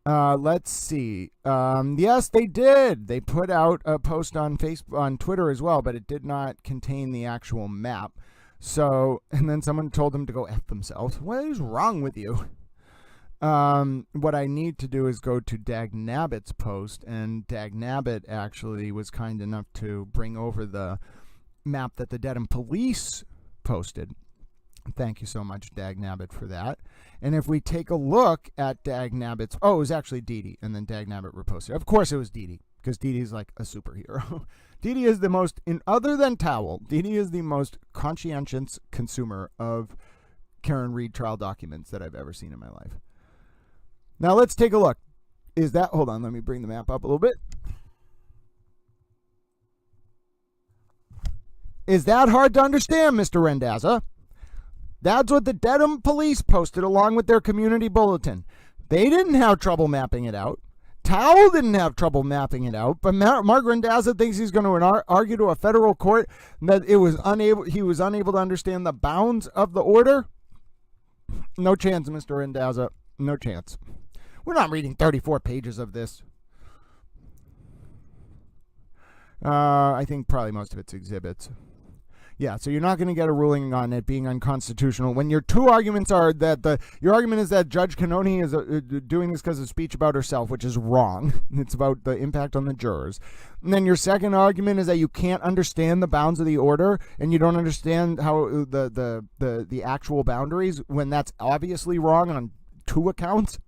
Let's see. Yes, they did. They put out a post on Twitter as well, but it did not contain the actual map. So, and then someone told them to go F themselves. What is wrong with you? What I need to do is go to Dagnabbit's post, and Dagnabbit actually was kind enough to bring over the map that the Dedham police posted. Thank you so much, Dagnabbit, for that. And if we take a look at Dagnabbit's, it was actually Didi, and then Dagnabbit reposted. Of course it was Didi, because Didi is like a superhero. Didi is the most, other than Towel, Didi is the most conscientious consumer of Karen Reed trial documents that I've ever seen in my life. Now let's take a look. Hold on, let me bring the map up a little bit. Is that hard to understand, Mr. Randazza? That's what the Dedham police posted along with their community bulletin. They didn't have trouble mapping it out. Towel didn't have trouble mapping it out, but Mark Randazza thinks he's going to argue to a federal court that he was unable to understand the bounds of the order. No chance, Mr. Randazza. No chance. We're not reading 34 pages of this. I think probably most of it's exhibits. Yeah, so you're not going to get a ruling on it being unconstitutional when your two arguments are that your argument is that Judge Cannoni is doing this because of speech about herself, which is wrong. It's about the impact on the jurors. And then your second argument is that you can't understand the bounds of the order and you don't understand how the actual boundaries when that's obviously wrong on two accounts.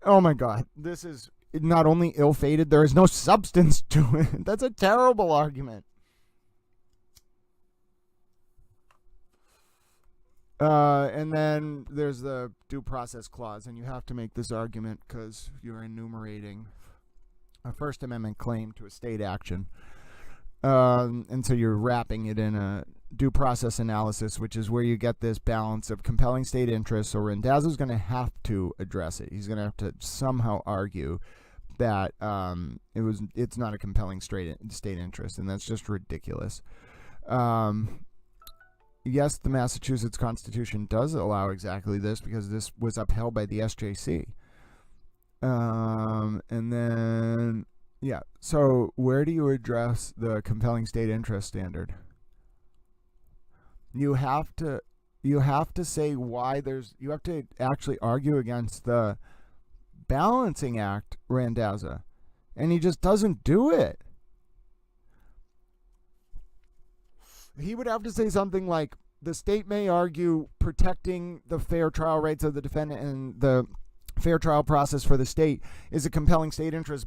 Oh my God, this is not only ill-fated, there is no substance to it. That's a terrible argument. And then there's the due process clause, and you have to make this argument because you're enumerating a First Amendment claim to a state action. And so you're wrapping it in a due process analysis, which is where you get this balance of compelling state interests. So Randazza's going to have to address it. He's going to have to somehow argue that it's not a compelling state interest, and that's just ridiculous. Yes, the Massachusetts Constitution does allow exactly this because this was upheld by the SJC. And then, yeah, so where do you address the compelling state interest standard? You have to say why you have to actually argue against the balancing act, Randazza, and he just doesn't do it. He would have to say something like, the state may argue protecting the fair trial rights of the defendant and the fair trial process for the state is a compelling state interest,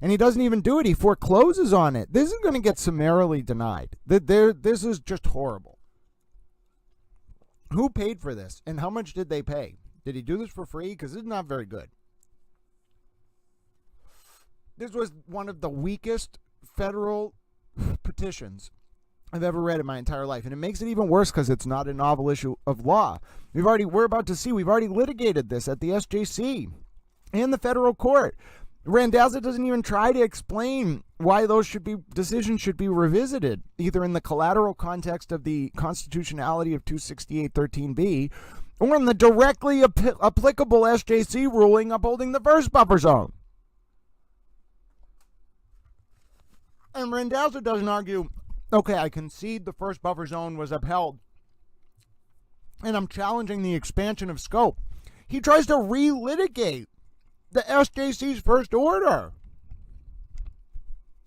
and he doesn't even do it. He forecloses on it. This is going to get summarily denied. This is just horrible. Who paid for this, and how much did they pay? Did he do this for free? Because it's not very good. This was one of the weakest federal petitions I've ever read in my entire life, and it makes it even worse because it's not a novel issue of law. We've already litigated this at the SJC and the federal court. Randazza doesn't even try to explain why those decisions should be revisited, either in the collateral context of the constitutionality of 268.13b or in the directly applicable SJC ruling upholding the first buffer zone. And Randazza doesn't argue, okay, I concede the first buffer zone was upheld, and I'm challenging the expansion of scope. He tries to relitigate the SJC's first order.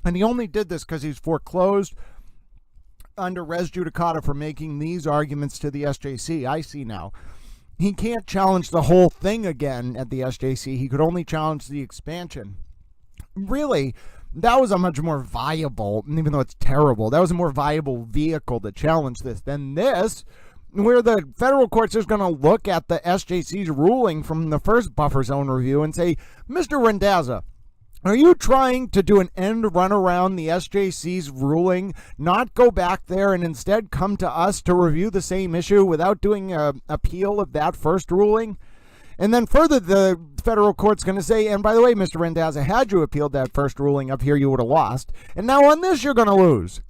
And he only did this because he's foreclosed under res judicata for making these arguments to the SJC. I see now. He can't challenge the whole thing again at the SJC. He could only challenge the expansion. Really, that was a much more viable, even though it's terrible, that was a more viable vehicle to challenge this than this, where the federal court's just going to look at the SJC's ruling from the first buffer zone review and say, Mr. Randazza, Are you trying to do an end run around the SJC's ruling, not go back there and instead come to us to review the same issue without doing an appeal of that first ruling? And then further, the federal court's going to say, and by the way, Mr. Randazza, had you appealed that first ruling up here, you would have lost. And now on this, you're going to lose.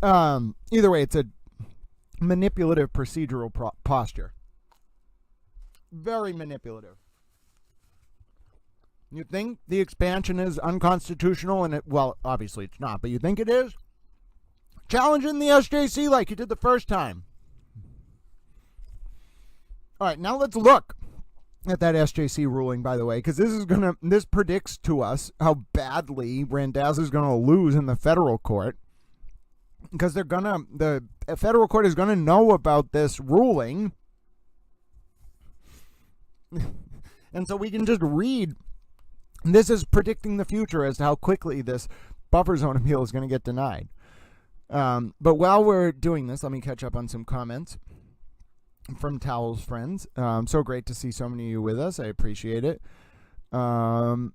Either way, it's a manipulative procedural posture. Very manipulative. You think the expansion is unconstitutional, and well, obviously it's not, but you think it is? Challenging the SJC like you did the first time. All right, now let's look at that SJC ruling, by the way, because this predicts to us how badly Randazza is gonna lose in the federal court, because the federal court is gonna know about this ruling, and so we can just read. This is predicting the future as to how quickly this buffer zone appeal is going to get denied. But while we're doing this, let me catch up on some comments from Towel's friends. So great to see so many of you with us. I appreciate it. All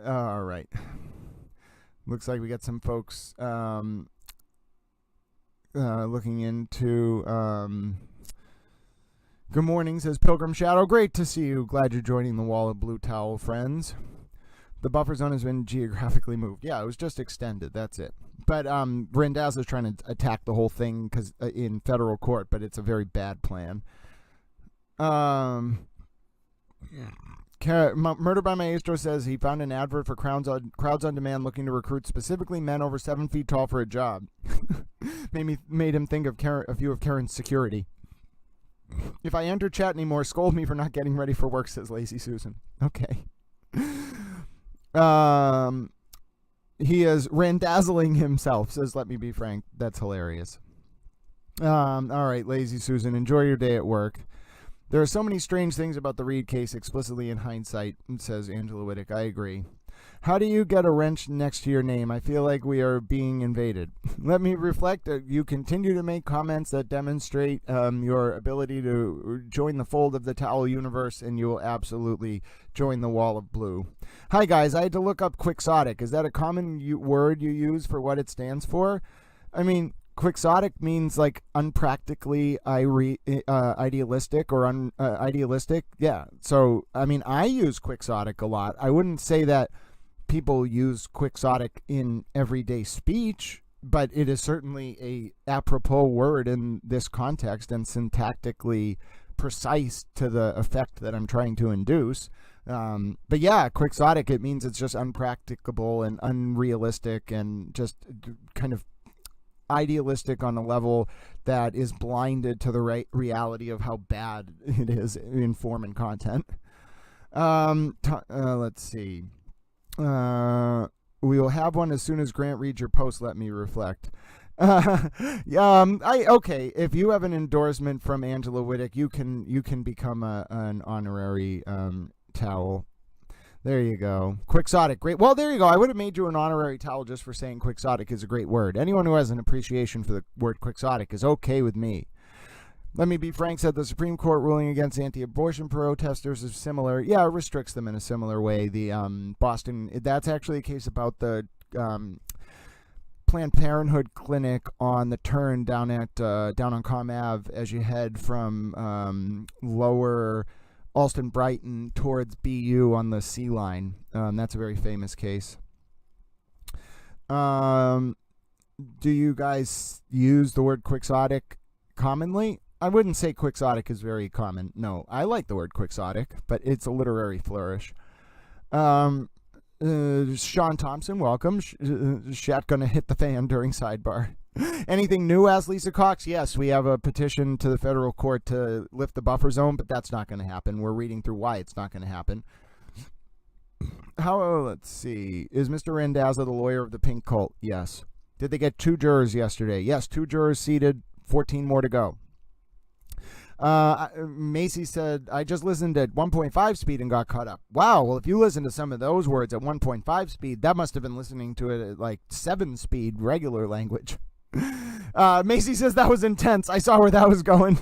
right. Looks like we got some folks looking into... Good morning, says Pilgrim Shadow. Great to see you. Glad you're joining the Wall of Blue Towel, friends. The buffer zone has been geographically moved. Yeah, it was just extended. That's it. But Randazza is trying to attack the whole thing in federal court, but it's a very bad plan. Murder by Maestro says he found an advert for Crowds on Demand looking to recruit specifically men over 7 feet tall for a job. made him think of a few of Karen's security. If I enter chat anymore, scold me for not getting ready for work, says Lazy Susan. Okay. He is randazzling himself, says Let Me Be Frank. That's hilarious. All right, Lazy Susan, enjoy your day at work. There are so many strange things about the Reed case explicitly in hindsight, says Angela Whittick. I agree. How do you get a wrench next to your name? I feel like we are being invaded. Let me reflect. You continue to make comments that demonstrate your ability to join the fold of the Towel universe, and you will absolutely join the Wall of Blue. Hi, guys. I had to look up quixotic. Is that a common word you use for what it stands for? I mean, quixotic means like unpractically idealistic or idealistic. Yeah. So, I mean, I use quixotic a lot. I wouldn't say that people use quixotic in everyday speech, but it is certainly a apropos word in this context and syntactically precise to the effect that I'm trying to induce. But yeah, quixotic, it means it's just unpracticable and unrealistic and just kind of idealistic on a level that is blinded to the reality of how bad it is in form and content. Let's see. We will have one as soon as Grant reads your post. Let me reflect. Okay. If you have an endorsement from Angela Whittick, you can become an honorary towel. There you go. Quixotic. Great. Well, there you go. I would have made you an honorary towel just for saying quixotic is a great word. Anyone who has an appreciation for the word quixotic is okay with me. Let Me Be Frank said the Supreme Court ruling against anti-abortion protesters is similar. Yeah, it restricts them in a similar way. The Boston, that's actually a case about the Planned Parenthood clinic on the turn down on Comm Ave as you head from lower Alston Brighton towards BU on the C line. That's a very famous case. Do you guys use the word quixotic commonly? I wouldn't say quixotic is very common. No, I like the word quixotic, but it's a literary flourish. Sean Thompson, welcome. Shat gonna hit the fan during sidebar. Anything new, asked Lisa Cox? Yes, we have a petition to the federal court to lift the buffer zone, but that's not going to happen. We're reading through why it's not going to happen. Let's see. Is Mr. Randazza the lawyer of the pink cult? Yes. Did they get 2 jurors yesterday? Yes, 2 jurors seated, 14 more to go. Macy said, I just listened at 1.5 speed and got caught up. Wow, well, if you listen to some of those words at 1.5 speed, that must have been listening to it at like 7 speed regular language. Macy says that was intense. I saw where that was going.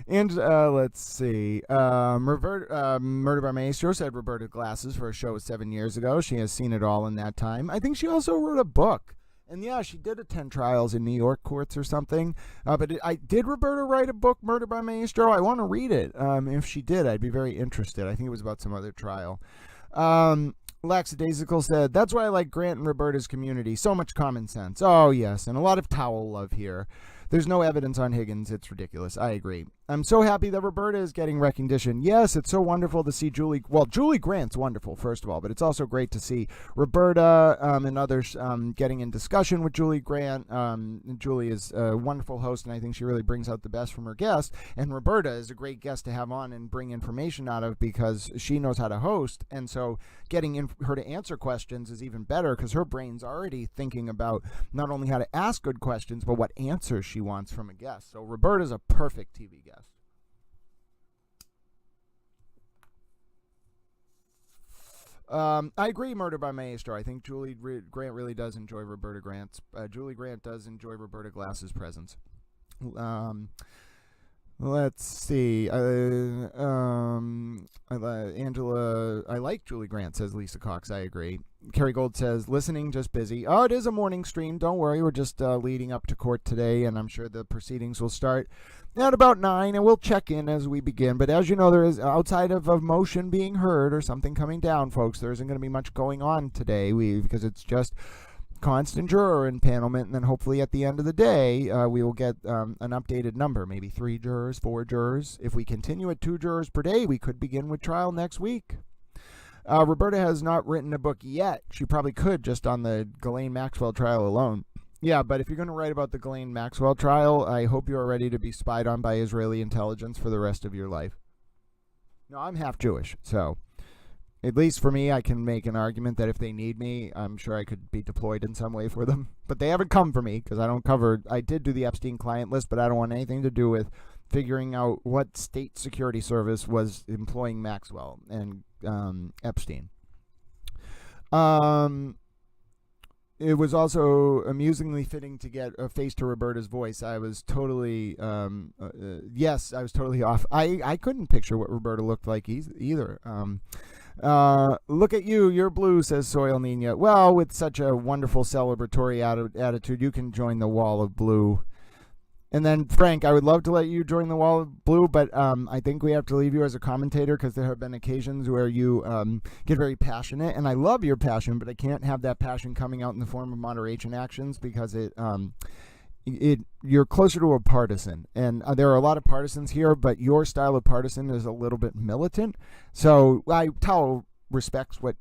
And let's see. Murder by Maestro said Roberta glasses for a show 7 years ago. She has seen it all in that time. I think she also wrote a book. And yeah, she did attend trials in New York courts or something. Did Roberta write a book, Murder by Maestro? I want to read it. If she did, I'd be very interested. I think it was about some other trial. Lackadaisical said, that's why I like Grant and Roberta's community. So much common sense. Oh, yes, and a lot of towel love here. There's no evidence on Higgins. It's ridiculous. I agree. I'm so happy that Roberta is getting recognition. Yes, it's so wonderful to see Julie. Well, Julie Grant's wonderful, first of all, but it's also great to see Roberta and others getting in discussion with Julie Grant. Julie is a wonderful host, and I think she really brings out the best from her guests. And Roberta is a great guest to have on and bring information out of because she knows how to host. And so getting her to answer questions is even better because her brain's already thinking about not only how to ask good questions, but what answers she wants from a guest. So Roberta's a perfect TV guest. I agree, Murder by Maestro. I think Julie Grant really does enjoy Roberta Grant's. Julie Grant does enjoy Roberta Glass's presence. Let's see. Angela, I like Julie Grant, says Lisa Cox. I agree. Kerry Gold says, listening, just busy. Oh, it is a morning stream. Don't worry. We're just leading up to court today, and I'm sure the proceedings will start at about 9, and we'll check in as we begin. But as you know, there is, outside of a motion being heard or something coming down, folks, there isn't going to be much going on today because it's just constant juror impanelment, and then hopefully at the end of the day we will get an updated number, maybe 3 jurors, 4 jurors. If we continue at 2 jurors per day, we could begin with trial next week. Roberta has not written a book yet. She probably could, just on the Ghislaine Maxwell trial alone. Yeah, but if you're going to write about the Ghislaine Maxwell trial, I hope you are ready to be spied on by Israeli intelligence for the rest of your life. No, I'm half Jewish, so at least for me, I can make an argument that if they need me, I'm sure I could be deployed in some way for them. But they haven't come for me because I did do the Epstein client list, but I don't want anything to do with figuring out what state security service was employing Maxwell and Epstein. It was also amusingly fitting to get a face to Roberta's voice. I was totally, yes, I was totally off. I couldn't picture what Roberta looked like either. Look at you, you're blue, says Soil Nina. Well, with such a wonderful celebratory attitude, you can join the wall of blue. And then, Frank, I would love to let you join the wall of blue, but I think we have to leave you as a commentator because there have been occasions where you get very passionate, and I love your passion, but I can't have that passion coming out in the form of moderation actions because you're closer to a partisan, and there are a lot of partisans here, but your style of partisan is a little bit militant. So Tao respects what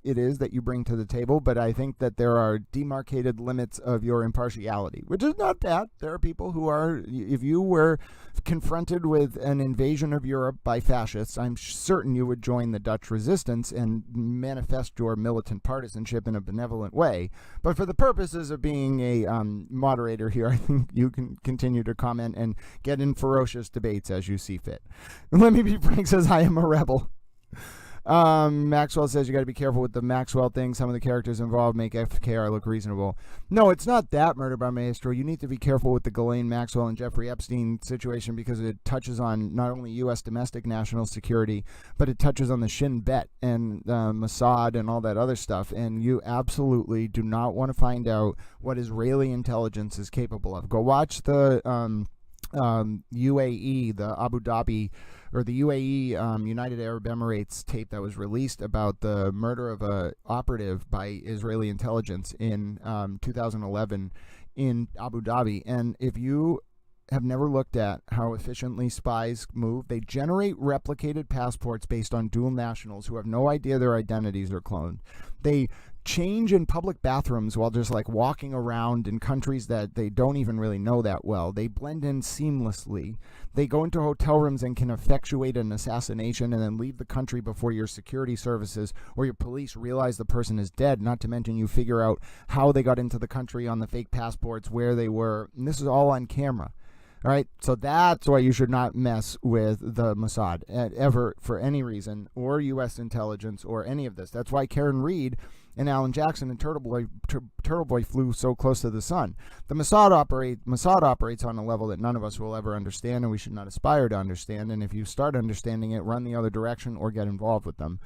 it is that you bring to the table, but I think that there are demarcated limits of your impartiality, which is not bad. There are people who are, if you were confronted with an invasion of Europe by fascists, I'm certain you would join the Dutch resistance and manifest your militant partisanship in a benevolent way. But for the purposes of being a moderator here, I think you can continue to comment and get in ferocious debates as you see fit. Let me be frank, says I am a rebel. Maxwell says you got to be careful with the Maxwell thing. Some of the characters involved make FKR look reasonable. No, it's not that, Murder by Maestro. You need to be careful with the Ghislaine Maxwell and Jeffrey Epstein situation because it touches on not only U.S. domestic national security, but it touches on the Shin Bet and Mossad and all that other stuff. And you absolutely do not want to find out what Israeli intelligence is capable of. Go watch the UAE, the Abu Dhabi, or the UAE, United Arab Emirates tape that was released about the murder of a operative by Israeli intelligence in 2011 in Abu Dhabi. And if you have never looked at how efficiently spies move, they generate replicated passports based on dual nationals who have no idea their identities are cloned. They change in public bathrooms while just like walking around in countries that they don't even really know that well. They blend in seamlessly. They go into hotel rooms and can effectuate an assassination and then leave the country before your security services or your police realize the person is dead, not to mention you figure out how they got into the country on the fake passports, where they were, and this is all on camera. All right, so that's why you should not mess with the Mossad ever for any reason, or U.S. intelligence, or any of this. That's why Karen Reed and Alan Jackson and Turtle Boy flew so close to the sun. The Mossad operates on a level that none of us will ever understand, and we should not aspire to understand. And if you start understanding it, run the other direction or get involved with them.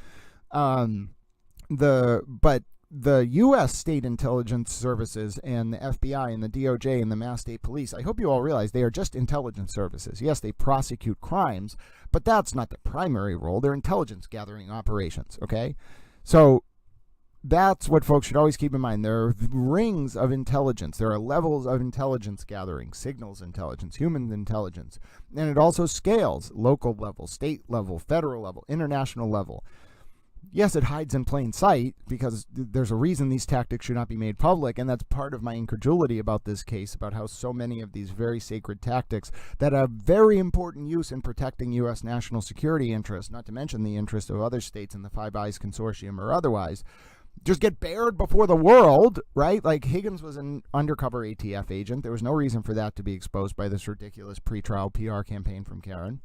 But the U.S. state intelligence services and the FBI and the DOJ and the Mass State Police, I hope you all realize they are just intelligence services. Yes, they prosecute crimes, but that's not the primary role. They're intelligence gathering operations, okay? So that's what folks should always keep in mind. There are rings of intelligence. There are levels of intelligence gathering, signals intelligence, human intelligence. And it also scales, local level, state level, federal level, international level. Yes, it hides in plain sight because there's a reason these tactics should not be made public, and that's part of my incredulity about this case, about how so many of these very sacred tactics that have very important use in protecting U.S. national security interests, not to mention the interest of other states in the Five Eyes Consortium or otherwise, just get bared before the world, right? Like Higgins was an undercover ATF agent. There was no reason for that to be exposed by this ridiculous pretrial PR campaign from Karen.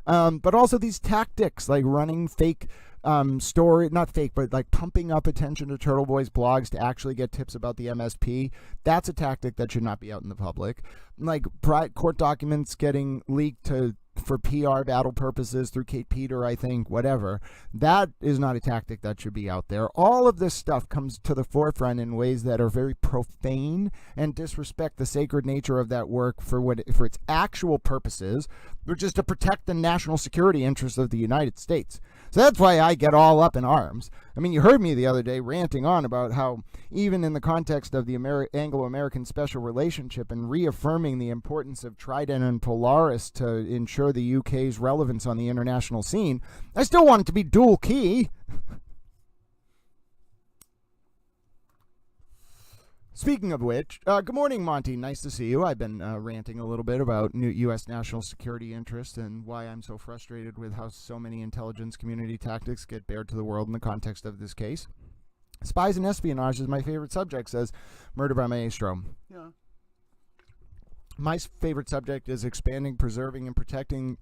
But also these tactics like running fake not fake, but like pumping up attention to Turtle Boy's blogs to actually get tips about the MSP. That's a tactic that should not be out in the public. Like court documents getting leaked for PR battle purposes through Kate Peter, I think, whatever. That is not a tactic that should be out there. All of this stuff comes to the forefront in ways that are very profane and disrespect the sacred nature of that work for its actual purposes, which is to protect the national security interests of the United States. So that's why I get all up in arms. I mean, you heard me the other day ranting on about how even in the context of the Anglo-American special relationship and reaffirming the importance of Trident and Polaris to ensure the UK's relevance on the international scene, I still want it to be dual key. Speaking of which, good morning, Monty. Nice to see you. I've been ranting a little bit about new U.S. national security interests and why I'm so frustrated with how so many intelligence community tactics get bared to the world in the context of this case. Spies and espionage is my favorite subject, says Murder by Maestro. Yeah. My favorite subject is expanding, preserving, and protecting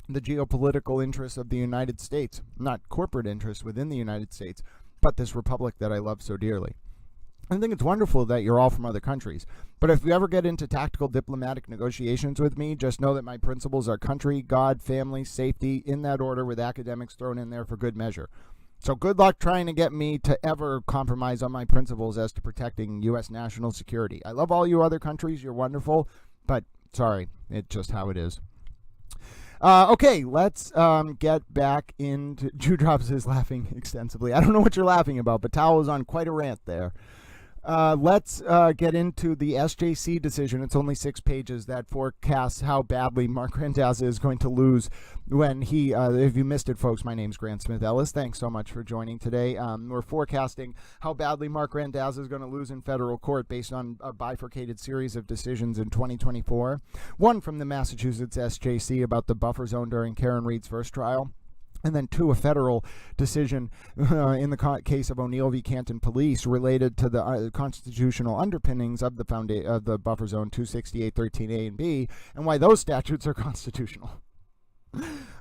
the geopolitical interests of the United States, not corporate interests within the United States, but this republic that I love so dearly. I think it's wonderful that you're all from other countries, but if you ever get into tactical diplomatic negotiations with me, just know that my principles are country, God, family, safety, in that order, with academics thrown in there for good measure. So good luck trying to get me to ever compromise on my principles as to protecting U.S. national security. I love all you other countries. You're wonderful, but sorry, it's just how it is. Okay, let's get back into... Dewdrops is laughing extensively. I don't know what you're laughing about, but Tao was on quite a rant there. Let's get into the SJC decision. It's only 6 pages that forecasts how badly Mark Randazza is going to lose when he, if you missed it, folks, my name's GrantSmithEllis. Thanks so much for joining today. We're forecasting how badly Mark Randazza is going to lose in federal court based on a bifurcated series of decisions in 2024. One from the Massachusetts SJC about the buffer zone during Karen Reed's first trial. And then 2, a federal decision in the case of O'Neill v. Canton Police related to the constitutional underpinnings of the buffer zone 268.13a and b, and why those statutes are constitutional.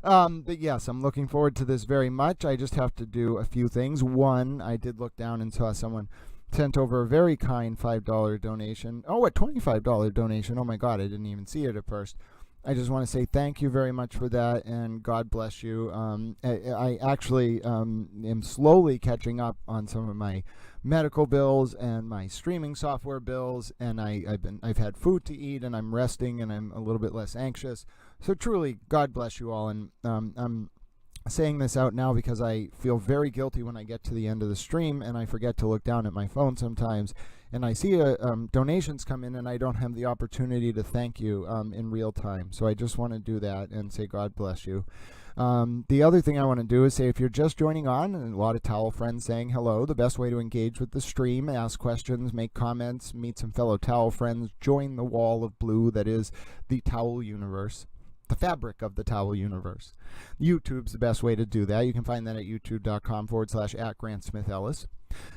But yes, I'm looking forward to this very much. I just have to do a few things. One, I did look down and saw someone sent over a very kind $5 donation. Oh, a $25 donation. Oh my God, I didn't even see it at first. I just want to say thank you very much for that, and God bless you. I actually am slowly catching up on some of my medical bills and my streaming software bills, and I've had food to eat, and I'm resting, and I'm a little bit less anxious. So truly, God bless you all, and I'm saying this out now because I feel very guilty when I get to the end of the stream and I forget to look down at my phone sometimes, and I see donations come in and I don't have the opportunity to thank you in real time. So I just want to do that and say God bless you. The other thing I want to do is say, if you're just joining on, and a lot of Towel friends saying hello, the best way to engage with the stream, ask questions, make comments, meet some fellow Towel friends, join the wall of blue that is the Towel universe. The fabric of the Towel universe. YouTube's the best way to do that. You can find that at youtube.com/@GrantSmithEllis.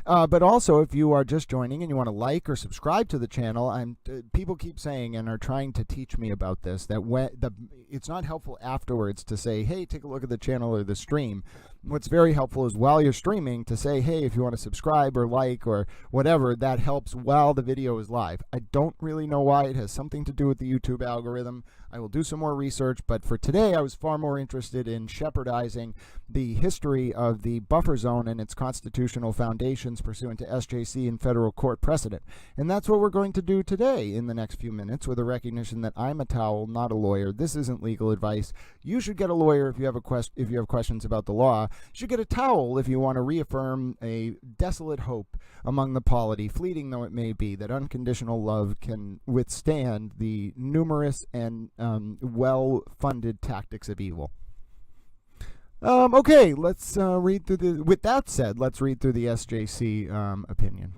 But also, if you are just joining and you want to like or subscribe to the channel, people keep saying and are trying to teach me about this, that it's not helpful afterwards to say, hey, take a look at the channel or the stream. What's very helpful is while you're streaming to say, hey, if you want to subscribe or like or whatever, that helps while the video is live. I don't really know why. It has something to do with the YouTube algorithm. I will do some more research, but for today I was far more interested in shepherdizing the history of the buffer zone and its constitutional foundations pursuant to SJC and federal court precedent. And that's what we're going to do today in the next few minutes, with a recognition that I'm a towel, not a lawyer. This isn't legal advice. You should get a lawyer if you have questions about the law. You should get a towel if you want to reaffirm a desolate hope among the polity, fleeting though it may be, that unconditional love can withstand the numerous and well-funded tactics of evil. Okay, let's read through the. With that said, let's read through the SJC opinion.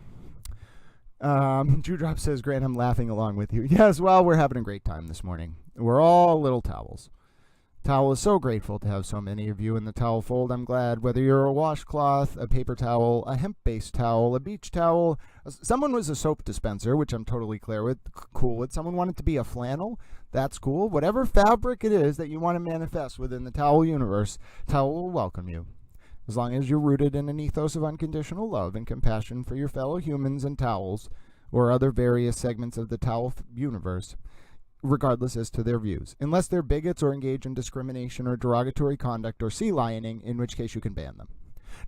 Dewdrop says, Grant, I'm laughing along with you. Yes, well, we're having a great time this morning. We're all little towels. Towel is so grateful to have so many of you in the towel fold. I'm glad, whether you're a washcloth, a paper towel, a hemp-based towel, a beach towel. Someone was a soap dispenser, which I'm totally cool with. Someone wanted to be a flannel. That's cool. Whatever fabric it is that you want to manifest within the towel universe, towel will welcome you. As long as you're rooted in an ethos of unconditional love and compassion for your fellow humans and towels, or other various segments of the towel universe, regardless as to their views, unless they're bigots or engage in discrimination or derogatory conduct or sea lioning, in which case you can ban them.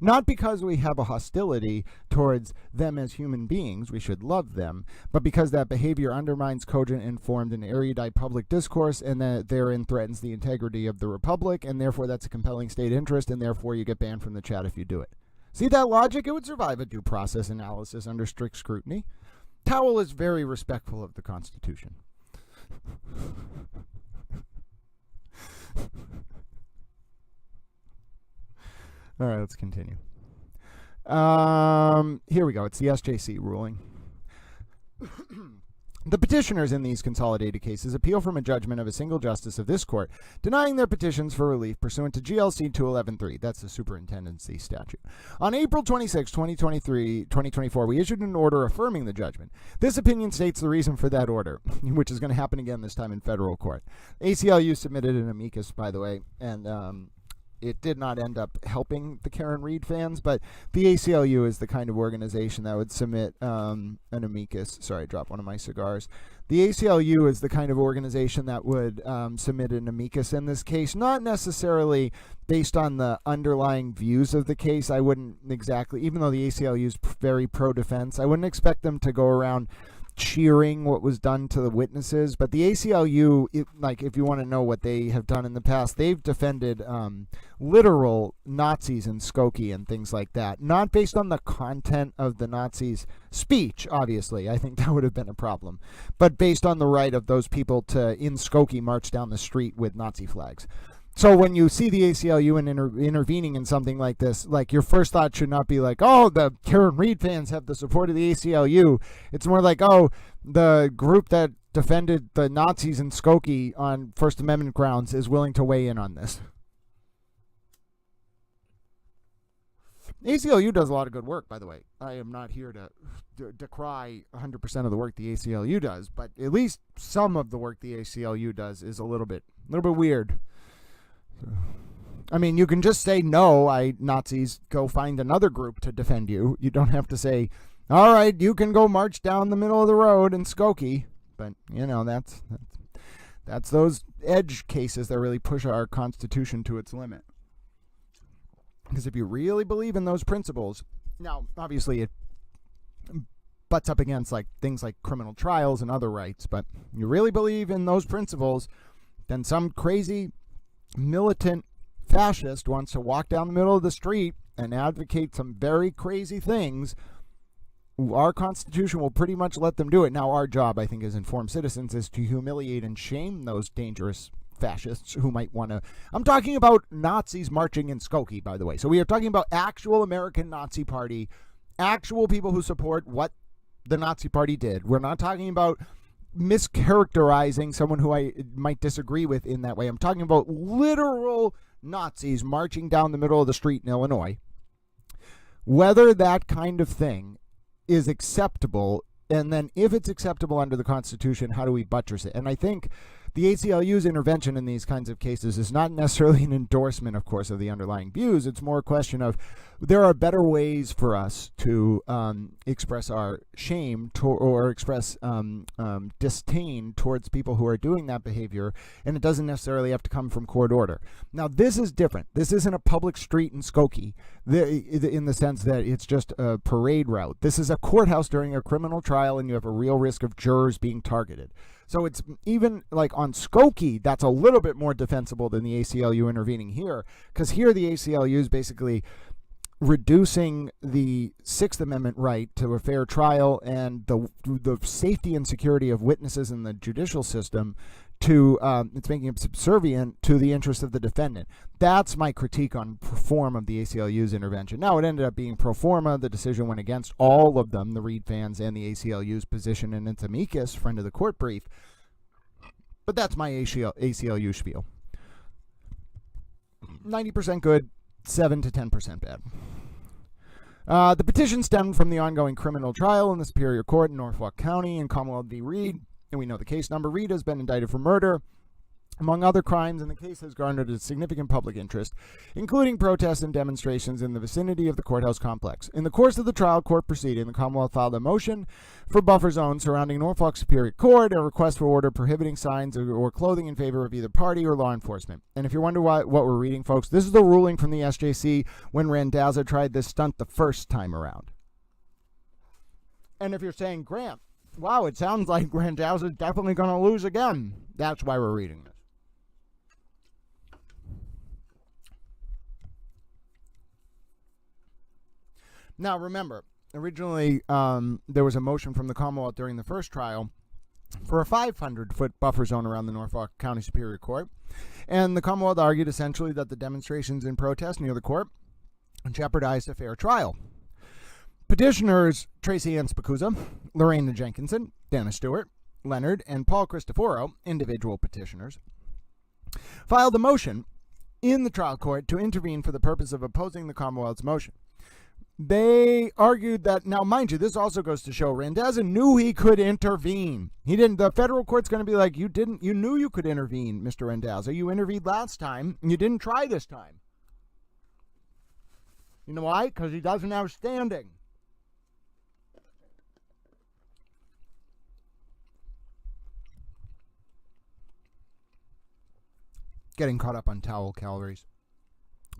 Not because we have a hostility towards them as human beings, we should love them, but because that behavior undermines cogent, informed, and erudite public discourse, and that therein threatens the integrity of the republic, and therefore that's a compelling state interest, and therefore you get banned from the chat if you do it. See that logic? It would survive a due process analysis under strict scrutiny. Towel is very respectful of the Constitution. All right, let's continue. Here we go. It's the SJC ruling. The petitioners in these consolidated cases appeal from a judgment of a single justice of this court, denying their petitions for relief pursuant to GLC 211.3. That's the superintendency statute. On April 26, 2024, we issued an order affirming the judgment. This opinion states the reason for that order, which is going to happen again this time in federal court. ACLU submitted an amicus, by the way, and it did not end up helping the Karen Reed fans, but the ACLU is the kind of organization that would submit an amicus. Sorry, I dropped one of my cigars. The ACLU is the kind of organization that would submit an amicus in this case, not necessarily based on the underlying views of the case. I wouldn't exactly, even though the ACLU is very pro-defense, I wouldn't expect them to go around cheering what was done to the witnesses. But the ACLU, if you want to know what they have done in the past, they've defended literal Nazis in Skokie and things like that, not based on the content of the Nazis' speech. Obviously, I think that would have been a problem, but based on the right of those people to, in Skokie, march down the street with Nazi flags. So when you see the ACLU intervening in something like this, like, your first thought should not be like, oh, the Karen Reed fans have the support of the ACLU. It's more like, oh, the group that defended the Nazis in Skokie on First Amendment grounds is willing to weigh in on this. ACLU does a lot of good work, by the way. I am not here to decry 100% of the work the ACLU does, but at least some of the work the ACLU does is a little bit weird. I mean, you can just say, no, Nazis, go find another group to defend you. You don't have to say, all right, you can go march down the middle of the road in Skokie. But, you know, that's those edge cases that really push our Constitution to its limit. Because if you really believe in those principles, now, obviously, it butts up against things like criminal trials and other rights, but you really believe in those principles, then some crazy militant fascist wants to walk down the middle of the street and advocate some very crazy things, our Constitution will pretty much let them do it. Now, our job, I think, as informed citizens, is to humiliate and shame those dangerous fascists who might want to. I'm talking about Nazis marching in Skokie, by the way. So we are talking about actual American Nazi Party, actual people who support what the Nazi Party did. We're not talking about mischaracterizing someone who I might disagree with in that way. I'm talking about literal Nazis marching down the middle of the street in Illinois whether that kind of thing is acceptable, and then if it's acceptable under the Constitution, how do we buttress it? And I think the ACLU's intervention in these kinds of cases is not necessarily an endorsement, of course, of the underlying views. It's more a question of there are better ways for us to express our shame or express disdain towards people who are doing that behavior, and it doesn't necessarily have to come from court order. Now, this is different. This isn't a public street in Skokie in the sense that it's just a parade route. This is a courthouse during a criminal trial, and you have a real risk of jurors being targeted. So it's even like on Skokie, that's a little bit more defensible than the ACLU intervening here, because here the ACLU is basically reducing the Sixth Amendment right to a fair trial and the safety and security of witnesses in the judicial system to it's making it subservient to the interest of the defendant. That's my critique on form of the ACLU's intervention. Now, it ended up being pro forma. The decision went against all of them, the Reed fans and the ACLU's position in its amicus, friend of the court brief. But that's my ACLU spiel. 90% good, 7 to 10% bad. The petition stemmed from the ongoing criminal trial in the Superior Court in Norfolk County in Commonwealth v. Reed, and we know the case number. Reed has been indicted for murder, among other crimes, and the case has garnered a significant public interest, including protests and demonstrations in the vicinity of the courthouse complex. In the course of the trial court proceeding, the Commonwealth filed a motion for buffer zone surrounding Norfolk Superior Court, a request for order prohibiting signs or clothing in favor of either party or law enforcement. And if you're wondering what we're reading, folks, this is the ruling from the SJC when Randazza tried this stunt the first time around. And if you're saying, Grant, wow, it sounds like Randazza is definitely going to lose again, that's why we're reading this. Now, remember, originally there was a motion from the Commonwealth during the first trial for a 500-foot buffer zone around the Norfolk County Superior Court, and the Commonwealth argued essentially that the demonstrations and protests near the court jeopardized a fair trial. Petitioners Tracy Ann Spacuzza, Lorraine Jenkinson, Dana Stewart, Leonard, and Paul Cristoforo, individual petitioners, filed a motion in the trial court to intervene for the purpose of opposing the Commonwealth's motion. They argued that, now mind you, this also goes to show Randazza knew he could intervene. He didn't. The federal court's going to be like, you knew you could intervene, Mr. Randazza. You intervened last time, and you didn't try this time. You know why? Because he doesn't have standing. Getting caught up on towel calories.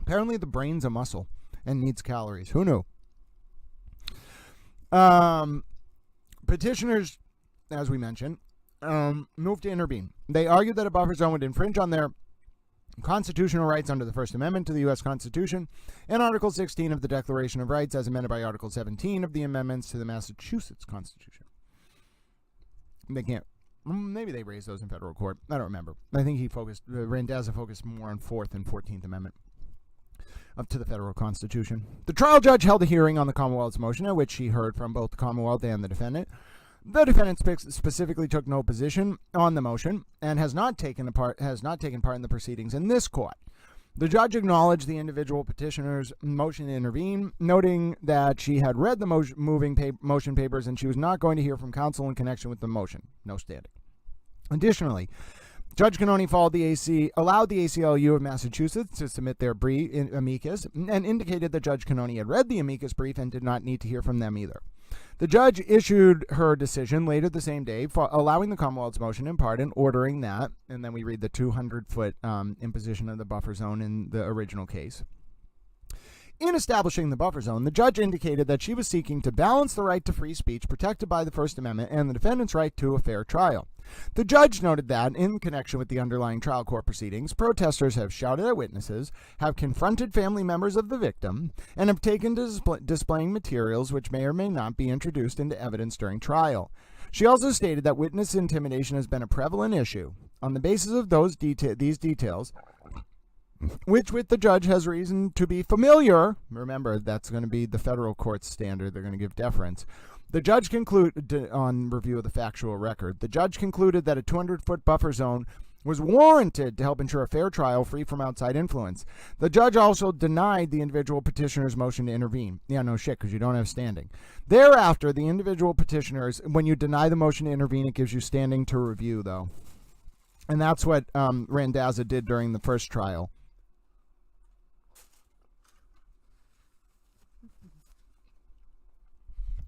Apparently the brain's a muscle and needs calories. Who knew? Petitioners, as we mentioned, moved to intervene. They argued that a buffer zone would infringe on their constitutional rights under the First Amendment to the U.S. Constitution and Article 16 of the Declaration of Rights as amended by Article 17 of the amendments to the Massachusetts Constitution. They can't. Maybe they raised those in federal court. I don't remember. I think Randazza focused more on 4th and 14th Amendment up to the federal Constitution. The trial judge held a hearing on the Commonwealth's motion at which he heard from both the Commonwealth and the defendant. The defendant specifically took no position on the motion and has not taken part in the proceedings in this court. The judge acknowledged the individual petitioner's motion to intervene, noting that she had read the motion papers and she was not going to hear from counsel in connection with the motion. No standing. Additionally, Judge Cannoni allowed the ACLU of Massachusetts to submit their amicus and indicated that Judge Cannoni had read the amicus brief and did not need to hear from them either. The judge issued her decision later the same day, allowing the Commonwealth's motion in part and ordering that, and then we read the 200-foot imposition of the buffer zone in the original case. In establishing the buffer zone, the judge indicated that she was seeking to balance the right to free speech protected by the First Amendment and the defendant's right to a fair trial. The judge noted that, in connection with the underlying trial court proceedings, protesters have shouted at witnesses, have confronted family members of the victim, and have taken to displaying materials which may or may not be introduced into evidence during trial. She also stated that witness intimidation has been a prevalent issue. On the basis of these details, which with the judge has reason to be familiar, remember that's going to be the federal court's standard, they're going to give deference. The judge concluded, on review of the factual record, the judge concluded that a 200-foot buffer zone was warranted to help ensure a fair trial free from outside influence. The judge also denied the individual petitioner's motion to intervene. Yeah, no shit, because you don't have standing. Thereafter, the individual petitioners, when you deny the motion to intervene, it gives you standing to review, though. And that's what Randazza did during the first trial.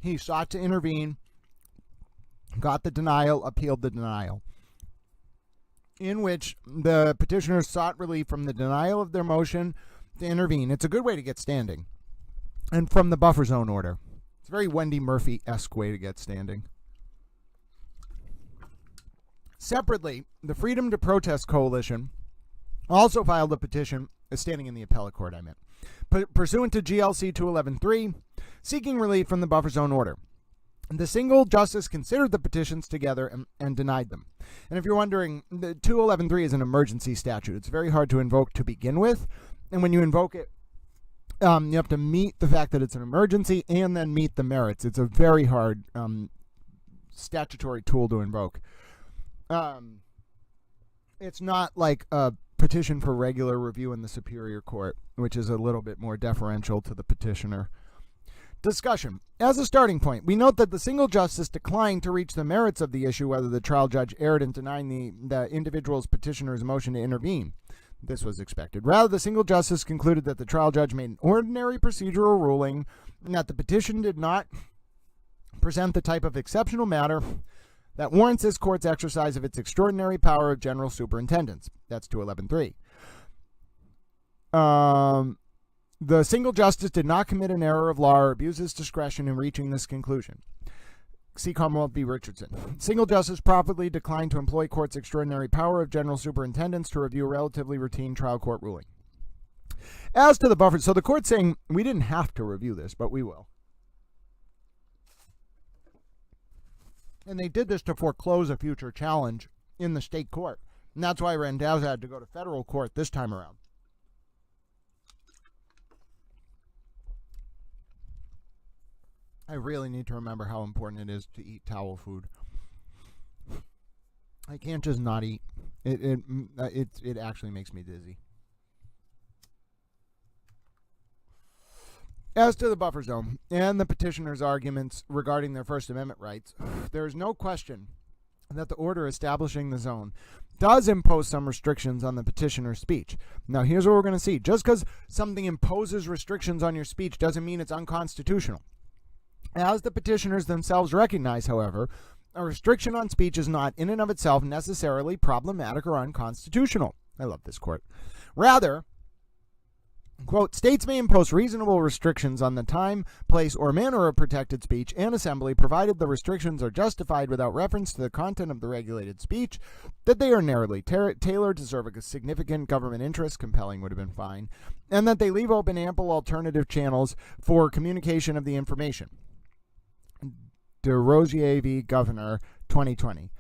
He sought to intervene, got the denial, appealed the denial, in which the petitioners sought relief from the denial of their motion to intervene. It's a good way to get standing. And from the buffer zone order. It's a very Wendy Murphy-esque way to get standing. Separately, the Freedom to Protest Coalition also filed a petition, standing in the appellate court, I meant, pursuant to GLC 211.3, seeking relief from the buffer zone order. The single justice considered the petitions together and denied them. And if you're wondering, the 211.3 is an emergency statute. It's very hard to invoke to begin with. And when you invoke it, you have to meet the fact that it's an emergency and then meet the merits. It's a very hard statutory tool to invoke. It's not like a petition for regular review in the Superior Court, which is a little bit more deferential to the petitioner. Discussion. As a starting point, we note that the single justice declined to reach the merits of the issue whether the trial judge erred in denying the individual's petitioner's motion to intervene. This was expected. Rather, the single justice concluded that the trial judge made an ordinary procedural ruling and that the petition did not present the type of exceptional matter that warrants this court's exercise of its extraordinary power of general superintendence. That's 211.3. The single justice did not commit an error of law or abuse his discretion in reaching this conclusion. See Commonwealth v. Richardson. Single justice properly declined to employ court's extraordinary power of general superintendence to review a relatively routine trial court ruling. As to the buffer, so the court's saying we didn't have to review this, but we will. And they did this to foreclose a future challenge in the state court. And that's why Randazza had to go to federal court this time around. I really need to remember how important it is to eat towel food. I can't just not eat. It actually makes me dizzy. As to the buffer zone and the petitioner's arguments regarding their First Amendment rights, there is no question that the order establishing the zone does impose some restrictions on the petitioner's speech. Now, here's what we're going to see. Just because something imposes restrictions on your speech doesn't mean it's unconstitutional. As the petitioners themselves recognize, however, a restriction on speech is not in and of itself necessarily problematic or unconstitutional. I love this quote. Rather, quote, states may impose reasonable restrictions on the time, place, or manner of protected speech and assembly, provided the restrictions are justified without reference to the content of the regulated speech, that they are narrowly tailored to serve a significant government interest, compelling would have been fine, and that they leave open ample alternative channels for communication of the information. DeRosier v. Governor, 2020.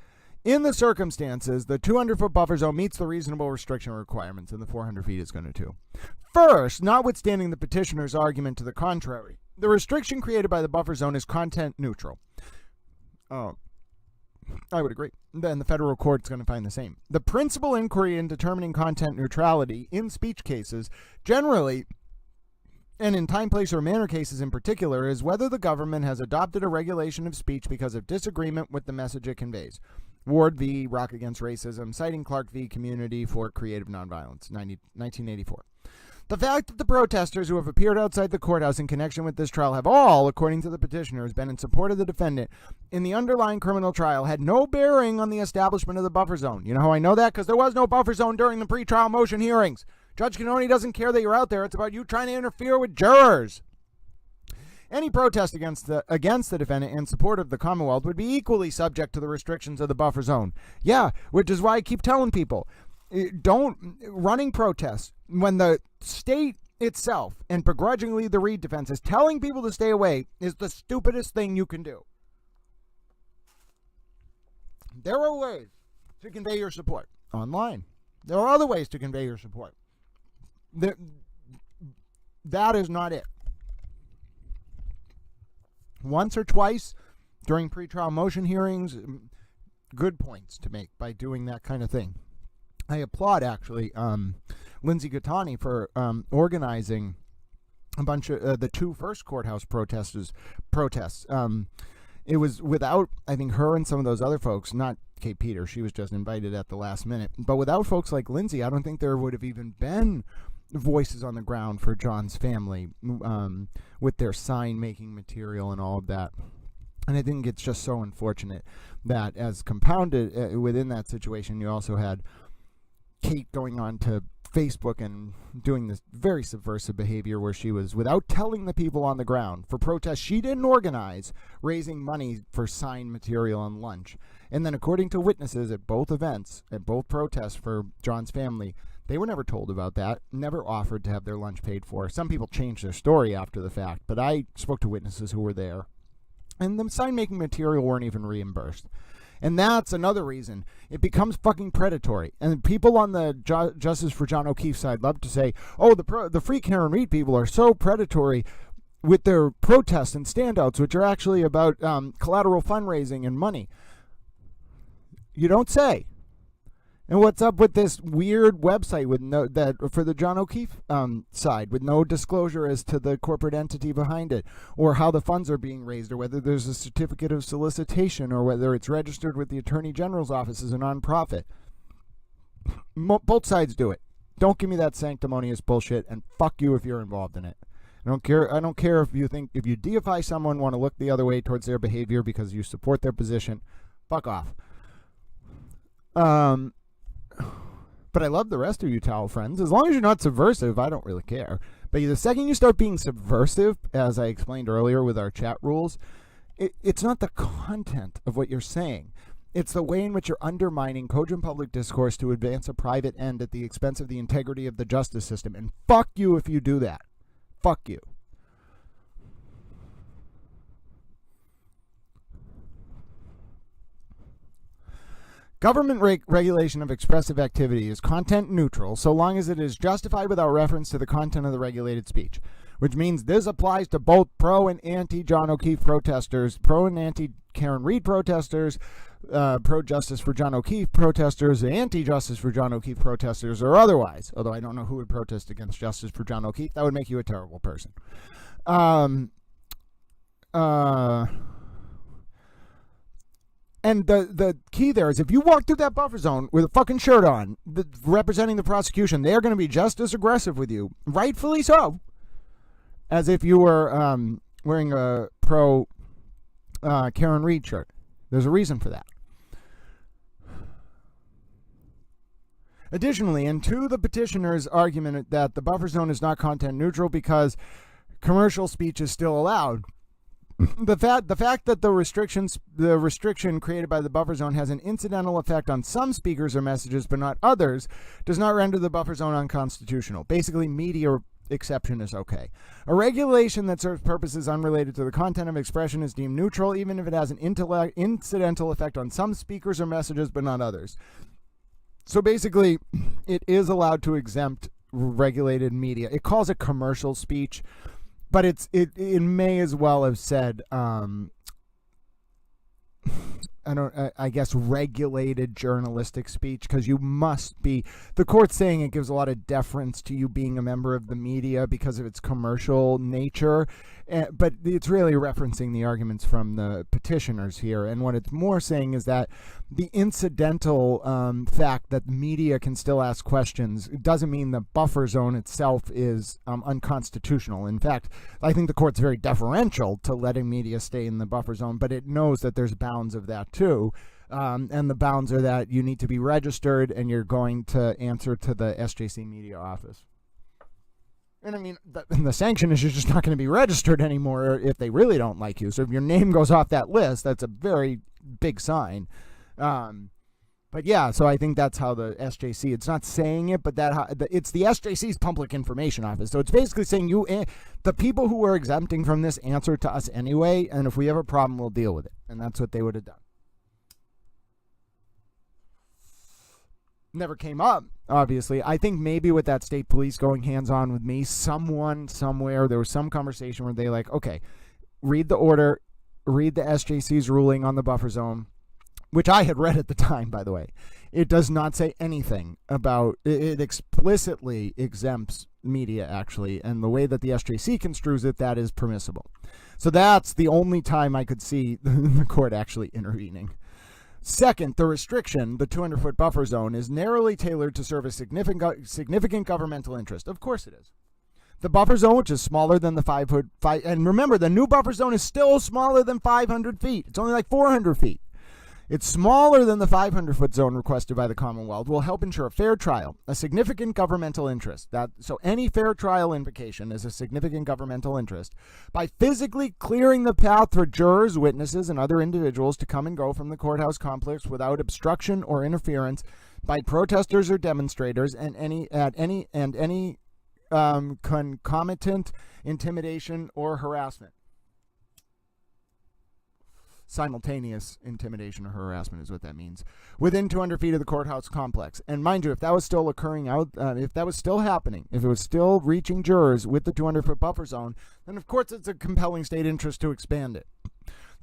In the circumstances, the 200-foot buffer zone meets the reasonable restriction requirements, and the 400 feet is going to too. First, notwithstanding the petitioner's argument to the contrary, the restriction created by the buffer zone is content neutral. I would agree. Then the federal court's going to find the same. The principal inquiry in determining content neutrality in speech cases generally, and in time, place, or manner cases in particular, is whether the government has adopted a regulation of speech because of disagreement with the message it conveys. Ward v. Rock Against Racism, citing Clark v. Community for Creative Nonviolence, 1984. The fact that the protesters who have appeared outside the courthouse in connection with this trial have all, according to the petitioners, been in support of the defendant in the underlying criminal trial had no bearing on the establishment of the buffer zone. You know how I know that? Because there was no buffer zone during the pretrial motion hearings. Judge Cannoni doesn't care that you're out there. It's about you trying to interfere with jurors. Any protest against the defendant in support of the Commonwealth would be equally subject to the restrictions of the buffer zone. Yeah, which is why I keep telling people, running protests when the state itself and begrudgingly the Reed defense is telling people to stay away is the stupidest thing you can do. There are ways to convey your support online. There are other ways to convey your support. That is not it. Once or twice during pretrial motion hearings, good points to make by doing that kind of thing. I applaud actually Lindsay Gattani for organizing a bunch of the two first courthouse protests. It was without, I think, her and some of those other folks, not Kate Peters, she was just invited at the last minute, but without folks like Lindsay, I don't think there would have even been voices on the ground for John's family with their sign making material and all of that. And I think it's just so unfortunate that, as compounded within that situation, you also had Kate going on to Facebook and doing this very subversive behavior where she was, without telling the people on the ground for protests she didn't organize, raising money for sign material and lunch. And then, according to witnesses at both events, at both protests for John's family, they were never told about that, never offered to have their lunch paid for. Some people changed their story after the fact, but I spoke to witnesses who were there, and the sign-making material weren't even reimbursed. And that's another reason it becomes fucking predatory. And people on the Justice for John O'Keefe side love to say, oh, the Free Karen Reed people are so predatory with their protests and standouts, which are actually about collateral fundraising and money. You don't say. And what's up with this weird website with for the John O'Keefe side, with no disclosure as to the corporate entity behind it, or how the funds are being raised, or whether there's a certificate of solicitation, or whether it's registered with the Attorney General's office as a nonprofit? Both sides do it. Don't give me that sanctimonious bullshit, and fuck you if you're involved in it. I don't care if you deify someone, want to look the other way towards their behavior because you support their position. Fuck off. But I love the rest of you towel friends. As long as you're not subversive, I don't really care. But the second you start being subversive, as I explained earlier with our chat rules, it's not the content of what you're saying. It's the way in which you're undermining cogent public discourse to advance a private end at the expense of the integrity of the justice system. And fuck you if you do that. Fuck you. Government regulation of expressive activity is content neutral so long as it is justified without reference to the content of the regulated speech, which means this applies to both pro and anti-John O'Keefe protesters, pro and anti-Karen Reed protesters, pro-justice for John O'Keefe protesters, anti-justice for John O'Keefe protesters, or otherwise. Although I don't know who would protest against justice for John O'Keefe. That would make you a terrible person. And the key there is if you walk through that buffer zone with a fucking shirt on, representing the prosecution, they're going to be just as aggressive with you, rightfully so, as if you were wearing a pro Karen Reed shirt. There's a reason for that. Additionally, and to the petitioner's argument that the buffer zone is not content neutral because commercial speech is still allowed, the fact that the restriction created by the buffer zone has an incidental effect on some speakers or messages but not others does not render the buffer zone unconstitutional. Basically, media exception is okay. A regulation that serves purposes unrelated to the content of expression is deemed neutral even if it has an incidental effect on some speakers or messages but not others. So basically, it is allowed to exempt regulated media. It calls it commercial speech, but it may as well have said I guess regulated journalistic speech, because you must be, the court's saying it gives a lot of deference to you being a member of the media because of its commercial nature, but it's really referencing the arguments from the petitioners here, and what it's more saying is that the incidental fact that media can still ask questions doesn't mean the buffer zone itself is unconstitutional. In fact, I think the court's very deferential to letting media stay in the buffer zone, but it knows that there's bounds of that too. And the bounds are that you need to be registered and you're going to answer to the SJC media office. And I mean, the sanction is you're just not going to be registered anymore if they really don't like you. So if your name goes off that list, that's a very big sign. But yeah, so I think that's how the SJC, it's not saying it, but it's the SJC's public information office. So it's basically saying the people who are exempting from this answer to us anyway, and if we have a problem, we'll deal with it. And that's what they would have done. Never came up, obviously. I think maybe with that state police going hands-on with me, someone, somewhere, there was some conversation where they like, okay, read the order, read the SJC's ruling on the buffer zone, which I had read at the time, by the way. It does not say anything about, it explicitly exempts media, actually, and the way that the SJC construes it, that is permissible. So that's the only time I could see the court actually intervening. Second, the restriction, the 200-foot buffer zone, is narrowly tailored to serve a significant governmental interest. Of course it is. The buffer zone, which is smaller than the 5-foot, and remember, the new buffer zone is still smaller than 500 feet. It's only like 400 feet. It's smaller than the 500-foot zone requested by the Commonwealth, will help ensure a fair trial, a significant governmental interest. So any fair trial invocation is a significant governmental interest by physically clearing the path for jurors, witnesses, and other individuals to come and go from the courthouse complex without obstruction or interference by protesters or demonstrators and any concomitant intimidation or harassment. Simultaneous intimidation or harassment is what that means. Within 200 feet of the courthouse complex. And mind you, if that was still occurring out, if that was still happening, if it was still reaching jurors with the 200-foot buffer zone, then of course it's a compelling state interest to expand it.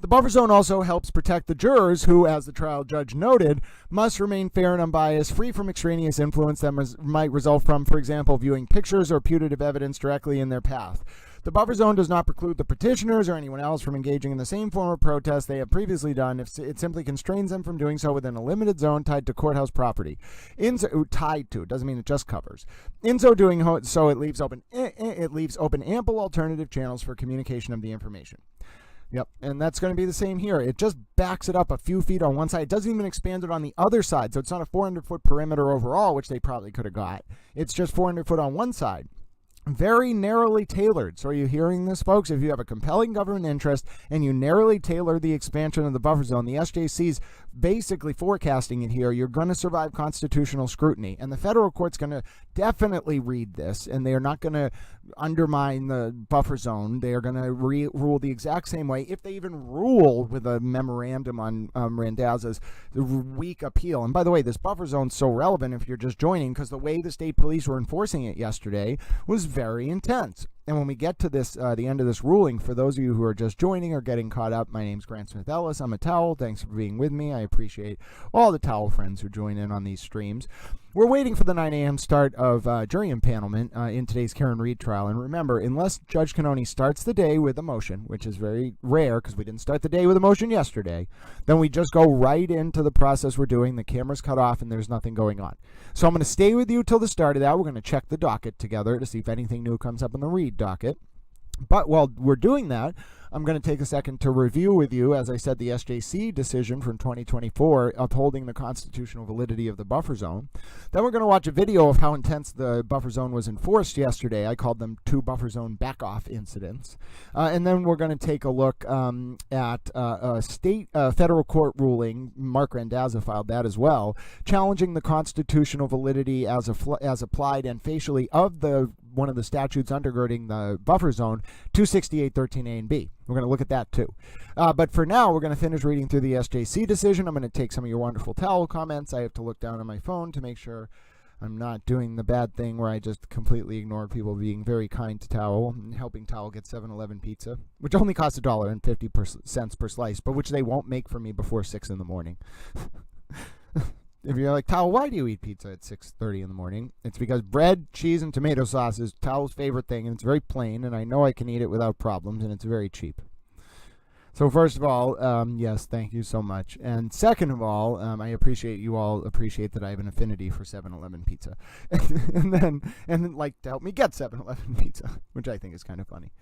The buffer zone also helps protect the jurors who, as the trial judge noted, must remain fair and unbiased, free from extraneous influence that might result from, for example, viewing pictures or putative evidence directly in their path. The buffer zone does not preclude the petitioners or anyone else from engaging in the same form of protest they have previously done. If it simply constrains them from doing so within a limited zone tied to courthouse property. Tied to, it doesn't mean it just covers. In so doing, it leaves open ample alternative channels for communication of the information. Yep, and that's going to be the same here. It just backs it up a few feet on one side. It doesn't even expand it on the other side, so it's not a 400-foot perimeter overall, which they probably could have got. It's just 400 foot on one side. Very narrowly tailored. So are you hearing this, folks? If you have a compelling government interest and you narrowly tailor the expansion of the buffer zone, the SJC's basically forecasting it here, you're going to survive constitutional scrutiny. And the federal court's going to definitely read this, and they are not going to undermine the buffer zone. They are going to rule the exact same way, if they even rule with a memorandum on Randazza's weak appeal. And by the way, this buffer zone's so relevant if you're just joining, because the way the state police were enforcing it yesterday was very intense. And when we get to this, the end of this ruling, for those of you who are just joining or getting caught up, my name's GrantSmithEllis. I'm a towel. Thanks for being with me. I appreciate all the towel friends who join in on these streams. We're waiting for the 9 a.m. start of jury impanelment in today's Karen Reed trial. And remember, unless Judge Cannoni starts the day with a motion, which is very rare because we didn't start the day with a motion yesterday, then we just go right into the process we're doing. The camera's cut off and there's nothing going on. So I'm going to stay with you till the start of that. We're going to check the docket together to see if anything new comes up in the Reed docket. But while we're doing that, I'm going to take a second to review with you, as I said, the SJC decision from 2024 upholding the constitutional validity of the buffer zone. Then we're going to watch a video of how intense the buffer zone was enforced yesterday. I called them 2 buffer zone back-off incidents. And then we're going to take a look at a state federal court ruling. Mark Randazza filed that as well, challenging the constitutional validity as applied and facially of one of the statutes undergirding the buffer zone, 268.13a and b. We're going to look at that too. But for now, we're going to finish reading through the SJC decision. I'm going to take some of your wonderful towel comments. I have to look down on my phone to make sure I'm not doing the bad thing where I just completely ignore people being very kind to Towel and helping Towel get 7-Eleven pizza, which only costs $1.50 per slice, but which they won't make for me before 6 in the morning. If you're like, Towel, why do you eat pizza at 6:30 in the morning? It's because bread, cheese, and tomato sauce is Towel's favorite thing, and it's very plain, and I know I can eat it without problems, and it's very cheap. So first of all, yes, thank you so much. And second of all, I appreciate you all appreciate that I have an affinity for 7-Eleven pizza. and then like to help me get 7-Eleven pizza, which I think is kind of funny.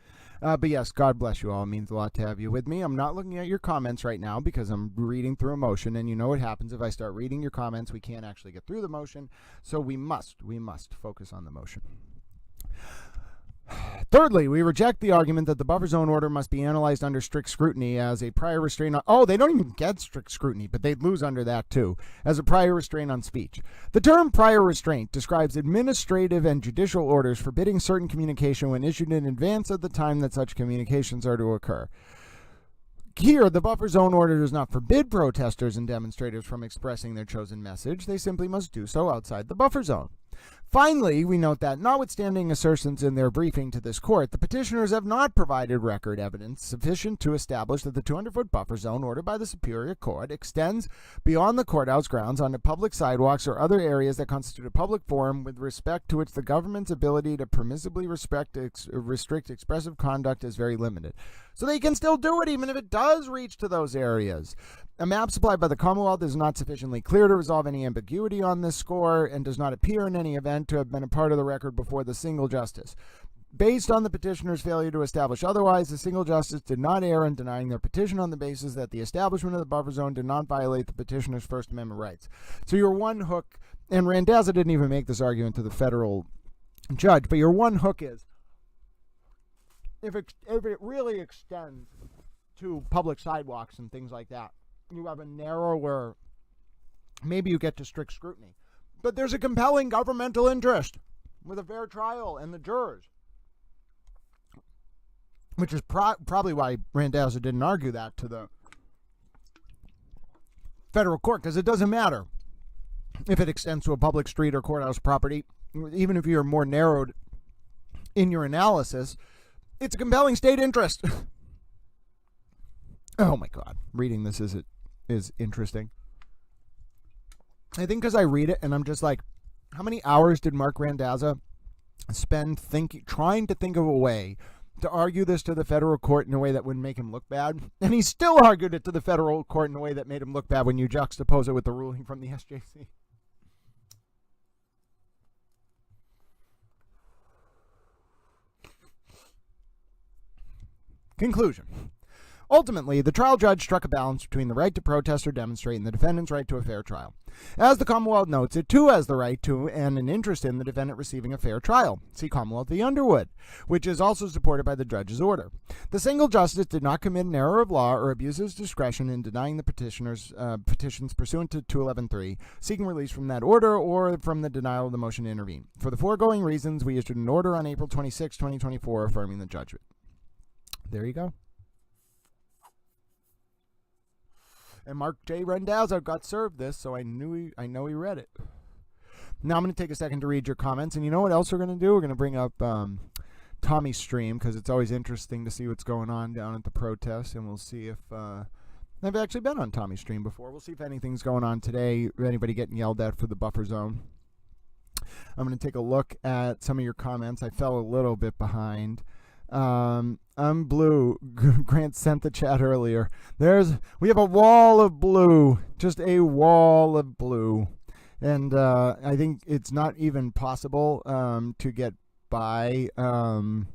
But yes, God bless you all. It means a lot to have you with me. I'm not looking at your comments right now because I'm reading through a motion, and you know what happens if I start reading your comments. We can't actually get through the motion, so we must focus on the motion. Thirdly, we reject the argument that the buffer zone order must be analyzed under strict scrutiny as a prior restraint on... Oh, they don't even get strict scrutiny, but they'd lose under that too, as a prior restraint on speech. The term prior restraint describes administrative and judicial orders forbidding certain communication when issued in advance of the time that such communications are to occur. Here, the buffer zone order does not forbid protesters and demonstrators from expressing their chosen message. They simply must do so outside the buffer zone. Finally, we note that, notwithstanding assertions in their briefing to this court, the petitioners have not provided record evidence sufficient to establish that the 200-foot buffer zone ordered by the Superior Court extends beyond the courthouse grounds onto public sidewalks or other areas that constitute a public forum with respect to which the government's ability to permissibly restrict expressive conduct is very limited. So they can still do it even if it does reach to those areas. A map supplied by the Commonwealth is not sufficiently clear to resolve any ambiguity on this score and does not appear in any event to have been a part of the record before the single justice. Based on the petitioner's failure to establish otherwise, the single justice did not err in denying their petition on the basis that the establishment of the buffer zone did not violate the petitioner's First Amendment rights. So your one hook, and Randazza didn't even make this argument to the federal judge, but your one hook is, if it really extends to public sidewalks and things like that, you have a narrower, maybe you get to strict scrutiny. But there's a compelling governmental interest with a fair trial and the jurors, which is probably why Randazza didn't argue that to the federal court, because it doesn't matter if it extends to a public street or courthouse property. Even if you're more narrowed in your analysis, it's a compelling state interest. Oh my God, reading this is interesting. I think because I read it and I'm just like, how many hours did Mark Randazza spend trying to think of a way to argue this to the federal court in a way that wouldn't make him look bad? And he still argued it to the federal court in a way that made him look bad when you juxtapose it with the ruling from the SJC. Conclusion. Ultimately, the trial judge struck a balance between the right to protest or demonstrate and the defendant's right to a fair trial. As the Commonwealth notes, it too has the right to and an interest in the defendant receiving a fair trial. See Commonwealth v. Underwood, which is also supported by the judge's order. The single justice did not commit an error of law or abuse his discretion in denying the petitioner's petitions pursuant to 211.3, seeking release from that order or from the denial of the motion to intervene. For the foregoing reasons, we issued an order on April 26, 2024, affirming the judgment. There you go. And Mark J. Randazza got served this, so I know he read it. Now I'm going to take a second to read your comments, and you know what else we're going to do? We're going to bring up Tommy's stream, because it's always interesting to see what's going on down at the protest, and we'll see if I've actually been on Tommy's stream before. We'll see if anything's going on today, anybody getting yelled at for the buffer zone. I'm going to take a look at some of your comments. I fell a little bit behind. I'm blue. Grant sent the chat earlier. We have a wall of blue, just a wall of blue, and I think it's not even possible to get by the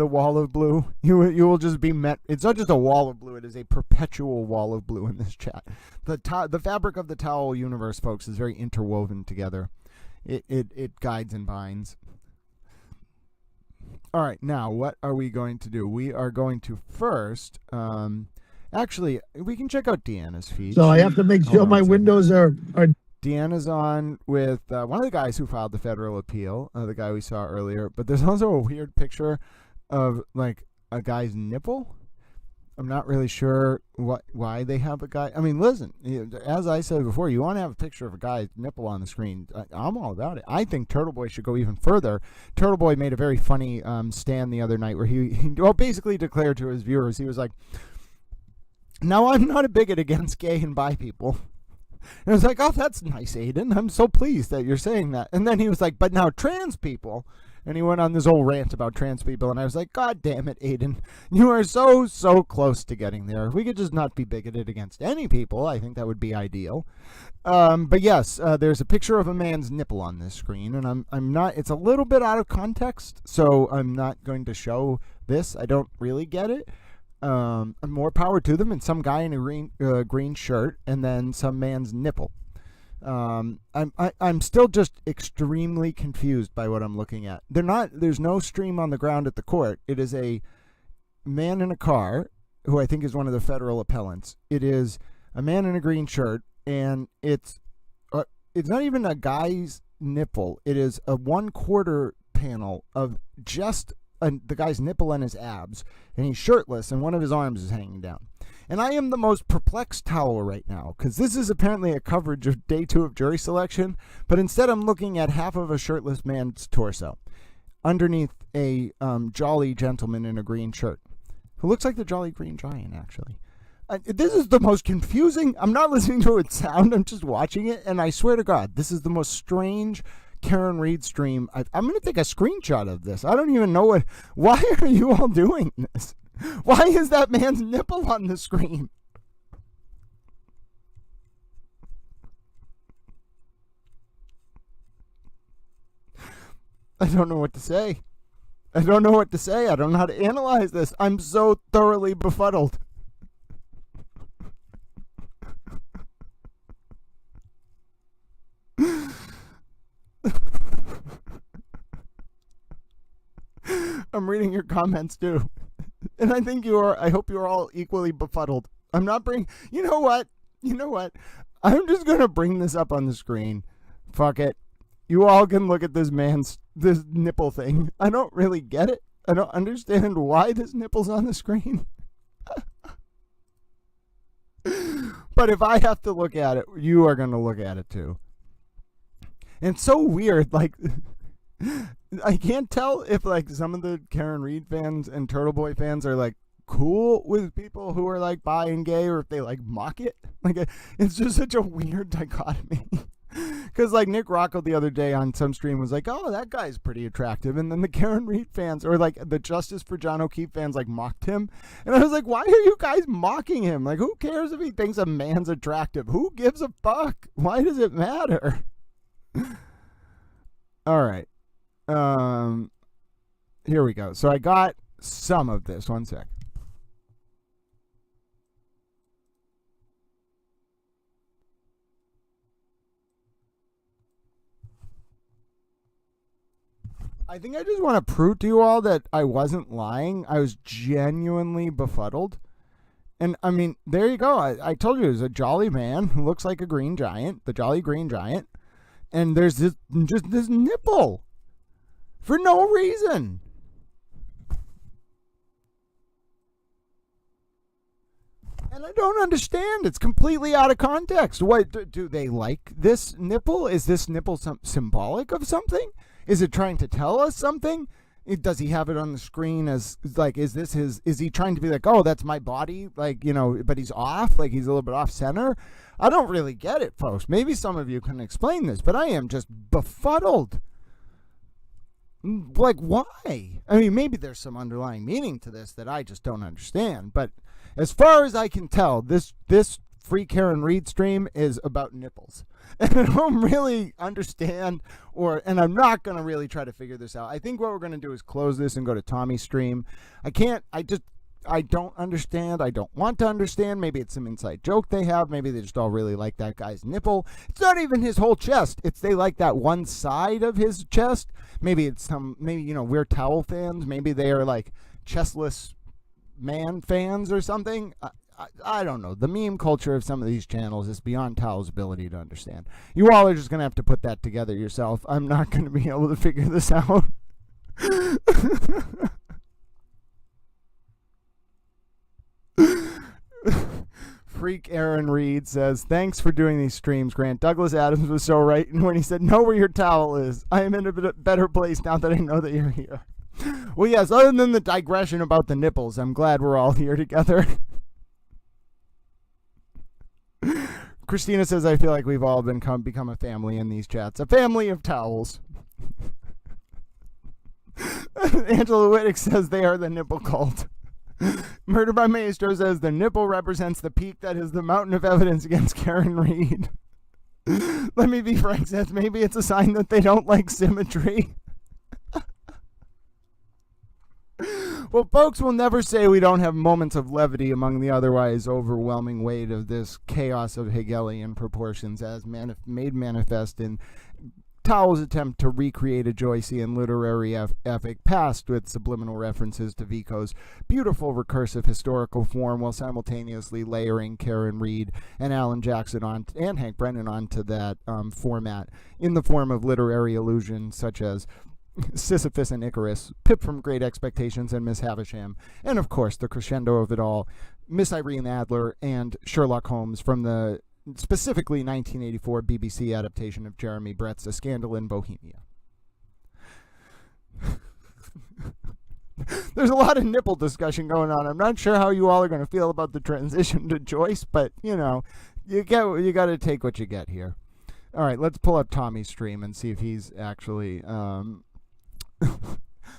wall of blue. You will just be met. It's not just a wall of blue; it is a perpetual wall of blue in this chat. The fabric of the towel universe, folks, is very interwoven together. It guides and binds. All right, now what are we going to do? We are going to first, actually, we can check out Deanna's feed. So I have to make sure my windows are. Deanna's on with one of the guys who filed the federal appeal, the guy we saw earlier. But there's also a weird picture of like a guy's nipple. I'm not really sure why they have a guy. I mean, listen, as I said before, you want to have a picture of a guy's nipple on the screen. I'm all about it. I think Turtle Boy should go even further. Turtle Boy made a very funny stand the other night where he basically declared to his viewers, he was like, "Now I'm not a bigot against gay and bi people." And I was like, "Oh, that's nice, Aiden. I'm so pleased that you're saying that." And then he was like, "But now trans people." And he went on this whole rant about trans people, and I was like, God damn it, Aiden. You are so close to getting there. If we could just not be bigoted against any people, I think that would be ideal. But yes, there's a picture of a man's nipple on this screen, and I'm not, it's a little bit out of context, so I'm not going to show this. I don't really get it. More power to them, and some guy in a green shirt, and then some man's nipple. I'm still just extremely confused by what I'm looking at. There's no stream on the ground at the court. It is a man in a car who I think is one of the federal appellants. It is a man in a green shirt, and it's not even a guy's nipple. It is a 1/4 panel of just the guy's nipple and his abs, and he's shirtless, and one of his arms is hanging down. And I am the most perplexed towel right now, because this is apparently a coverage of day 2 of jury selection, but instead I'm looking at half of a shirtless man's torso underneath a jolly gentleman in a green shirt who looks like the Jolly Green Giant, actually. This is the most confusing. I'm not listening to it sound. I'm just watching it, and I swear to God, this is the most strange Karen Reed stream. I'm going to take a screenshot of this. I don't even know what. Why are you all doing this? Why is that man's nipple on the screen? I don't know what to say. I don't know what to say. I don't know how to analyze this. I'm so thoroughly befuddled. I'm reading your comments too. And I hope you're all equally befuddled. I'm not you know what? I'm just going to bring this up on the screen. Fuck it. You all can look at this nipple thing. I don't really get it. I don't understand why this nipple's on the screen. But if I have to look at it, you are going to look at it too. And it's so weird, like, I can't tell if, like, some of the Karen Reed fans and Turtle Boy fans are, like, cool with people who are, like, bi and gay, or if they, like, mock it. Like, it's just such a weird dichotomy. Because, like, Nick Rocco the other day on some stream was like, oh, that guy's pretty attractive. And then the Karen Reed fans, or, like, the Justice for John O'Keefe fans, like, mocked him. And I was like, why are you guys mocking him? Like, who cares if he thinks a man's attractive? Who gives a fuck? Why does it matter? All right. Here we go. So I got some of this. One sec. I think I just want to prove to you all that I wasn't lying. I was genuinely befuddled. And I mean, there you go. I told you, there's a jolly man who looks like a green giant, the Jolly Green Giant. And there's this nipple for no reason. And I don't understand. It's completely out of context. What do they like this nipple? Is this nipple symbolic of something? Is it trying to tell us something? Does he have it on the screen as, like, is he trying to be like, oh, that's my body? Like, you know, but he's off, like he's a little bit off center. I don't really get it, folks. Maybe some of you can explain this, but I am just befuddled. Like, why? I mean, maybe there's some underlying meaning to this that I just don't understand. But as far as I can tell, this free Karen Reed stream is about nipples. And I don't really understand, and I'm not going to really try to figure this out. I think what we're going to do is close this and go to Tommy's stream. I don't understand. I don't want to understand. Maybe it's some inside joke they have. Maybe they just all really like that guy's nipple. It's not even his whole chest. They like that one side of his chest. Maybe it's we're towel fans. Maybe they are like chestless man fans or something. I don't know. The meme culture of some of these channels is beyond Towel's ability to understand. You all are just going to have to put that together yourself. I'm not going to be able to figure this out. Freak Aaron Reed says, thanks for doing these streams, Grant. Douglas Adams was so right when he said, know where your towel is. I am in a better place now that I know that you're here. Well, yes, other than the digression about the nipples, I'm glad we're all here together. Christina says, I feel like we've all become a family in these chats. A family of towels. Angela Wittick says they are the nipple cult. Murder by Maestro says the nipple represents the peak that is the mountain of evidence against Karen Reed. Let me be frank, says maybe it's a sign that they don't like symmetry. Well, folks will never say we don't have moments of levity among the otherwise overwhelming weight of this chaos of Hegelian proportions as made manifest in Towel's attempt to recreate a Joycean literary epic past with subliminal references to Vico's beautiful recursive historical form while simultaneously layering Karen Reed and Alan Jackson and Hank Brennan onto that format in the form of literary allusions such as Sisyphus and Icarus, Pip from Great Expectations and Miss Havisham, and of course the crescendo of it all, Miss Irene Adler and Sherlock Holmes from the specifically 1984 BBC adaptation of Jeremy Brett's A Scandal in Bohemia. There's a lot of nipple discussion going on. I'm not sure how you all are going to feel about the transition to Joyce, but, you know, you got to take what you get here. All right, let's pull up Tommy's stream and see if he's actually...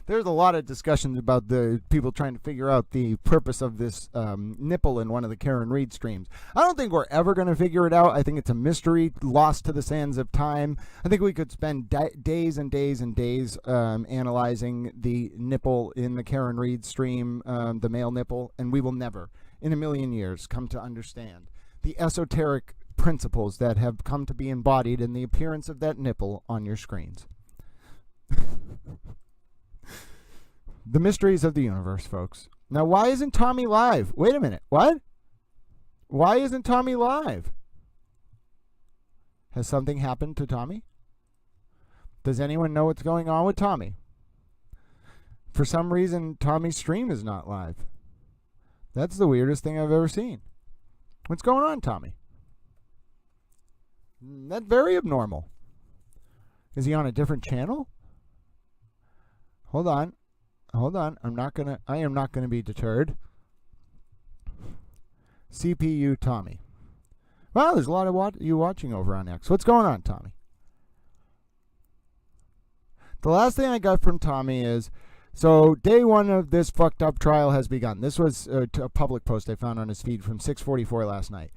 There's a lot of discussions about the people trying to figure out the purpose of this nipple in one of the Karen Reed streams. I don't think we're ever going to figure it out. I think it's a mystery lost to the sands of time. I think we could spend days and days and days analyzing the nipple in the Karen Reed stream, the male nipple, and we will never, in a million years, come to understand the esoteric principles that have come to be embodied in the appearance of that nipple on your screens. The mysteries of the universe, folks. Now, why isn't Tommy live? Wait a minute. What? Why isn't Tommy live? Has something happened to Tommy? Does anyone know what's going on with Tommy? For some reason, Tommy's stream is not live. That's the weirdest thing I've ever seen. What's going on, Tommy? That's very abnormal. Is he on a different channel? Hold on. Hold on. I am not gonna be deterred. CPU Tommy. Well, there's a lot of you watching over on X. What's going on, Tommy? The last thing I got from Tommy is, so day one of this fucked up trial has begun. This was a public post I found on his feed from 6:44 last night.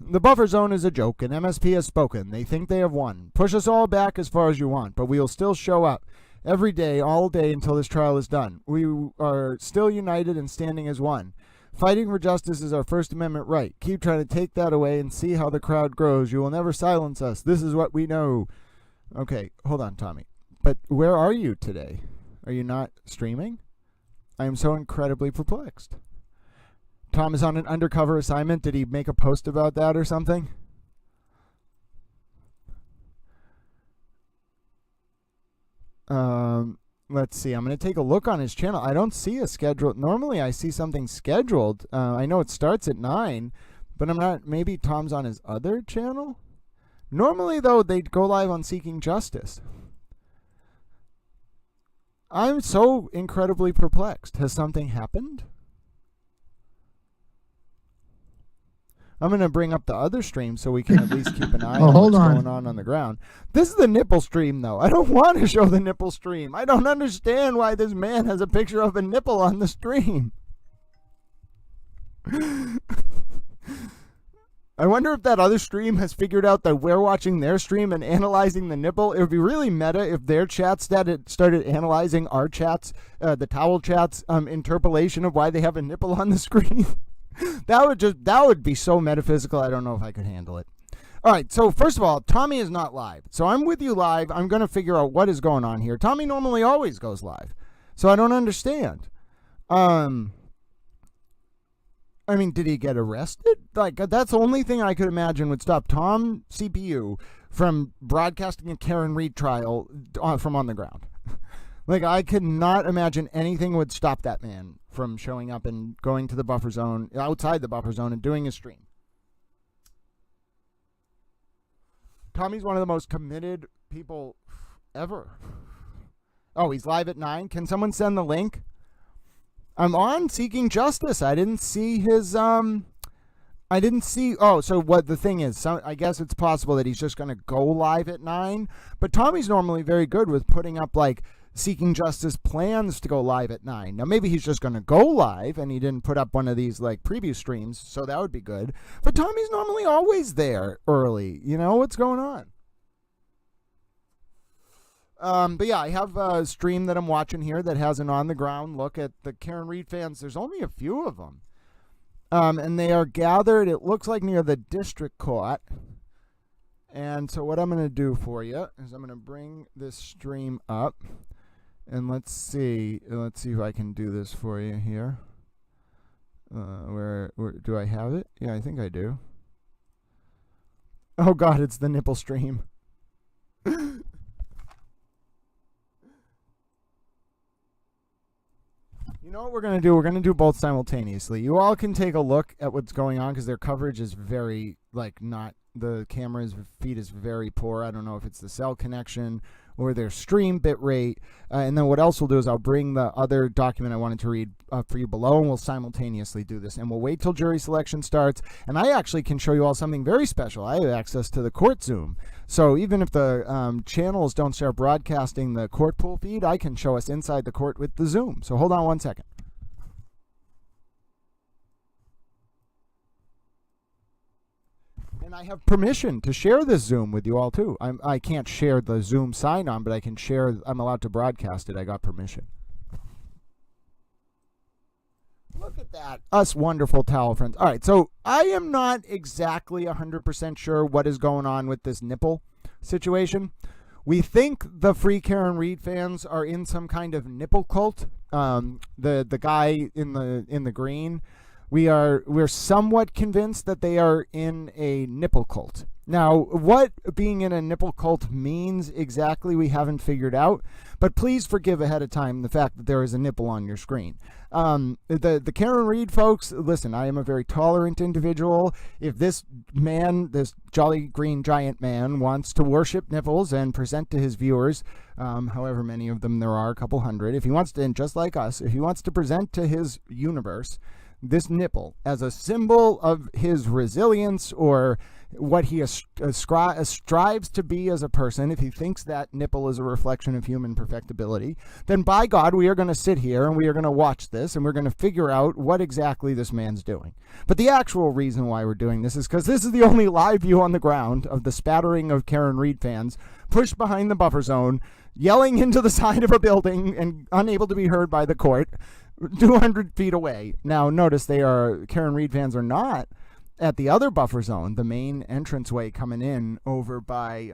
The buffer zone is a joke, and MSP has spoken. They think they have won. Push us all back as far as you want, but we will still show up. Every day, all day, until this trial is done. We are still united and standing as one. Fighting for justice is our First Amendment right. Keep trying to take that away and see how the crowd grows. You will never silence us. This is what we know. Okay, hold on, Tommy. But where are you today? Are you not streaming? I am so incredibly perplexed. Tom is on an undercover assignment. Did he make a post about that or something? Let's see. I'm going to take a look on his channel. I don't see a schedule. Normally I see something scheduled. I know it starts at 9, but I'm not. Maybe Tom's on his other channel? Normally, though, they'd go live on Seeking Justice. I'm so incredibly perplexed. Has something happened? I'm going to bring up the other stream so we can at least keep an eye on what's going on the ground. This is the nipple stream, though. I don't want to show the nipple stream. I don't understand why this man has a picture of a nipple on the stream. I wonder if that other stream has figured out that we're watching their stream and analyzing the nipple. It would be really meta if their chat started analyzing our chats, the towel chat's interpolation of why they have a nipple on the screen. That would be so metaphysical. I don't know if I could handle it. All right, so first of all, Tommy is not live. So I'm with you live. I'm going to figure out what is going on here. Tommy normally always goes live. So I don't understand. I mean, did he get arrested? Like, that's the only thing I could imagine would stop Tom CPU from broadcasting a Karen Reed trial from on the ground. Like, I could not imagine anything would stop that man from showing up and going to the buffer zone, outside the buffer zone, and doing his stream. Tommy's one of the most committed people ever. Oh, he's live at 9. Can someone send the link? I'm on Seeking Justice. I didn't see his, oh, so what the thing is, I guess it's possible that he's just going to go live at 9, but Tommy's normally very good with putting up, like, Seeking Justice plans to go live at 9. Now, maybe he's just going to go live, and he didn't put up one of these, like, preview streams, so that would be good. But Tommy's normally always there early. You know what's going on? But yeah, I have a stream that I'm watching here that has an on-the-ground look at the Karen Reed fans. There's only a few of them. And they are gathered, it looks like, near the district court. And so what I'm going to do for you is I'm going to bring this stream up. And let's see if I can do this for you here. Where do I have it? Yeah, I think I do. Oh God, it's the nipple stream. You know what we're going to do? We're going to do both simultaneously. You all can take a look at what's going on because their coverage is very, like, not, the camera's feed is very poor. I don't know if it's the cell connection or their stream bit rate. And then what else we'll do is I'll bring the other document I wanted to read for you below, and we'll simultaneously do this. And we'll wait till jury selection starts. And I actually can show you all something very special. I have access to the court Zoom. So even if the channels don't start broadcasting the court pool feed, I can show us inside the court with the Zoom. So hold on one second. And I have permission to share this Zoom with you all too. I can't share the Zoom sign on, but I can share, I'm allowed to broadcast it. I got permission. Look at that. Us wonderful towel friends. All right, so I am not exactly 100% sure what is going on with this nipple situation. We think the Free Karen Reed fans are in some kind of nipple cult. The guy in the green, we're somewhat convinced that they are in a nipple cult. Now, what being in a nipple cult means exactly, we haven't figured out, but please forgive ahead of time the fact that there is a nipple on your screen. The Karen Reed folks, listen, I am a very tolerant individual. If this man, this jolly green giant man, wants to worship nipples and present to his viewers, however many of them there are, a couple hundred, if he wants to, and just like us, if he wants to present to his universe this nipple as a symbol of his resilience or what he strives to be as a person, if he thinks that nipple is a reflection of human perfectibility, then by God, we are going to sit here and we are going to watch this and we're going to figure out what exactly this man's doing. But the actual reason why we're doing this is because this is the only live view on the ground of the spattering of Karen Reed fans pushed behind the buffer zone, yelling into the side of a building and unable to be heard by the court 200 feet away. Now, notice Karen Reed fans are not at the other buffer zone, the main entranceway coming in over by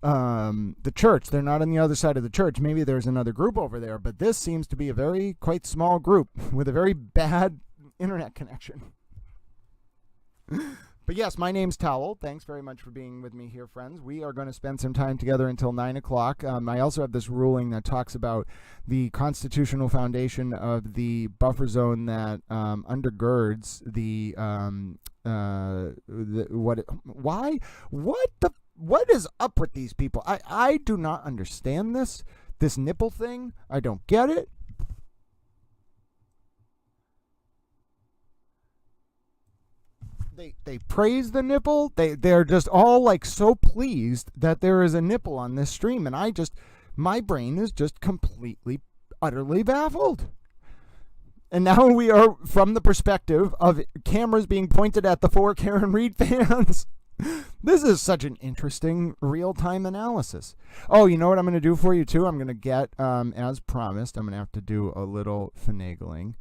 the church. They're not on the other side of the church. Maybe there's another group over there, but this seems to be a quite small group with a very bad internet connection. But yes, my name's Towel. Thanks very much for being with me here, friends. We are going to spend some time together until 9 o'clock. I also have this ruling that talks about the constitutional foundation of the buffer zone that undergirds what is up with these people? I do not understand this nipple thing. I don't get it. They praise the nipple. They're just all like so pleased that there is a nipple on this stream, and my brain is just completely, utterly baffled. And now we are from the perspective of cameras being pointed at the 4 Karen Reed fans. This is such an interesting real-time analysis. Oh, you know what I'm going to do for you too? I'm going to get, as promised, I'm going to have to do a little finagling.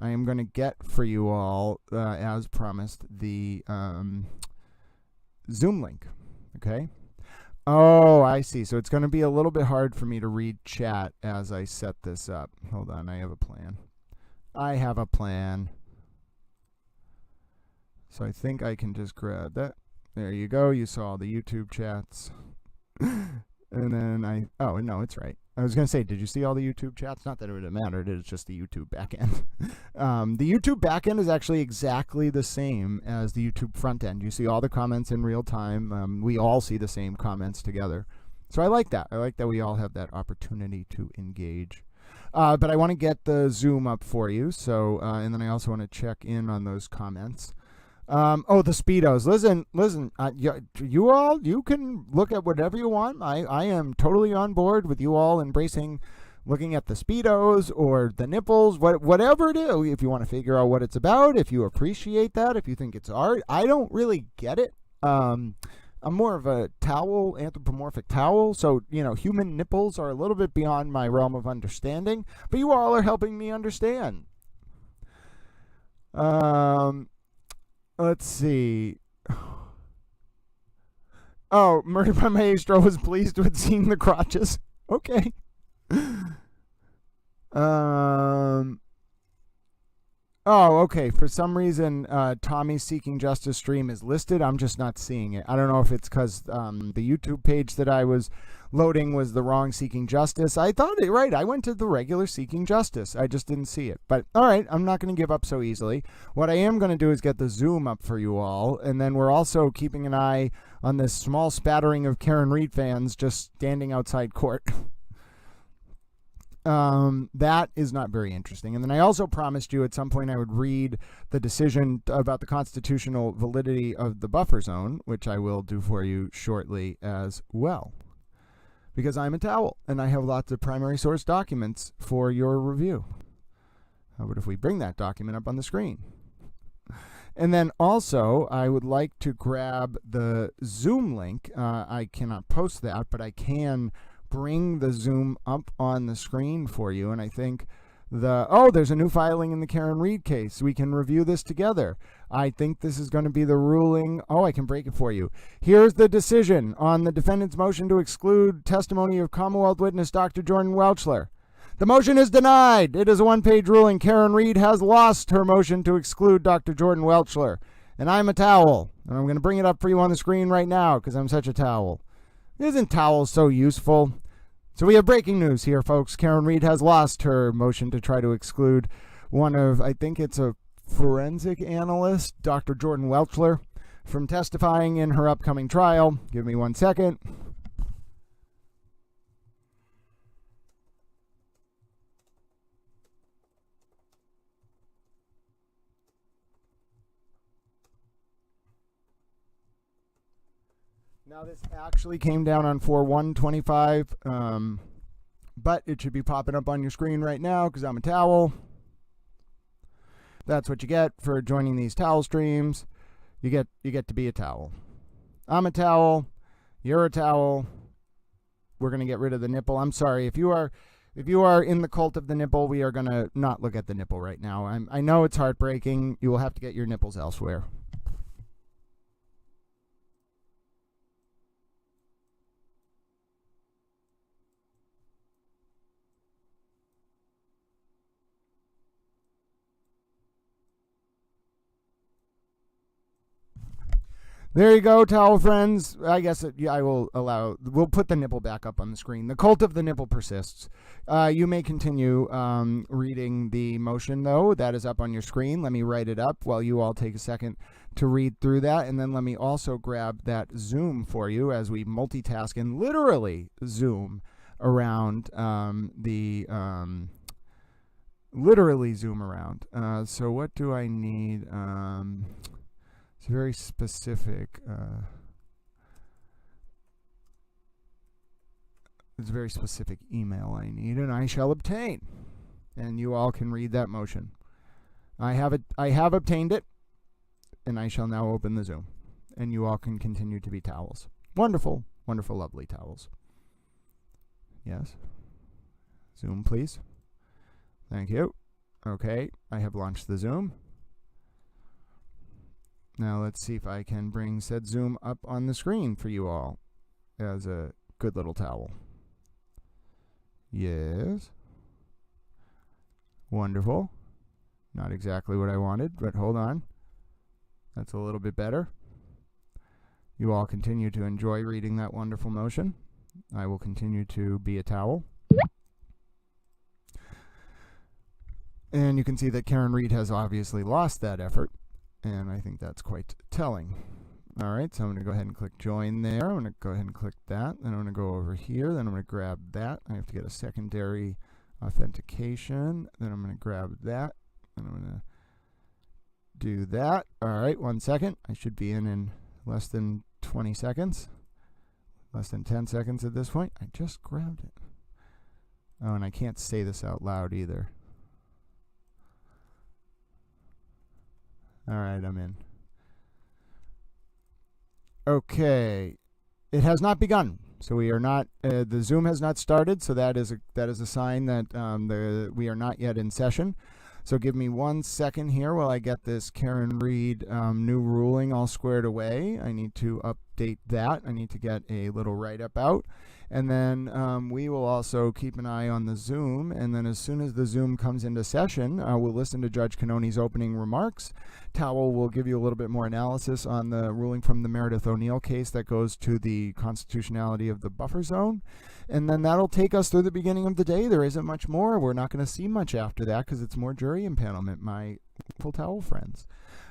I am going to get for you all, as promised, the Zoom link, okay? Oh, I see. So it's going to be a little bit hard for me to read chat as I set this up. Hold on, I have a plan. So I think I can just grab that. There you go. You saw the YouTube chats. And then oh, no, it's right. I was going to say, did you see all the YouTube chats? Not that it would have mattered. It's just the YouTube backend. The YouTube backend is actually exactly the same as the YouTube front end. You see all the comments in real time. We all see the same comments together. So I like that. I like that we all have that opportunity to engage. But I want to get the Zoom up for you. So, and then I also want to check in on those comments. Oh, the Speedos. Listen, you all, you can look at whatever you want. I am totally on board with you all embracing looking at the Speedos or the nipples, whatever it is. If you want to figure out what it's about, if you appreciate that, if you think it's art. I don't really get it. I'm more of a anthropomorphic towel. So, human nipples are a little bit beyond my realm of understanding, but you all are helping me understand. Let's see. Oh, Murder by Maestro was pleased with seeing the crotches. Okay. Oh, Oh, okay. For some reason, Tommy's Seeking Justice stream is listed. I'm just not seeing it. I don't know if it's because the YouTube page that I was loading was the wrong Seeking Justice. I thought it right. I went to the regular Seeking Justice. I just didn't see it. But all right, I'm not going to give up so easily. What I am going to do is get the Zoom up for you all. And then we're also keeping an eye on this small spattering of Karen Reed fans just standing outside court. That is not very interesting. And then I also promised you at some point I would read the decision about the constitutional validity of the buffer zone, which I will do for you shortly as well. Because I'm a towel and I have lots of primary source documents for your review. How about if we bring that document up on the screen? And then also, I would like to grab the Zoom link. I cannot post that, but I can bring the Zoom up on the screen for you. And I think there's a new filing in the Karen Reed case. We can review this together. I think this is going to be the ruling. Oh, I can break it for you. Here's the decision on the defendant's motion to exclude testimony of Commonwealth witness Dr. Jordan Welchler. The motion is denied. It is a one-page ruling. Karen Reed has lost her motion to exclude Dr. Jordan Welchler. And I'm a towel. And I'm going to bring it up for you on the screen right now because I'm such a towel. Isn't towels so useful? So we have breaking news here, folks. Karen Reed has lost her motion to try to exclude one of, I think it's a forensic analyst, Dr. Jordan Welchler, from testifying in her upcoming trial. Give me 1 second. Now, this actually came down on 4/1/25, but it should be popping up on your screen right now because I'm a towel. That's what you get for joining these towel streams. You get to be a towel. I'm a towel. You're a towel. We're going to get rid of the nipple. I'm sorry. If you are in the cult of the nipple, we are going to not look at the nipple right now. I know it's heartbreaking. You will have to get your nipples elsewhere. There you go, towel friends. I guess we'll put the nipple back up on the screen. The cult of the nipple persists. You may continue reading the motion, though. That is up on your screen. Let me write it up while you all take a second to read through that. And then let me also grab that Zoom for you as we multitask and literally zoom around literally zoom around. So what do I need? It's very specific. It's a very specific email I need, and I shall obtain. And you all can read that motion. I have obtained it, and I shall now open the Zoom. And you all can continue to be towels. Wonderful, wonderful, lovely towels. Yes. Zoom, please. Thank you. Okay, I have launched the Zoom. Now let's see if I can bring said Zoom up on the screen for you all as a good little towel. Yes. Wonderful. Not exactly what I wanted, but hold on. That's a little bit better. You all continue to enjoy reading that wonderful motion. I will continue to be a towel. And you can see that Karen Reed has obviously lost that effort. And I think that's quite telling. All right, so I'm going to go ahead and click join there. I'm going to go ahead and click that. Then I'm going to go over here. Then I'm going to grab that. I have to get a secondary authentication. Then I'm going to grab that. And I'm going to do that. All right, 1 second. I should be in less than 20 seconds. Less than 10 seconds at this point. I just grabbed it. Oh, and I can't say this out loud either. All right, I'm in. Okay, it has not begun, so we are not. The Zoom has not started, so that is a sign that we are not yet in session. So give me 1 second here while I get this Karen Reed new ruling all squared away. I need to update that. I need to get a little write-up out, And then we will also keep an eye on the Zoom, and then as soon as the Zoom comes into session, we'll listen to Judge Cannoni's opening remarks. Towell will give you a little bit more analysis on the ruling from the Meredith O'Neill case that goes to the constitutionality of the buffer zone. And then that'll take us through the beginning of the day. There isn't much more. We're not going to see much after that because it's more jury impanelment, my full Towell friends.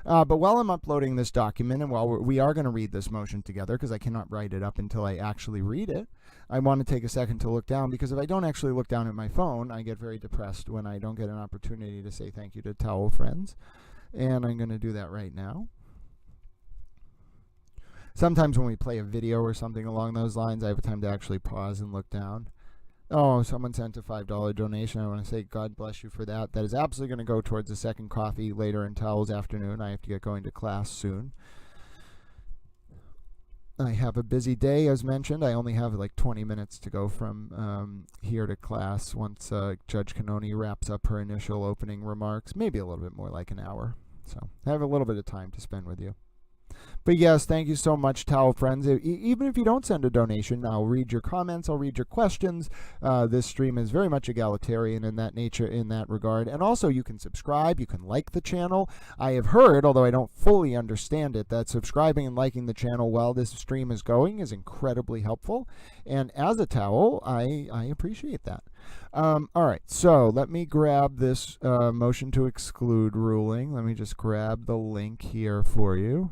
But while I'm uploading this document, and while we are going to read this motion together, because I cannot write it up until I actually read it, I want to take a second to look down, because if I don't actually look down at my phone, I get very depressed when I don't get an opportunity to say thank you to Towell friends. And I'm going to do that right now. Sometimes when we play a video or something along those lines, I have time to actually pause and look down. Oh, someone sent a $5 donation. I want to say God bless you for that. That is absolutely going to go towards a second coffee later in Towell's afternoon. I have to get going to class soon. I have a busy day, as mentioned. I only have like 20 minutes to go from here to class once Judge Cannoni wraps up her initial opening remarks. Maybe a little bit more, like an hour. So I have a little bit of time to spend with you. But yes, thank you so much, Towell friends. Even if you don't send a donation, I'll read your comments, I'll read your questions. This stream is very much egalitarian in that nature, in that regard. And also, you can subscribe, you can like the channel. I have heard, although I don't fully understand it, that subscribing and liking the channel while this stream is going is incredibly helpful. And as a Towell, I appreciate that. All right, so let me grab this motion to exclude ruling. Let me just grab the link here for you.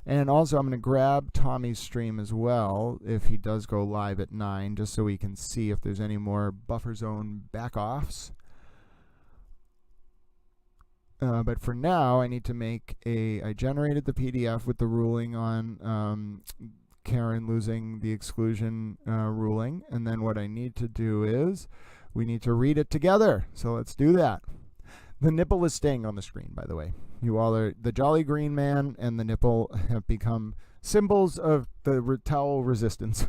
And also, I'm going to grab Tommy's stream as well, if he does go live at 9, just so we can see if there's any more buffer zone back-offs. But for now, I need to make I generated the PDF with the ruling on Karen losing the exclusion ruling. And then what I need to do is, we need to read it together. So let's do that. The nipple is staying on the screen, by the way. You all are, the Jolly Green Man and the nipple have become symbols of the Towell resistance.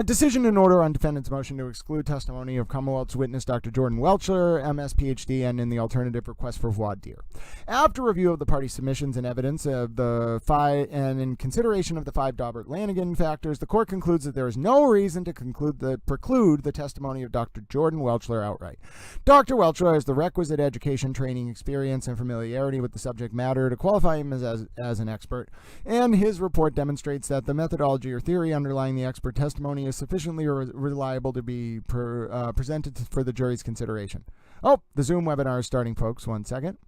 Decision in order on defendant's motion to exclude testimony of Commonwealth's witness Dr. Jordan Welchler, MS, PhD, and in the alternative request for voir dire. After review of the party submissions and evidence of and in consideration of the 5 Daubert-Lanigan factors, the court concludes that there is no reason to preclude the testimony of Dr. Jordan Welchler outright. Dr. Welchler has the requisite education, training, experience, and familiarity with the subject matter to qualify him as an expert, and his report demonstrates that the methodology or theory underlying the expert testimony is sufficiently reliable to be presented for the jury's consideration. Oh, the Zoom webinar is starting, folks. 1 second.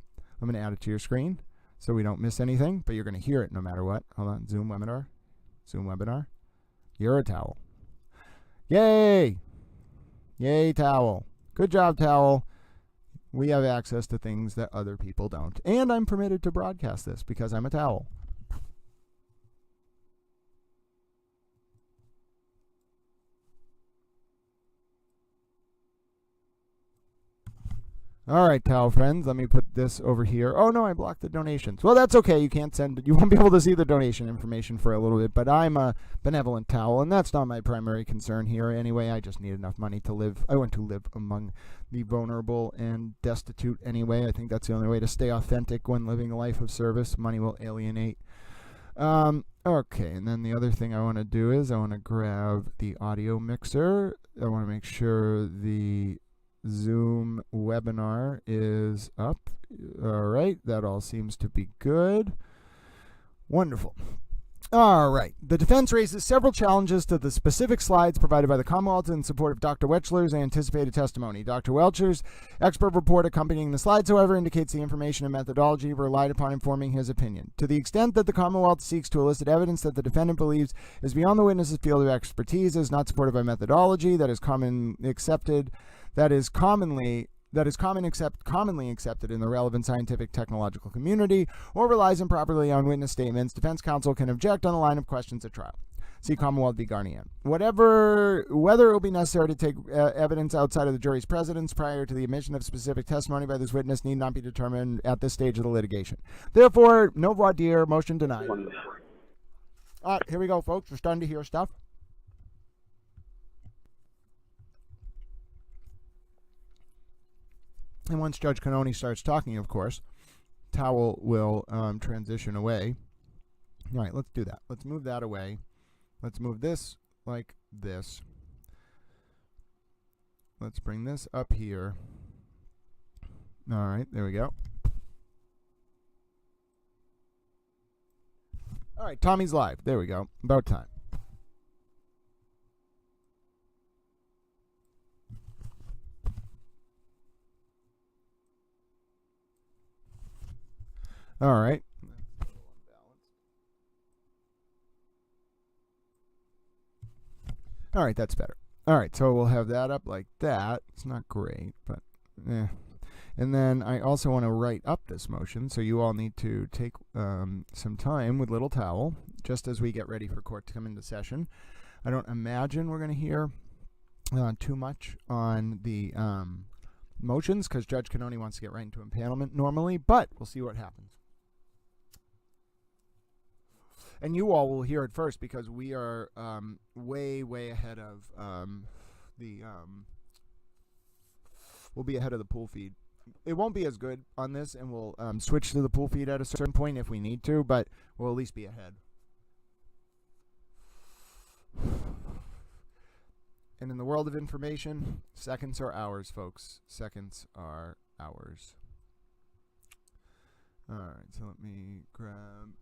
I'm going to add it to your screen so we don't miss anything, but you're going to hear it no matter what. Hold on. Zoom webinar. Zoom webinar. You're a Towell. Yay! Yay, Towell. Good job, Towell. We have access to things that other people don't. And I'm permitted to broadcast this because I'm a Towell. All right, Towell friends, let me put this over here. Oh, no, I blocked the donations. Well, that's okay. You can't send it. You won't be able to see the donation information for a little bit, but I'm a benevolent Towell, and that's not my primary concern here. Anyway, I just need enough money to live. I want to live among the vulnerable and destitute anyway. I think that's the only way to stay authentic when living a life of service. Money will alienate. Okay, and then the other thing I want to do is I want to grab the audio mixer. I want to make sure the Zoom webinar is up. All right, that all seems to be good. Wonderful. All right, the defense raises several challenges to the specific slides provided by the Commonwealth in support of Dr. Welchler's anticipated testimony. Dr. Welchler's expert report accompanying the slides, however, indicates the information and methodology relied upon in forming his opinion. To the extent that the Commonwealth seeks to elicit evidence that the defendant believes is beyond the witness's field of expertise, is not supported by methodology that is commonly accepted in the relevant scientific technological community, or relies improperly on witness statements, defense counsel can object on the line of questions at trial. See Commonwealth v. Garnier. Whether it will be necessary to take evidence outside of the jury's presence prior to the admission of specific testimony by this witness need not be determined at this stage of the litigation. Therefore, no voir dire, motion denied. All right, here we go, folks. We're starting to hear stuff. And once Judge Cannoni starts talking, of course, Towell will transition away. All right, let's do that. Let's move that away. Let's move this like this. Let's bring this up here. All right, there we go. All right, Tommy's live. There we go. About time. All right. All right, that's better. All right, so we'll have that up like that. It's not great, but eh. And then I also want to write up this motion, so you all need to take some time with Little Towel, just as we get ready for court to come into session. I don't imagine we're going to hear too much on the motions, because Judge Cannoni wants to get right into impanelment normally, but we'll see what happens. And you all will hear it first, because we are way ahead of we'll be ahead of the pool feed. It won't be as good on this, and we'll switch to the pool feed at a certain point if we need to, but we'll at least be ahead. And in the world of information, seconds are hours, folks. Seconds are hours. All right, so let me grab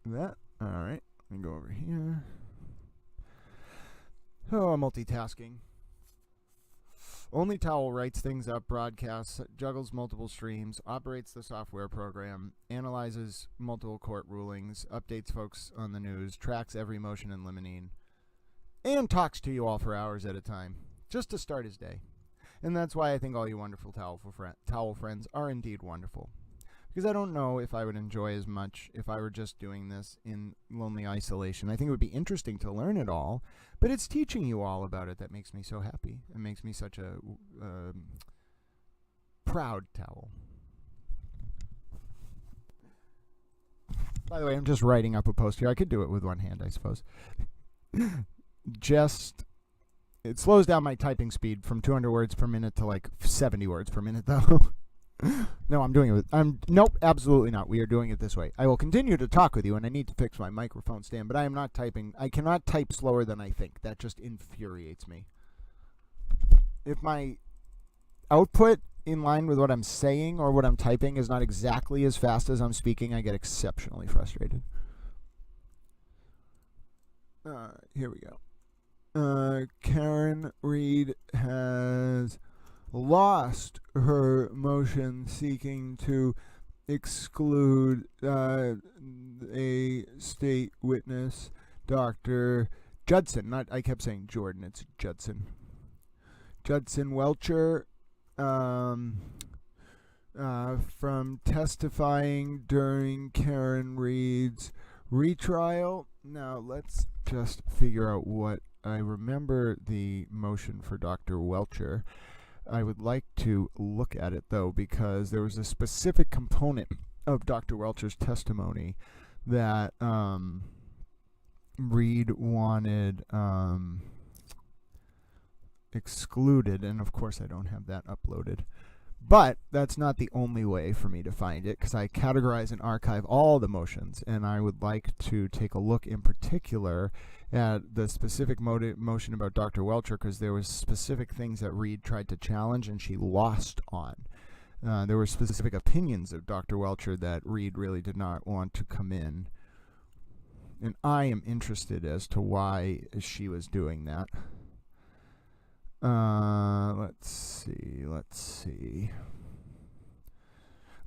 that. All right, let me go over here. Oh, multitasking. Only Towel writes things up, broadcasts, juggles multiple streams, operates the software program, analyzes multiple court rulings, updates folks on the news, tracks every motion in limine, and talks to you all for hours at a time, just to start his day. And that's why I think all you wonderful towel friends are indeed wonderful. Because I don't know if I would enjoy as much if I were just doing this in lonely isolation. I think it would be interesting to learn it all, but it's teaching you all about it that makes me so happy. It makes me such a proud towel. By the way, I'm just writing up a post here. I could do it with one hand, I suppose. It slows down my typing speed from 200 words per minute to like 70 words per minute, though. No, I'm doing it with, nope, absolutely not. We are doing it this way. I will continue to talk with you, and I need to fix my microphone stand, but I am not typing. I cannot type slower than I think. That just infuriates me. If my output in line with what I'm saying or what I'm typing is not exactly as fast as I'm speaking, I get exceptionally frustrated. Here we go. Karen Reed has lost her motion seeking to exclude a state witness, Dr. Judson. I kept saying Jordan, it's Judson. Judson Welcher, from testifying during Karen Reed's retrial. Now let's just figure out what I remember the motion for Dr. Welcher. I would like to look at it, though, because there was a specific component of Dr. Welcher's testimony that Reed wanted excluded, and of course I don't have that uploaded. But that's not the only way for me to find it, because I categorize and archive all the motions, and I would like to take a look in particular at the specific motion about Dr. Welcher, because there was specific things that Reed tried to challenge and she lost on. There were specific opinions of Dr. Welcher that Reed really did not want to come in. And I am interested as to why she was doing that. Let's see.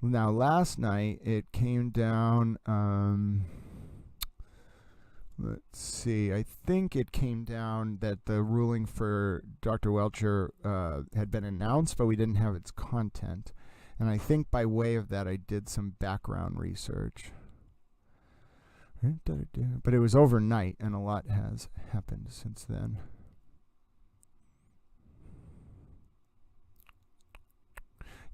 Now, last night it came down, let's see, I think it came down that the ruling for Dr. Welcher had been announced, but we didn't have its content. And I think by way of that I did some background research. But it was overnight, and a lot has happened since then.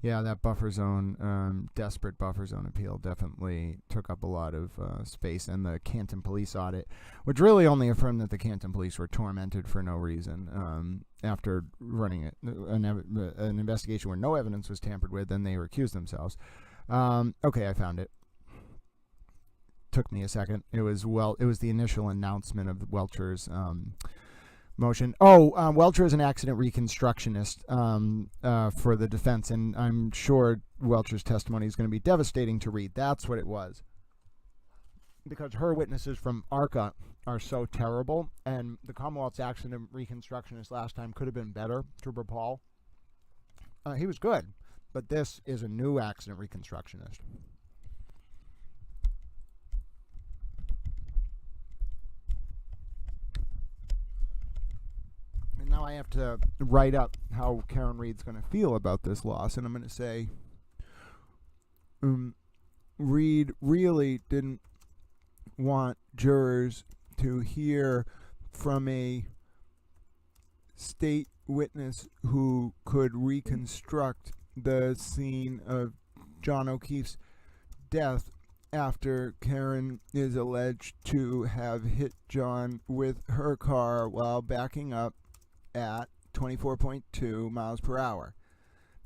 Yeah, that buffer zone, desperate buffer zone appeal definitely took up a lot of space, and the Canton police audit, which really only affirmed that the Canton police were tormented for no reason. After running an investigation where no evidence was tampered with, then they recused themselves. Okay, I found it. Took me a second. It was the initial announcement of Welcher's motion. Oh, Welcher is an accident reconstructionist for the defense, and I'm sure Welcher's testimony is going to be devastating to read. That's what it was. Because her witnesses from ARCA are so terrible, and the Commonwealth's accident reconstructionist last time could have been better, Trooper Paul. He was good, but this is a new accident reconstructionist. And now I have to write up how Karen Reed's going to feel about this loss, and I'm going to say, Reed really didn't want jurors to hear from a state witness who could reconstruct the scene of John O'Keefe's death after Karen is alleged to have hit John with her car while backing up at 24.2 miles per hour.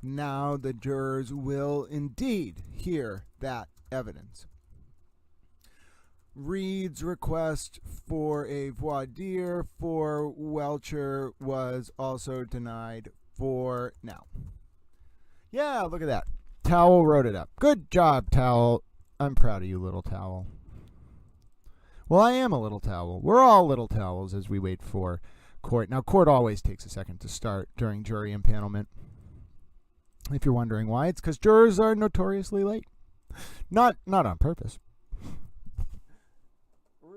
Now the jurors will indeed hear that evidence. Reed's request for a voir dire for Welcher was also denied for now. Yeah, look at that. Towel wrote it up. Good job, Towel. I'm proud of you, little Towel. Well, I am a little towel. We're all little towels as we wait for court. Now, court always takes a second to start during jury impanelment. If you're wondering why, it's because jurors are notoriously late. Not on purpose. Why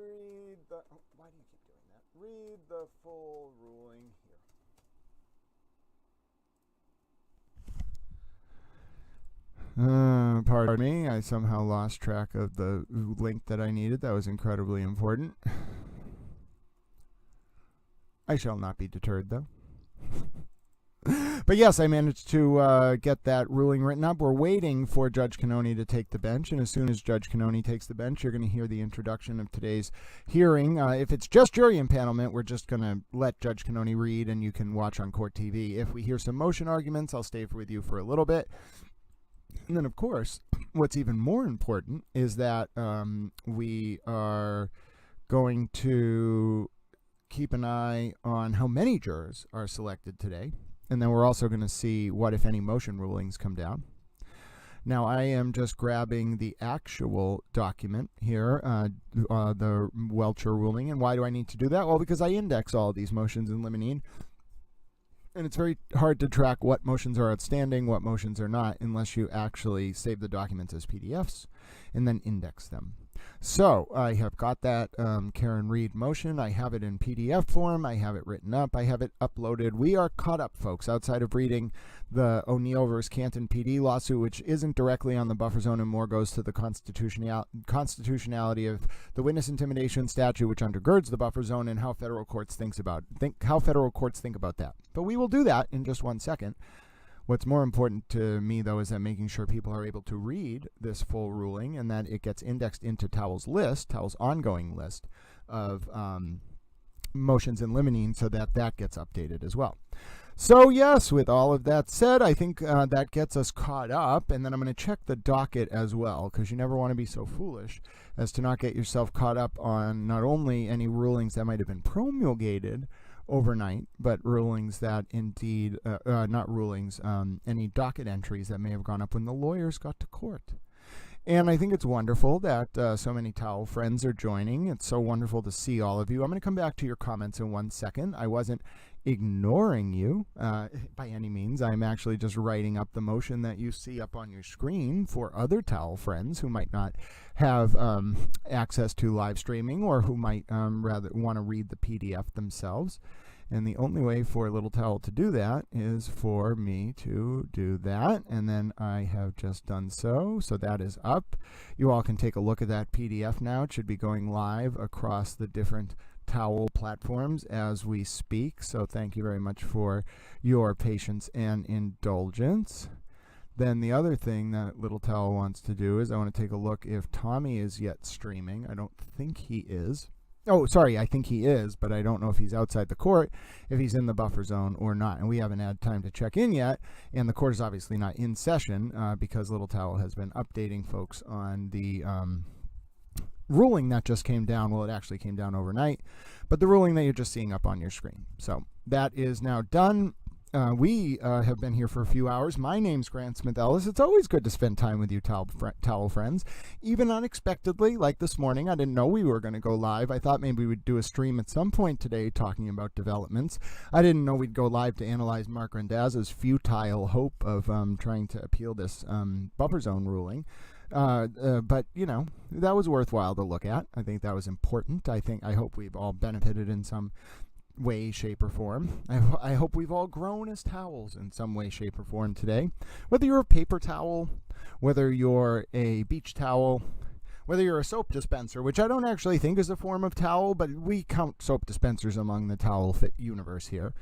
do you keep doing that? Read the full ruling here. Pardon me, I somehow lost track of the link that I needed. That was incredibly important. I shall not be deterred, though. But yes, I managed to get that ruling written up. We're waiting for Judge Cannoni to take the bench, and as soon as Judge Cannoni takes the bench, you're going to hear the introduction of today's hearing. If it's just jury impanelment, we're just going to let Judge Cannoni read, and you can watch on Court TV. If we hear some motion arguments, I'll stay with you for a little bit. And then, of course, what's even more important is that we are going to keep an eye on how many jurors are selected today. And then we're also going to see what, if any, motion rulings come down. Now, I am just grabbing the actual document here, the Welcher ruling. And why do I need to do that? Well, because I index all of these motions in limine. And it's very hard to track what motions are outstanding, what motions are not, unless you actually save the documents as PDFs and then index them. So I have got that Karen Reed motion. I have it in PDF form. I have it written up. I have it uploaded. We are caught up, folks, outside of reading the O'Neill versus Canton PD lawsuit, which isn't directly on the buffer zone and more goes to the constitutionality of the witness intimidation statute, which undergirds the buffer zone, and how federal courts think about that. But we will do that in just 1 second. What's more important to me, though, is that making sure people are able to read this full ruling and that it gets indexed into Towel's ongoing list of motions in limine, so that gets updated as well. So, yes, with all of that said, I think that gets us caught up, and then I'm going to check the docket as well, because you never want to be so foolish as to not get yourself caught up on not only any rulings that might have been promulgated overnight, but rulings that indeed, not rulings, any docket entries that may have gone up when the lawyers got to court. And I think it's wonderful that so many Towel friends are joining. It's so wonderful to see all of you. I'm going to come back to your comments in 1 second. I wasn't ignoring you by any means. I'm actually just writing up the motion that you see up on your screen for other Towel friends who might not have access to live streaming, or who might rather want to read the PDF themselves. And the only way for Little Towel to do that is for me to do that. And then I have just done so. So that is up. You all can take a look at that PDF now. It should be going live across the different Towel platforms as we speak. So thank you very much for your patience and indulgence. Then the other thing that Little Towel wants to do is I want to take a look if Tommy is yet streaming. I don't think he is. Oh, sorry, I think he is, but I don't know if he's outside the court, if he's in the buffer zone or not. And we haven't had time to check in yet, and the court is obviously not in session because Little Towel has been updating folks on the ruling that just came down. Well, it actually came down overnight, but the ruling that you're just seeing up on your screen. So that is now done. We have been here for a few hours. My name's GrantSmithEllis. It's always good to spend time with you, towel friends. Even unexpectedly, like this morning, I didn't know we were going to go live. I thought maybe we'd do a stream at some point today talking about developments. I didn't know we'd go live to analyze Mark Randazza's futile hope of trying to appeal this buffer zone ruling. But, you know, that was worthwhile to look at. I think that was important. I hope we've all benefited in some way, shape, or form. I hope we've all grown as towels in some way, shape, or form today. Whether you're a paper towel, whether you're a beach towel, whether you're a soap dispenser, which I don't actually think is a form of towel, but we count soap dispensers among the towel fit universe here.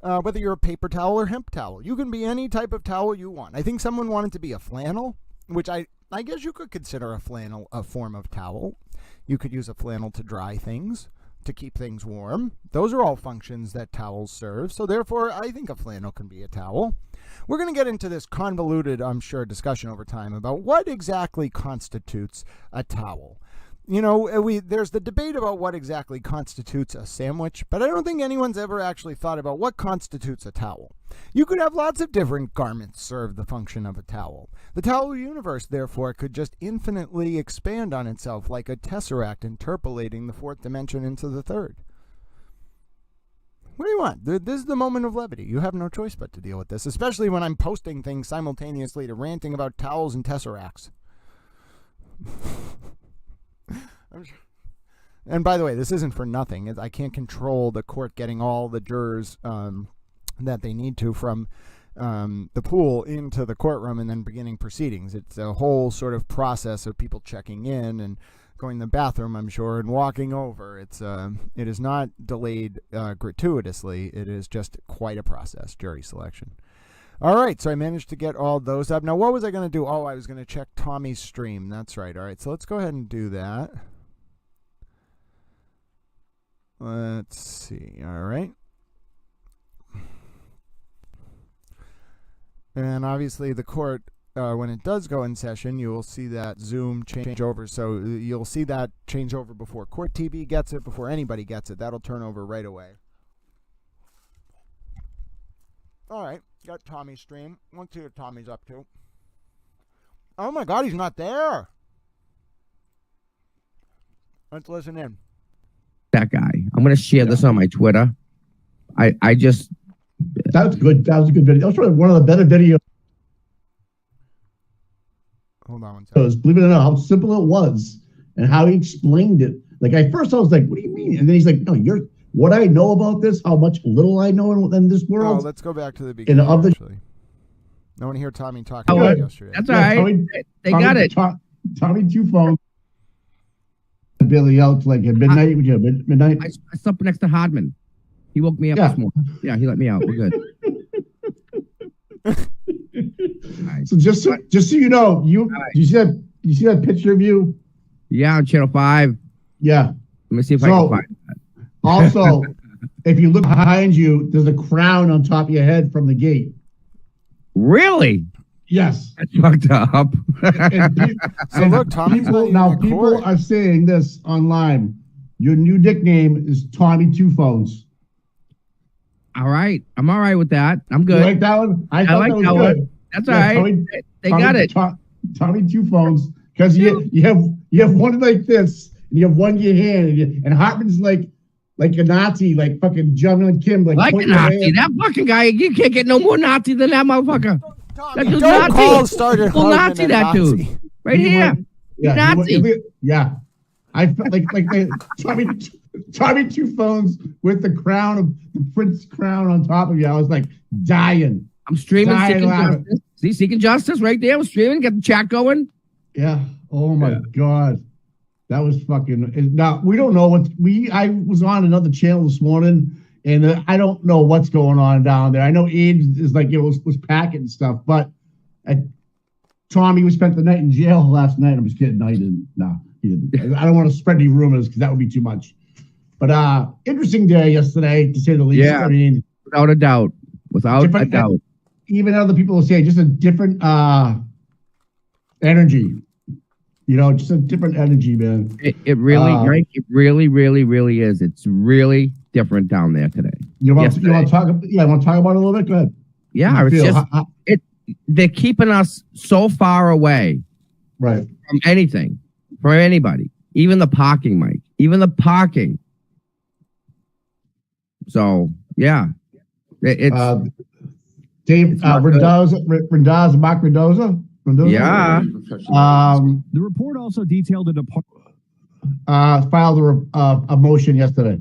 Whether you're a paper towel or hemp towel, you can be any type of towel you want. I think someone wanted to be a flannel, which I guess you could consider a flannel a form of towel. You could use a flannel to dry things, to keep things warm. Those are all functions that towels serve, so therefore I think a flannel can be a towel. We're going to get into this convoluted, I'm sure, discussion over time about what exactly constitutes a towel. You know, there's the debate about what exactly constitutes a sandwich, but I don't think anyone's ever actually thought about what constitutes a towel. You could have lots of different garments serve the function of a towel. The towel universe, therefore, could just infinitely expand on itself like a tesseract interpolating the fourth dimension into the third. What do you want? This is the moment of levity. You have no choice but to deal with this, especially when I'm posting things simultaneously to ranting about towels and tesseracts. And by the way, this isn't for nothing. I can't control the court getting all the jurors that they need to from the pool into the courtroom and then beginning proceedings. It's a whole sort of process of people checking in and going to the bathroom, I'm sure, and walking over. It is not delayed gratuitously. It is just quite a process, jury selection. All right, so I managed to get all those up. Now, what was I going to do? Oh, I was going to check Tommy's stream. That's right. All right, so let's go ahead and do that. Let's see. All right. And obviously the court, when it does go in session, you will see that Zoom change over. So you'll see that change over before Court TV gets it, before anybody gets it. That'll turn over right away. All right. Got Tommy's stream. Let's see what Tommy's up to. Oh my God, he's not there. Let's listen in. That guy. I'm going to share this on my Twitter. I just... That was good. That was a good video. That was probably one of the better videos. Hold on one second. Believe it or not, how simple it was and how he explained it. Like, at first I was like, what do you mean? And then he's like, no, what I know about this, how much little I know in this world. Oh, let's go back to the beginning, actually. No one hear Tommy talking about it yesterday. That's all right. They got it. Tommy Two Phones. Billy out like at midnight. Would you midnight? I slept next to Hardman. He woke me up this morning. Yeah, he let me out. We're good. Right. So just so you know, you see that picture of you? Yeah, on Channel 5. Yeah. Let me see if I can find that. Also, if you look behind you, there's a crown on top of your head from the gate. Really? Yes. That's fucked up. So look, Tommy's people are saying this online. Your new nickname is Tommy Two Phones. All right. I'm all right with that. I'm good. You like that one? I like that one. That's all right. They got it. Tommy Two Phones. Because you have one like this, and you have one in your hand, and Hartman's like a Nazi, like fucking John Kim. Like a Nazi. That fucking guy, you can't get no more Nazi than that motherfucker. That dude's Nazi. Full Nazi, that dude. Right here. Nazi. I felt like Tommy Two Phones with the crown of the Prince crown on top of you. I was like dying. I'm streaming Seeking Justice. See, Seeking Justice right there. I'm streaming. Got the chat going. Yeah. Oh my God. That was fucking. Now we don't know what I was on another channel this morning, and I don't know what's going on down there. I know Abe is like was packing and stuff, but Tommy was spent the night in jail last night. I'm just kidding. No, he didn't. No, he didn't. I don't want to spread any rumors because that would be too much. But interesting day yesterday, to say the least. Yeah. I mean, without a doubt. Without a doubt. Even other people will say just a different energy. You know, just a different energy, man. It really, Mike, it really, really, really is. It's really different down there today. You want to talk? Yeah, I want to talk about it a little bit. Go ahead. Yeah, it's just they're keeping us so far away, right, from anything, from anybody, even the parking, Mike, even the parking. So yeah, it's Dave Rendaza, Mark Rendaza. Yeah. The report also detailed a department filed a motion yesterday.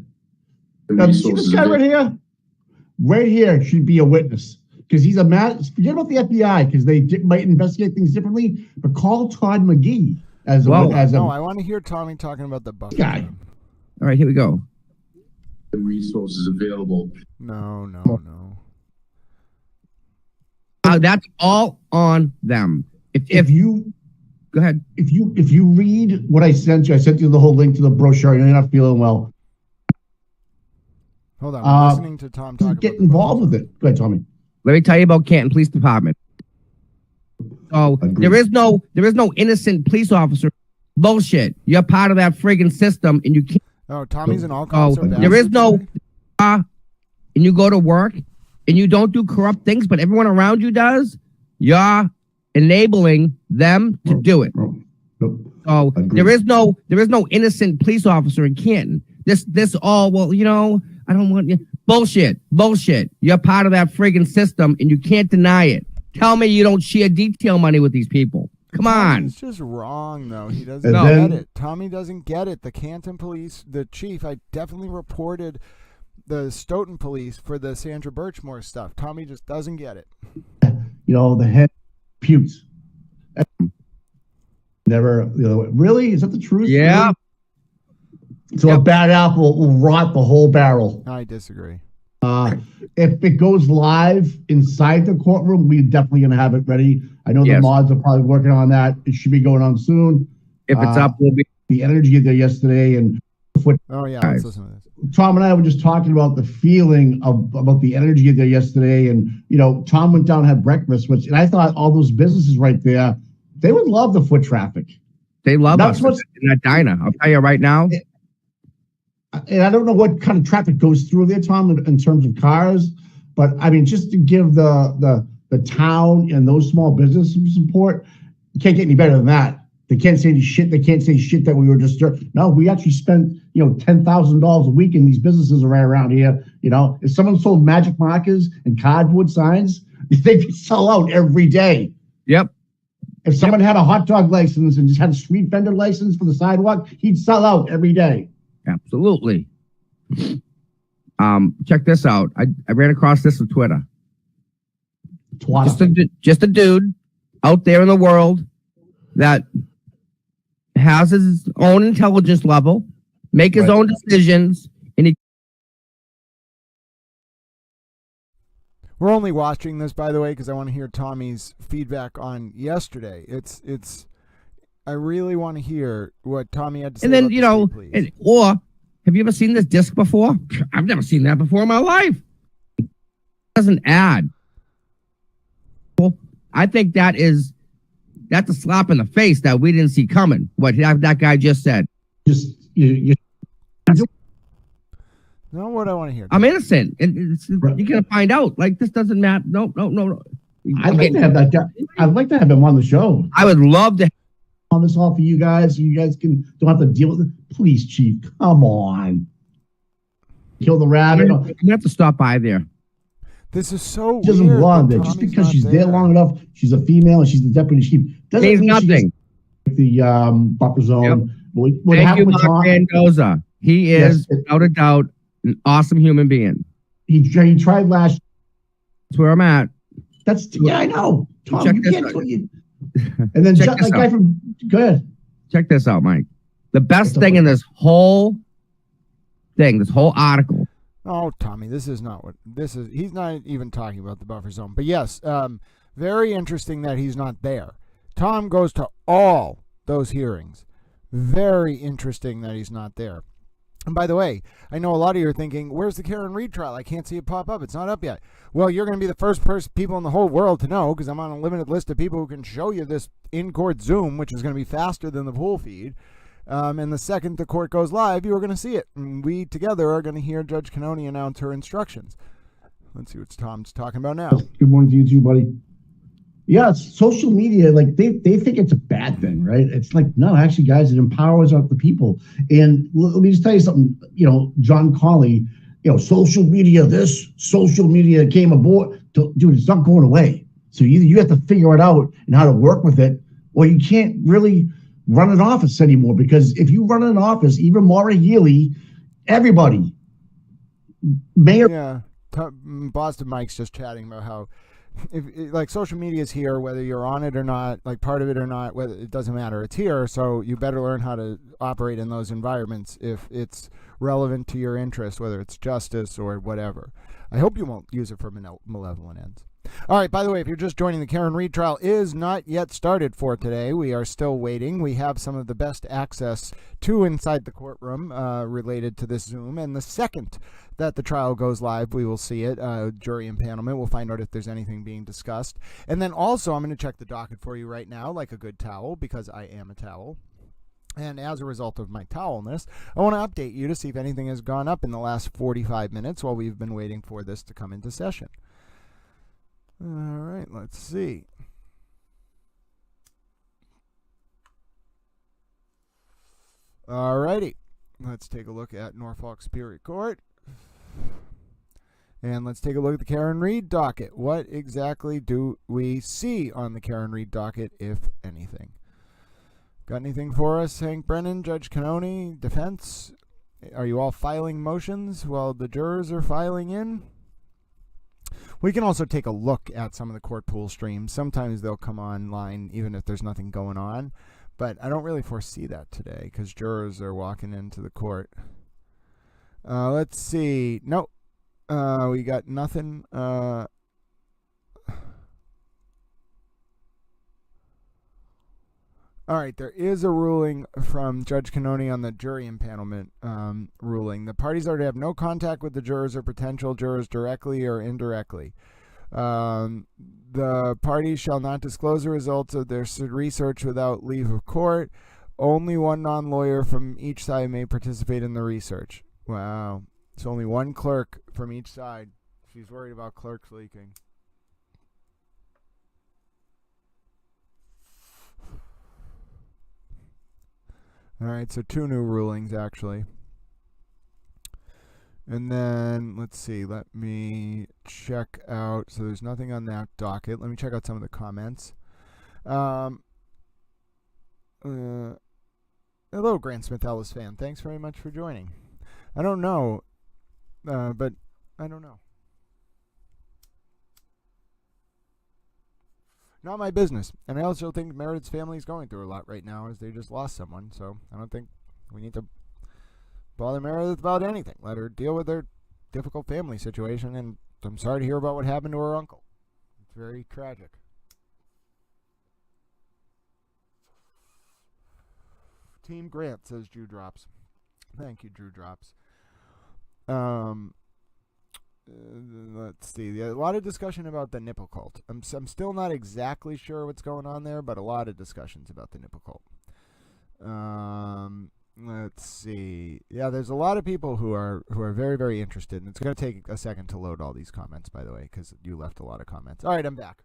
Now, see this guy right here? Right here should be a witness because he's a man. Forget about the FBI because they might investigate things differently. But call Todd McGee as a. No, I want to hear Tommy talking about the buffer guy. zone. All right, here we go. The resources available. No. That's all on them. If you go ahead, if you read what I sent you the whole link to the brochure. You're not feeling well. Hold on, I'm listening to Tom talk. Get involved with it. Go ahead, Tommy. Let me tell you about Canton Police Department. So there is no innocent police officer. Bullshit. You're part of that friggin' system, and you can't. Oh, Tommy's an all cops. There is no. And you go to work, and you don't do corrupt things, but everyone around you does. You're enabling them to do it. So there is no innocent police officer in Canton. This all, well, you know, I don't want you. Bullshit. You're part of that friggin' system and you can't deny it. Tell me you don't share detail money with these people. Come on. It's just wrong, though. He doesn't get it. Tommy doesn't get it. The Canton police, the chief, I definitely reported the Stoughton police for the Sandra Birchmore stuff. Tommy just doesn't get it. You know, the head pukes. Never, really? Is that the truth? Yeah. Really? So a bad apple will rot the whole barrel. I disagree. If it goes live inside the courtroom, we're definitely going to have it ready. I know the mods are probably working on that. It should be going on soon. If it's up, we'll be. The energy there yesterday and. Oh yeah, let's listen to this. Tom and I were just talking about the feeling about the energy there yesterday, and Tom went down and had breakfast, and I thought all those businesses right there, they would love the foot traffic. They love us in that diner. I'll tell you right now. And I don't know what kind of traffic goes through there, Tom, in terms of cars, but I mean, just to give the town and those small businesses support, you can't get any better than that. They can't say any shit. They can't say shit that we were disturbed. No, we actually spent, $10,000 a week in these businesses around here. If someone sold magic markers and cardboard signs, they'd sell out every day. Yep. If someone had a hot dog license and just had a street vendor license for the sidewalk, he'd sell out every day. Absolutely. Check this out. I ran across this on Twitter. Just a dude out there in the world that has his own intelligence level, make his own decisions, and he. We're only watching this, by the way, because I want to hear Tommy's feedback on yesterday. I really want to hear what Tommy had to say. And then, or have you ever seen this disc before? I've never seen that before in my life. It doesn't add. Well, I think that's a slap in the face that we didn't see coming. What that guy just said. You know what I want to hear. I'm innocent. You're gonna find out. Like, this doesn't matter. No. I'd like to have that guy. I'd like to have him on the show. I would love to. On this all for you guys, so you guys don't have to deal with it. Police chief, come on. Kill the rabbit. You have to stop by there. This is so she doesn't weird. belong there. Just because she's there long enough, she's a female and she's the deputy chief. Doesn't means mean nothing. The buffer zone. Yep. Thank you, Mark Mendoza. He is, without a doubt, an awesome human being. He tried last. That's where I'm at. I know. Tom, Check you this can't out. do it. And then that guy from. Go ahead. Check this out, Mike. The best thing in this whole article. Oh, Tommy, this is not what this is. He's not even talking about the buffer zone. But yes, very interesting that he's not there. Tom goes to all those hearings. Very interesting that he's not there. And by the way, I know a lot of you are thinking, where's the Karen Reed trial? I can't see it pop up. It's not up yet. Well, you're going to be the first people in the whole world to know, because I'm on a limited list of people who can show you this in-court Zoom, which is going to be faster than the pool feed. And the second the court goes live, you are going to see it. And we together are going to hear Judge Cannoni announce her instructions. Let's see what Tom's talking about now. Good morning to you too, buddy. Yeah, it's social media, like they think it's a bad thing, right? It's like, no, actually, guys, it empowers the people. And let me just tell you something, John Colley, social media, this social media came aboard. Dude, it's not going away. So either you have to figure it out and how to work with it, or you can't really run an office anymore. Because if you run an office, even Maura Healey, everybody, mayor. Yeah, Boston Mike's just chatting about how, like, social media is here, whether you're on it or not, like part of it or not, whether it doesn't matter, it's here. So you better learn how to operate in those environments if it's relevant to your interest, whether it's justice or whatever. I hope you won't use it for malevolent ends. All right, by the way, if you're just joining, the Karen Reed trial is not yet started for today. We are still waiting. We have some of the best access to inside the courtroom related to this Zoom. And the second that the trial goes live, we will see it. Jury impanelment. We'll find out if there's anything being discussed. And then also, I'm going to check the docket for you right now, like a good towel, because I am a towel. And as a result of my towelness, I want to update you to see if anything has gone up in the last 45 minutes while we've been waiting for this to come into session. All right, let's see. All righty, let's take a look at Norfolk Superior Court. And let's take a look at the Karen Reed docket. What exactly do we see on the Karen Reed docket, if anything? Got anything for us, Hank Brennan, Judge Cannoni, defense? Are you all filing motions while the jurors are filing in? We can also take a look at some of the court pool streams. Sometimes they'll come online even if there's nothing going on. But I don't really foresee that today because jurors are walking into the court. Let's see. Nope. We got nothing. All right, there is a ruling from Judge Cannoni on the jury impanelment ruling. The parties are to have no contact with the jurors or potential jurors directly or indirectly. The parties shall not disclose the results of their research without leave of court. Only one non-lawyer from each side may participate in the research. Wow. It's only one clerk from each side. She's worried about clerks leaking. All right, so 2 new rulings, actually. And then, let's see, let me check out. So there's nothing on that docket. Let me check out some of the comments. Hello, GrantSmithEllis fan. Thanks very much for joining. I don't know, but I don't know. Not my business. And I also think Meredith's family is going through a lot right now as they just lost someone. So I don't think we need to bother Meredith about anything. Let her deal with her difficult family situation. And I'm sorry to hear about what happened to her uncle. It's very tragic. Team Grant, says Drew Drops. Thank you, Drew Drops. Let's see. A lot of discussion about the nipple cult. I'm still not exactly sure what's going on there, but a lot of discussions about the nipple cult. Let's see. Yeah, there's a lot of people who are very, very interested, and it's going to take a second to load all these comments, by the way, because you left a lot of comments. All right, I'm back.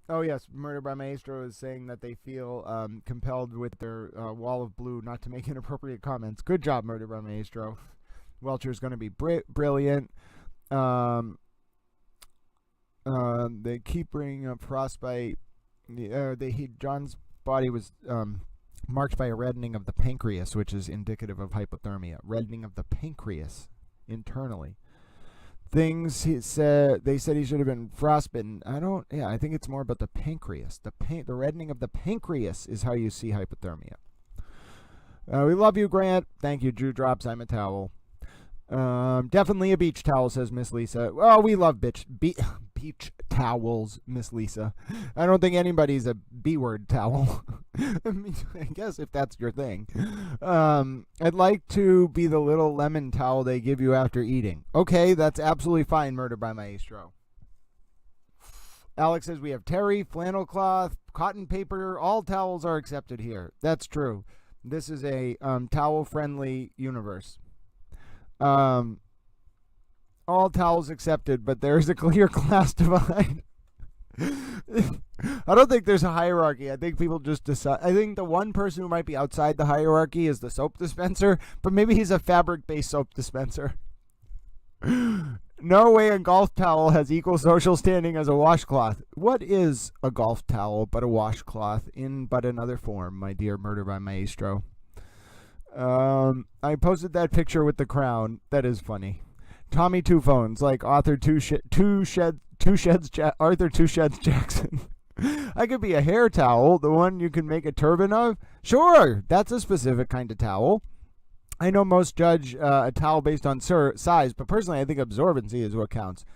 Oh, yes, Murder by Maestro is saying that they feel compelled with their wall of blue not to make inappropriate comments. Good job, Murder by Maestro. Welcher's going to be brilliant. They keep bringing up frostbite. John's body was marked by a reddening of the pancreas, which is indicative of hypothermia. Reddening of the pancreas internally. They said he should have been frostbitten. I think it's more about the pancreas. The reddening of the pancreas is how you see hypothermia. We love you, Grant. Thank you, Drew Drops. I'm a towel. Definitely a beach towel, says Miss Lisa. Well, we love beach peach towels, Miss Lisa. I don't think anybody's a B-word towel. I mean, I guess if that's your thing. I'd like to be the little lemon towel they give you after eating. Okay, that's absolutely fine, Murder by Maestro. Alex says we have terry, flannel cloth, cotton paper. All towels are accepted here. That's true. This is a towel-friendly universe. All towels accepted, but there's a clear class divide. I don't think there's a hierarchy. I think people just decide. I think the one person who might be outside the hierarchy is the soap dispenser, but maybe he's a fabric-based soap dispenser. No way a golf towel has equal social standing as a washcloth. What is a golf towel but a washcloth in but another form, my dear Murder by Maestro? I posted that picture with the crown. That is funny. Tommy Two Phones, like Arthur Two Sheds Jackson. I could be a hair towel, the one you can make a turban of. Sure, that's a specific kind of towel. I know most judge a towel based on size, but personally I think absorbency is what counts.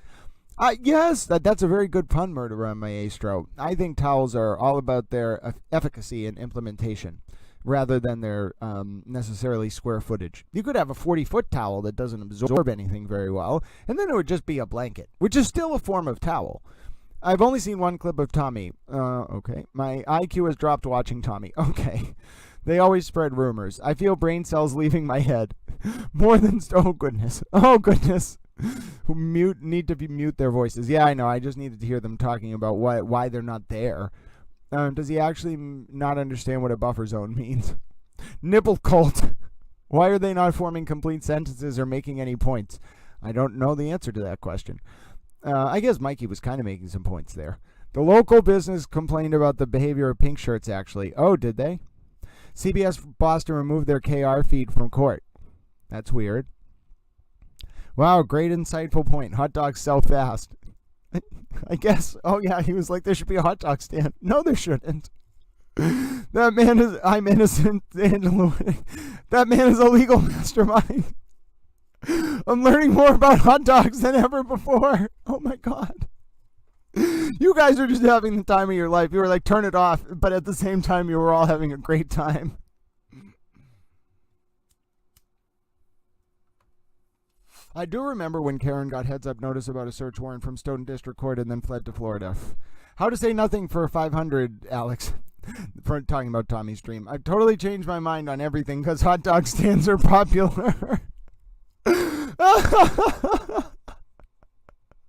Yes, that's a very good pun, Murderer Maestro. I think towels are all about their efficacy and implementation rather than their necessarily square footage. You could have a 40-foot towel that doesn't absorb anything very well, and then it would just be a blanket, which is still a form of towel. I've only seen one clip of Tommy. Okay. My IQ has dropped watching Tommy. Okay. They always spread rumors. I feel brain cells leaving my head. More than... Oh, goodness. Oh, goodness. Need to mute their voices. Yeah, I know. I just needed to hear them talking about why they're not there. Does he actually not understand what a buffer zone means? Nipple cult. Why are they not forming complete sentences or making any points? I don't know the answer to that question. I guess Mikey was kind of making some points there. The local business complained about the behavior of pink shirts, actually. Oh, did they? CBS Boston removed their KR feed from court. That's weird. Wow, great insightful point. Hot dogs sell fast. I guess. Oh, yeah, he was like, there should be a hot dog stand. No, there shouldn't. That man is... I'm innocent, Angela. That man is a legal mastermind. I'm learning more about hot dogs than ever before. Oh, my God. You guys are just having the time of your life. You were like, turn it off, but at the same time, you were all having a great time. I do remember when Karen got heads-up notice about a search warrant from Stoughton District Court and then fled to Florida. How to say nothing for 500, Alex, for talking about Tommy's dream. I've totally changed my mind on everything because hot dog stands are popular.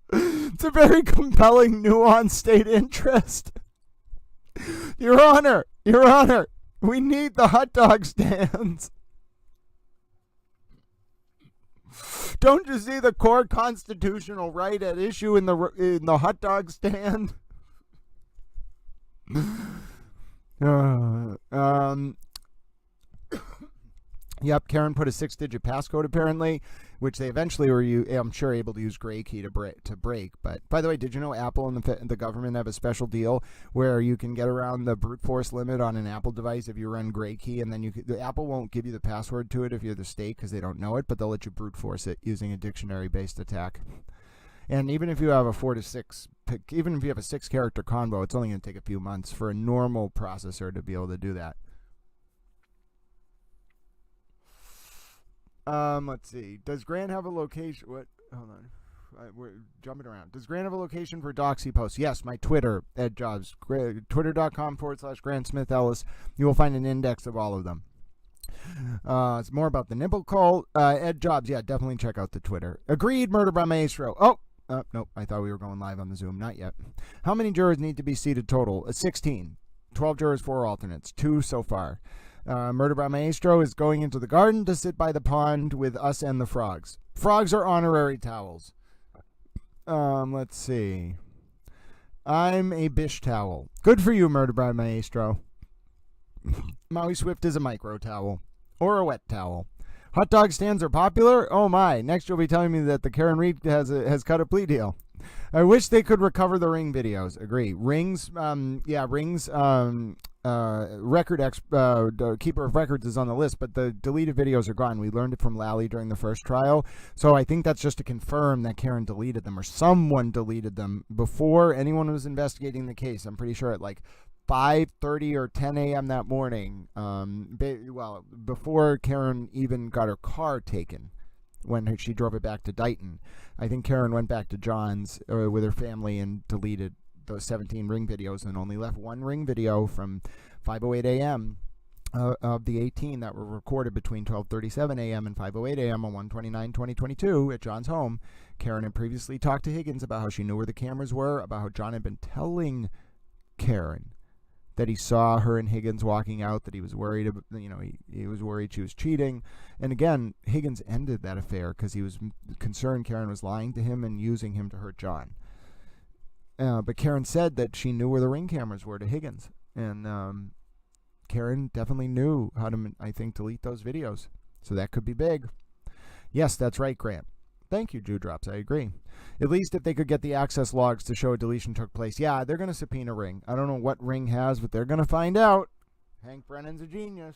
It's a very compelling, nuanced state interest. Your Honor, we need the hot dog stands. Don't you see the core constitutional right at issue in the hot dog stand? Yep, Karen put a 6-digit passcode apparently, which they eventually were, I'm sure, able to use Gray Key to break. But by the way, did you know Apple and the government have a special deal where you can get around the brute force limit on an Apple device if you run Gray Key, and then the Apple won't give you the password to it if you're the state because they don't know it, but they'll let you brute force it using a dictionary-based attack. And even if you have a 4 to 6, even if you have a 6-character combo, it's only going to take a few months for a normal processor to be able to do that. Let's see. Does Grant have a location? What? Hold on. We're jumping around. Does Grant have a location for Doxy posts? Yes, my Twitter, Ed Jobs. Twitter.com/GrantSmithEllis. You will find an index of all of them. It's more about the nipple cult. Ed Jobs, yeah, definitely check out the Twitter. Agreed, Murder by Maestro. Nope, I thought we were going live on the Zoom. Not yet. How many jurors need to be seated total? 16. 12 jurors, 4 alternates. 2 so far. Murder by Maestro is going into the garden to sit by the pond with us and the frogs. Frogs are honorary towels. Let's see. I'm a bish towel. Good for you, Murder by Maestro. Maui Swift is a micro towel. Or a wet towel. Hot dog stands are popular? Oh my. Next you'll be telling me that the Karen Reed has cut a plea deal. I wish they could recover the Ring videos. Agree. Rings, the keeper of records is on the list, but the deleted videos are gone. We learned it from Lally during the first trial. So I think that's just to confirm that Karen deleted them, or someone deleted them before anyone was investigating the case. I'm pretty sure at like 5:30 or 10 a.m. that morning, before Karen even got her car taken when she drove it back to Dighton. I think Karen went back to John's with her family and deleted those 17 ring videos and only left one ring video from 5:08 a.m. Of the 18 that were recorded between 12:37 a.m. and 5:08 a.m. on 1/29/2022 at John's home. Karen had previously talked to Higgins about how she knew where the cameras were, about how John had been telling Karen that he saw her and Higgins walking out, that he was worried, he was worried she was cheating. And again, Higgins ended that affair because he was concerned Karen was lying to him and using him to hurt John. But Karen said that she knew where the ring cameras were to Higgins. And Karen definitely knew how to, I think, delete those videos. So that could be big. Yes, that's right, Grant. Thank you, Dewdrops. I agree. At least if they could get the access logs to show a deletion took place. Yeah, they're going to subpoena Ring. I don't know what Ring has, but they're going to find out. Hank Brennan's a genius.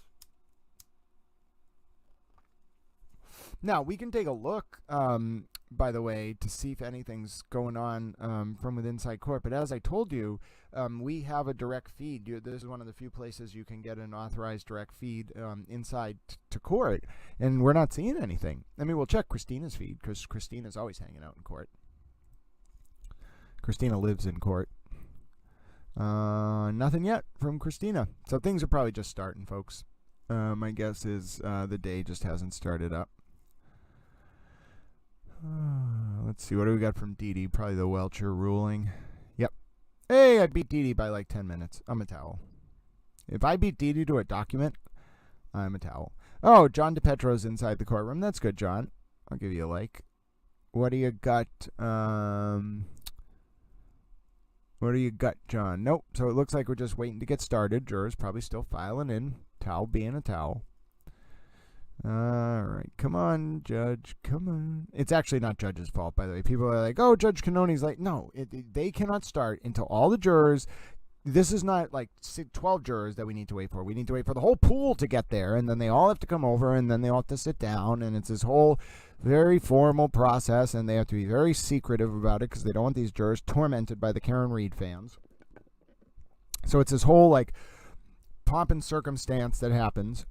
Now, we can take a look, by the way, to see if anything's going on from within inside court. But as I told you, we have a direct feed. This is one of the few places you can get an authorized direct feed inside to court, and we're not seeing anything. I mean, we'll check Christina's feed, because Christina's always hanging out in court. Christina lives in court. Nothing yet from Christina. So things are probably just starting, folks. My guess is the day just hasn't started up. Let's see, what do we got from Dee Dee? Probably the Welcher ruling. Yep. Hey, I beat Dee Dee by like 10 minutes. I'm a towel. If I beat Dee Dee to a document, I'm a towel. Oh, John DePetro's inside the courtroom. That's good, John. I'll give you a like. What do you got? What do you got, John? Nope. So it looks like we're just waiting to get started. Jurors probably still filing in. Towel being a towel. All right, come on, Judge, come on. It's actually not Judge's fault, by the way. People are like, oh, Judge Cannoni's like, no, they cannot start until all the jurors. This is not like 12 jurors that we need to wait for. We need to wait for the whole pool to get there, and then they all have to come over, and then they all have to sit down, and it's this whole very formal process, and they have to be very secretive about it because they don't want these jurors tormented by the Karen Reed fans. So it's this whole like pomp and circumstance that happens.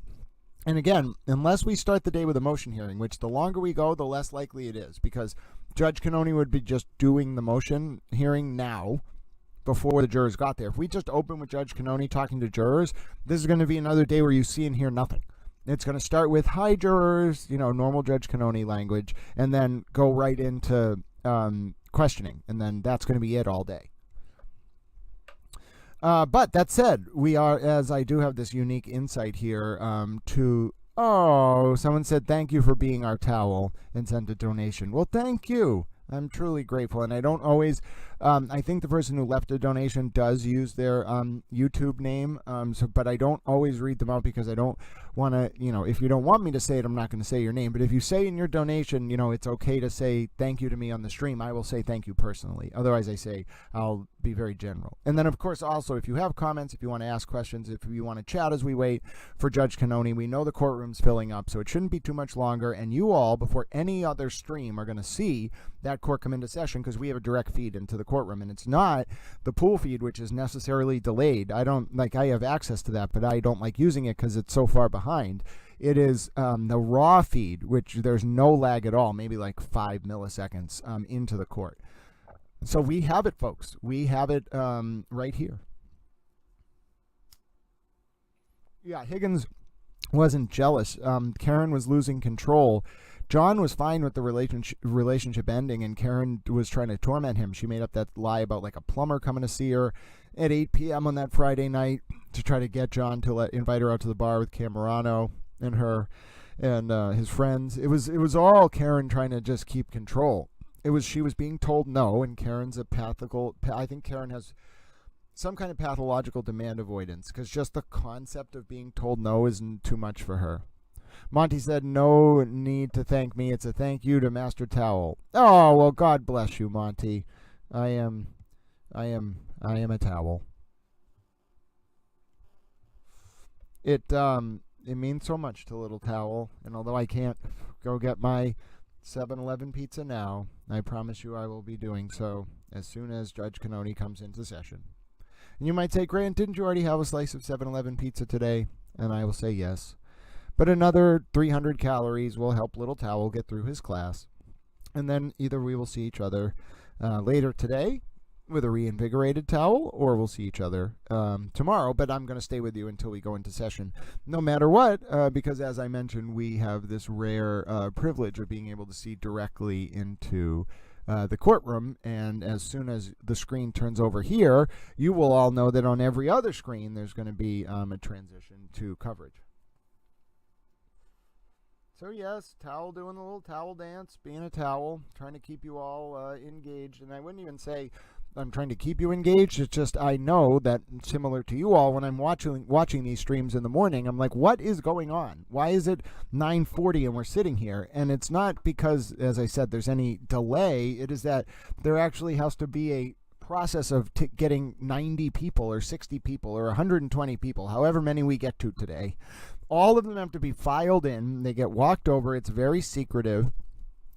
And again, unless we start the day with a motion hearing, which the longer we go, the less likely it is, because Judge Cannoni would be just doing the motion hearing now before the jurors got there. If we just open with Judge Cannoni talking to jurors, this is going to be another day where you see and hear nothing. It's going to start with, hi, jurors, normal Judge Cannoni language, and then go right into questioning, and then that's going to be it all day. But that said, we are, as I do have this unique insight here someone said thank you for being our towel and sent a donation. Well, thank you. I'm truly grateful, and I don't always, I think the person who left a donation does use their YouTube name, but I don't always read them out because I don't want to, if you don't want me to say it, I'm not going to say your name, but if you say in your donation, it's okay to say thank you to me on the stream, I will say thank you personally. Otherwise, I'll be very general. And then, of course, also, if you have comments, if you want to ask questions, if you want to chat as we wait for Judge Cannoni, we know the courtroom's filling up, so it shouldn't be too much longer, and you all, before any other stream, are going to see that court come into session because we have a direct feed into the courtroom, and it's not the pool feed, which is necessarily delayed. I have access to that, but I don't like using it because it's so far behind. It is the raw feed, which there's no lag at all, maybe like 5 milliseconds into the court. So we have it, folks. We have it right here. Yeah, Higgins wasn't jealous. Karen was losing control. John was fine with the relationship ending, and Karen was trying to torment him. She made up that lie about like a plumber coming to see her at 8 p.m. on that Friday night to try to get John to invite her out to the bar with Camerano and her and his friends. It was all Karen trying to just keep control. She was being told no, and Karen's I think Karen has some kind of pathological demand avoidance, because just the concept of being told no isn't too much for her. Monty said, no need to thank me. It's a thank you to Master Towel. Oh, well, God bless you, Monty. I am a towel. It means so much to Little Towel, and although I can't go get my 7-Eleven pizza now, I promise you I will be doing so as soon as Judge Cannoni comes into session. And you might say, Grant, didn't you already have a slice of 7-Eleven pizza today? And I will say yes. But another 300 calories will help Little Towel get through his class. And then either we will see each other later today with a reinvigorated towel, or we'll see each other tomorrow. But I'm going to stay with you until we go into session, no matter what, because as I mentioned, we have this rare privilege of being able to see directly into the courtroom. And as soon as the screen turns over here, you will all know that on every other screen, there's going to be a transition to coverage. So yes, Towel doing the little towel dance, being a towel, trying to keep you all engaged. And I wouldn't even say I'm trying to keep you engaged. It's just I know that, similar to you all, when I'm watching these streams in the morning, I'm like, what is going on? Why is it 9:40 and we're sitting here? And it's not because, as I said, there's any delay. It is that there actually has to be a process of getting 90 people or 60 people or 120 people, however many we get to today. All of them have to be filed in. They get walked over. It's very secretive.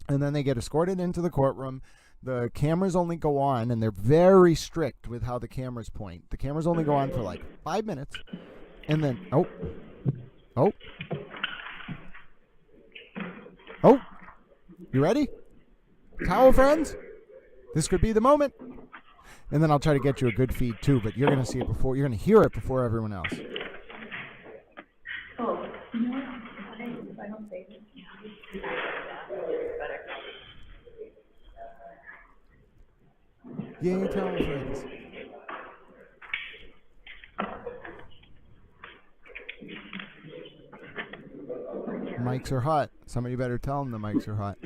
And then they get escorted into the courtroom. The cameras only go on, and they're very strict with how the cameras point. The cameras only go on for like 5 minutes. And then, oh, you ready? Towel friends? This could be the moment. And then I'll try to get you a good feed too, but you're going to see it before, you're going to hear it before everyone else. Oh, you know what? If I don't say this, Yay, towel friends. Mics are hot. Somebody better tell them the mics are hot.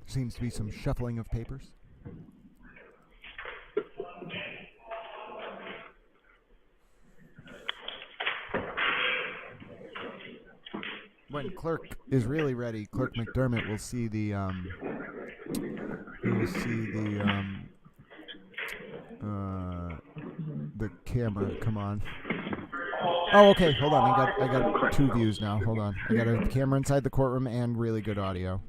Seems to be some shuffling of papers. When clerk is really ready, Clerk McDermott will see the camera come on. Oh, okay. Hold on. I got two views now. Hold on. I got a camera inside the courtroom and really good audio.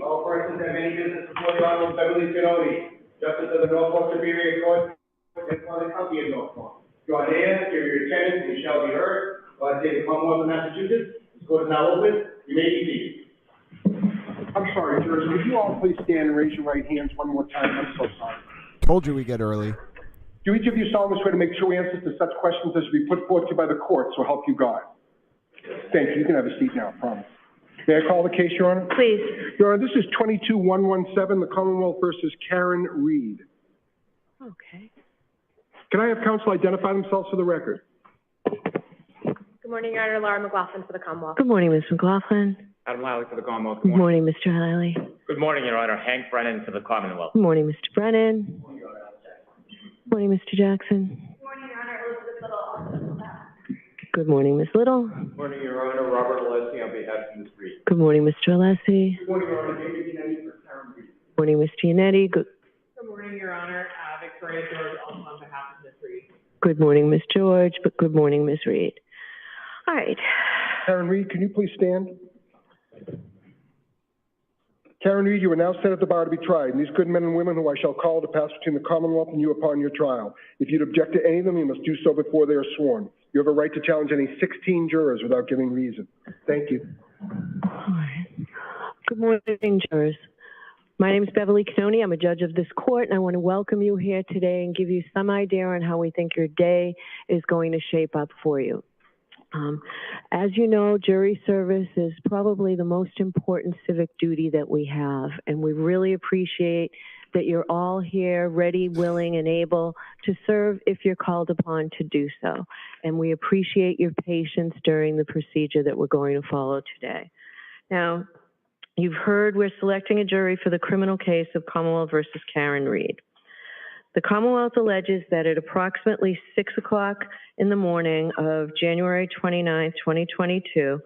All persons have any business before the Honorable Beverly Cannoni, Justice of the Norfolk Superior Court, and for the County of Norfolk. Draw near, give your attendance, and you shall be heard. By the state of the Commonwealth of Massachusetts, this court is now open. You may be seated. I'm sorry, jurors. Would you all please stand and raise your right hands one more time? I'm so sorry. Told you we get early. Do each of you solemnly swear to make true answers to such questions as will be put forth to you by the court, so help you God? Thank you. You can have a seat now, I promise. May I call the case, Your Honor? Please. Your Honor, this is 22-117, the Commonwealth versus Karen Reed. Okay. Can I have counsel identify themselves for the record? Good morning, Your Honor. Laura McLaughlin for the Commonwealth. Good morning, Ms. McLaughlin. Adam Lally for the Commonwealth. Good morning, Mr. Hiley. Good morning, Your Honor. Hank Brennan for the Commonwealth. Good morning, Mr. Brennan. Good morning, Mr. Jackson. Good morning, Your Honor. Elizabeth Little. Good morning, Ms. Little. Good morning, Your Honor. Robert Alessi on behalf of Ms. Reed. Good morning, Mr. Alessi. Good morning, Your Honor. David Giannetti for Karen Reed. Good morning, Ms. Giannetti. Good morning, Your Honor. Victoria George, also on behalf of Ms. Reed. Good morning, Ms. George, but good morning, Ms. Reed. All right. Karen Reed, can you please stand? Karen Reed, you are now set at the bar to be tried, and these good men and women who I shall call to pass between the Commonwealth and you upon your trial. If you'd object to any of them, you must do so before they are sworn. You have a right to challenge any 16 jurors without giving reason. Thank you. All right. Good morning, jurors. My name is Beverly Canoni. I'm a judge of this court, and I want to welcome you here today and give you some idea on how we think your day is going to shape up for you. As you know, jury service is probably the most important civic duty that we have, and we really appreciate that you're all here ready, willing, and able to serve if you're called upon to do so. And we appreciate your patience during the procedure that we're going to follow today. Now, you've heard we're selecting a jury for the criminal case of Commonwealth versus Karen Reed. The Commonwealth alleges that at approximately 6 o'clock in the morning of January 29, 2022,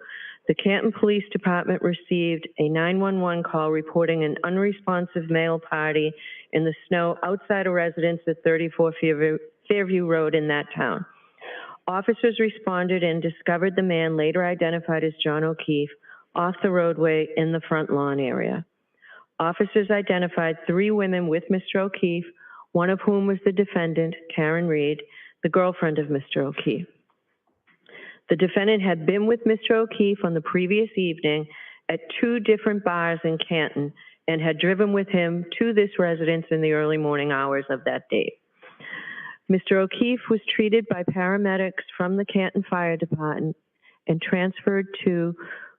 the Canton Police Department received a 911 call reporting an unresponsive male party in the snow outside a residence at 34 Fairview Road in that town. Officers responded and discovered the man, later identified as John O'Keefe, off the roadway in the front lawn area. Officers identified 3 women with Mr. O'Keefe, one of whom was the defendant, Karen Reed, the girlfriend of Mr. O'Keefe. The defendant had been with Mr. O'Keefe on the previous evening at 2 different bars in Canton and had driven with him to this residence in the early morning hours of that date. Mr. O'Keefe was treated by paramedics from the Canton Fire Department and transferred to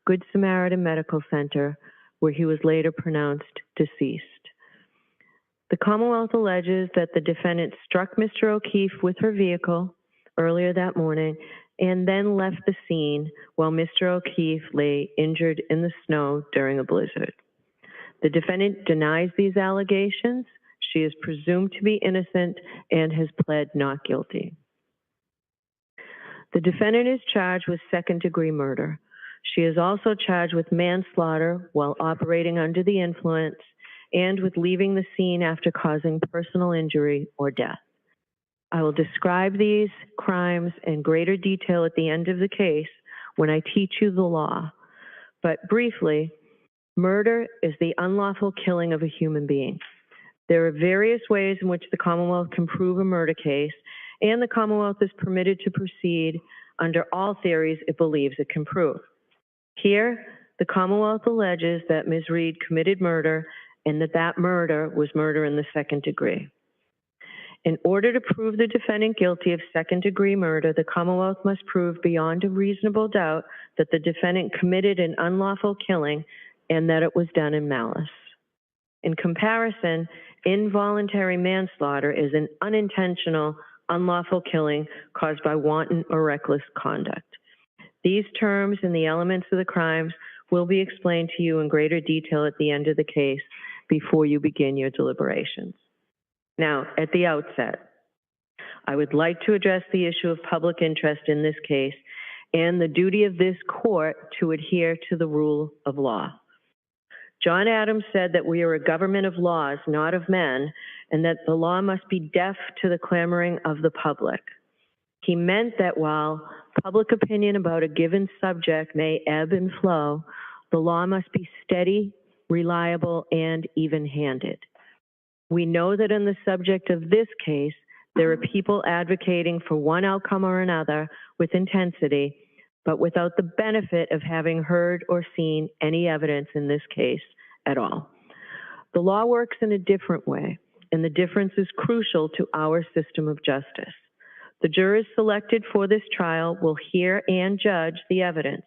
Good Samaritan Medical Center, where he was later pronounced deceased. The Commonwealth alleges that the defendant struck Mr. O'Keefe with her vehicle earlier that morning and then left the scene while Mr. O'Keefe lay injured in the snow during a blizzard. The defendant denies these allegations. She is presumed to be innocent and has pled not guilty. The defendant is charged with second-degree murder. She is also charged with manslaughter while operating under the influence and with leaving the scene after causing personal injury or death. I will describe these crimes in greater detail at the end of the case when I teach you the law. But briefly, murder is the unlawful killing of a human being. There are various ways in which the Commonwealth can prove a murder case, and the Commonwealth is permitted to proceed under all theories it believes it can prove. Here, the Commonwealth alleges that Ms. Reed committed murder and that murder was murder in the second degree. In order to prove the defendant guilty of second-degree murder, the Commonwealth must prove beyond a reasonable doubt that the defendant committed an unlawful killing and that it was done in malice. In comparison, involuntary manslaughter is an unintentional, unlawful killing caused by wanton or reckless conduct. These terms and the elements of the crimes will be explained to you in greater detail at the end of the case before you begin your deliberations. Now, at the outset, I would like to address the issue of public interest in this case and the duty of this court to adhere to the rule of law. John Adams said that we are a government of laws, not of men, and that the law must be deaf to the clamoring of the public. He meant that while public opinion about a given subject may ebb and flow, the law must be steady, reliable, and even-handed. We know that in the subject of this case, there are people advocating for one outcome or another with intensity, but without the benefit of having heard or seen any evidence in this case at all. The law works in a different way, and the difference is crucial to our system of justice. The jurors selected for this trial will hear and judge the evidence.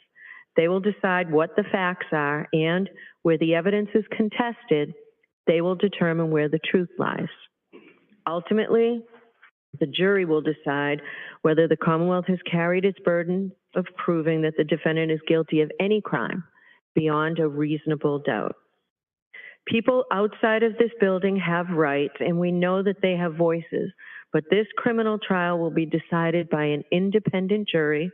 They will decide what the facts are, and where the evidence is contested, they will determine where the truth lies. Ultimately, the jury will decide whether the Commonwealth has carried its burden of proving that the defendant is guilty of any crime beyond a reasonable doubt. People outside of this building have rights, and we know that they have voices, but this criminal trial will be decided by an independent jury,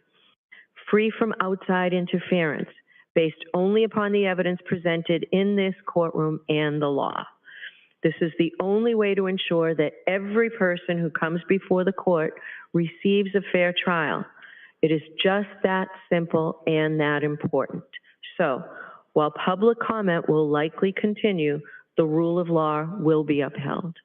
free from outside interference, based only upon the evidence presented in this courtroom and the law. This is the only way to ensure that every person who comes before the court receives a fair trial. It is just that simple and that important. So, while public comment will likely continue, the rule of law will be upheld.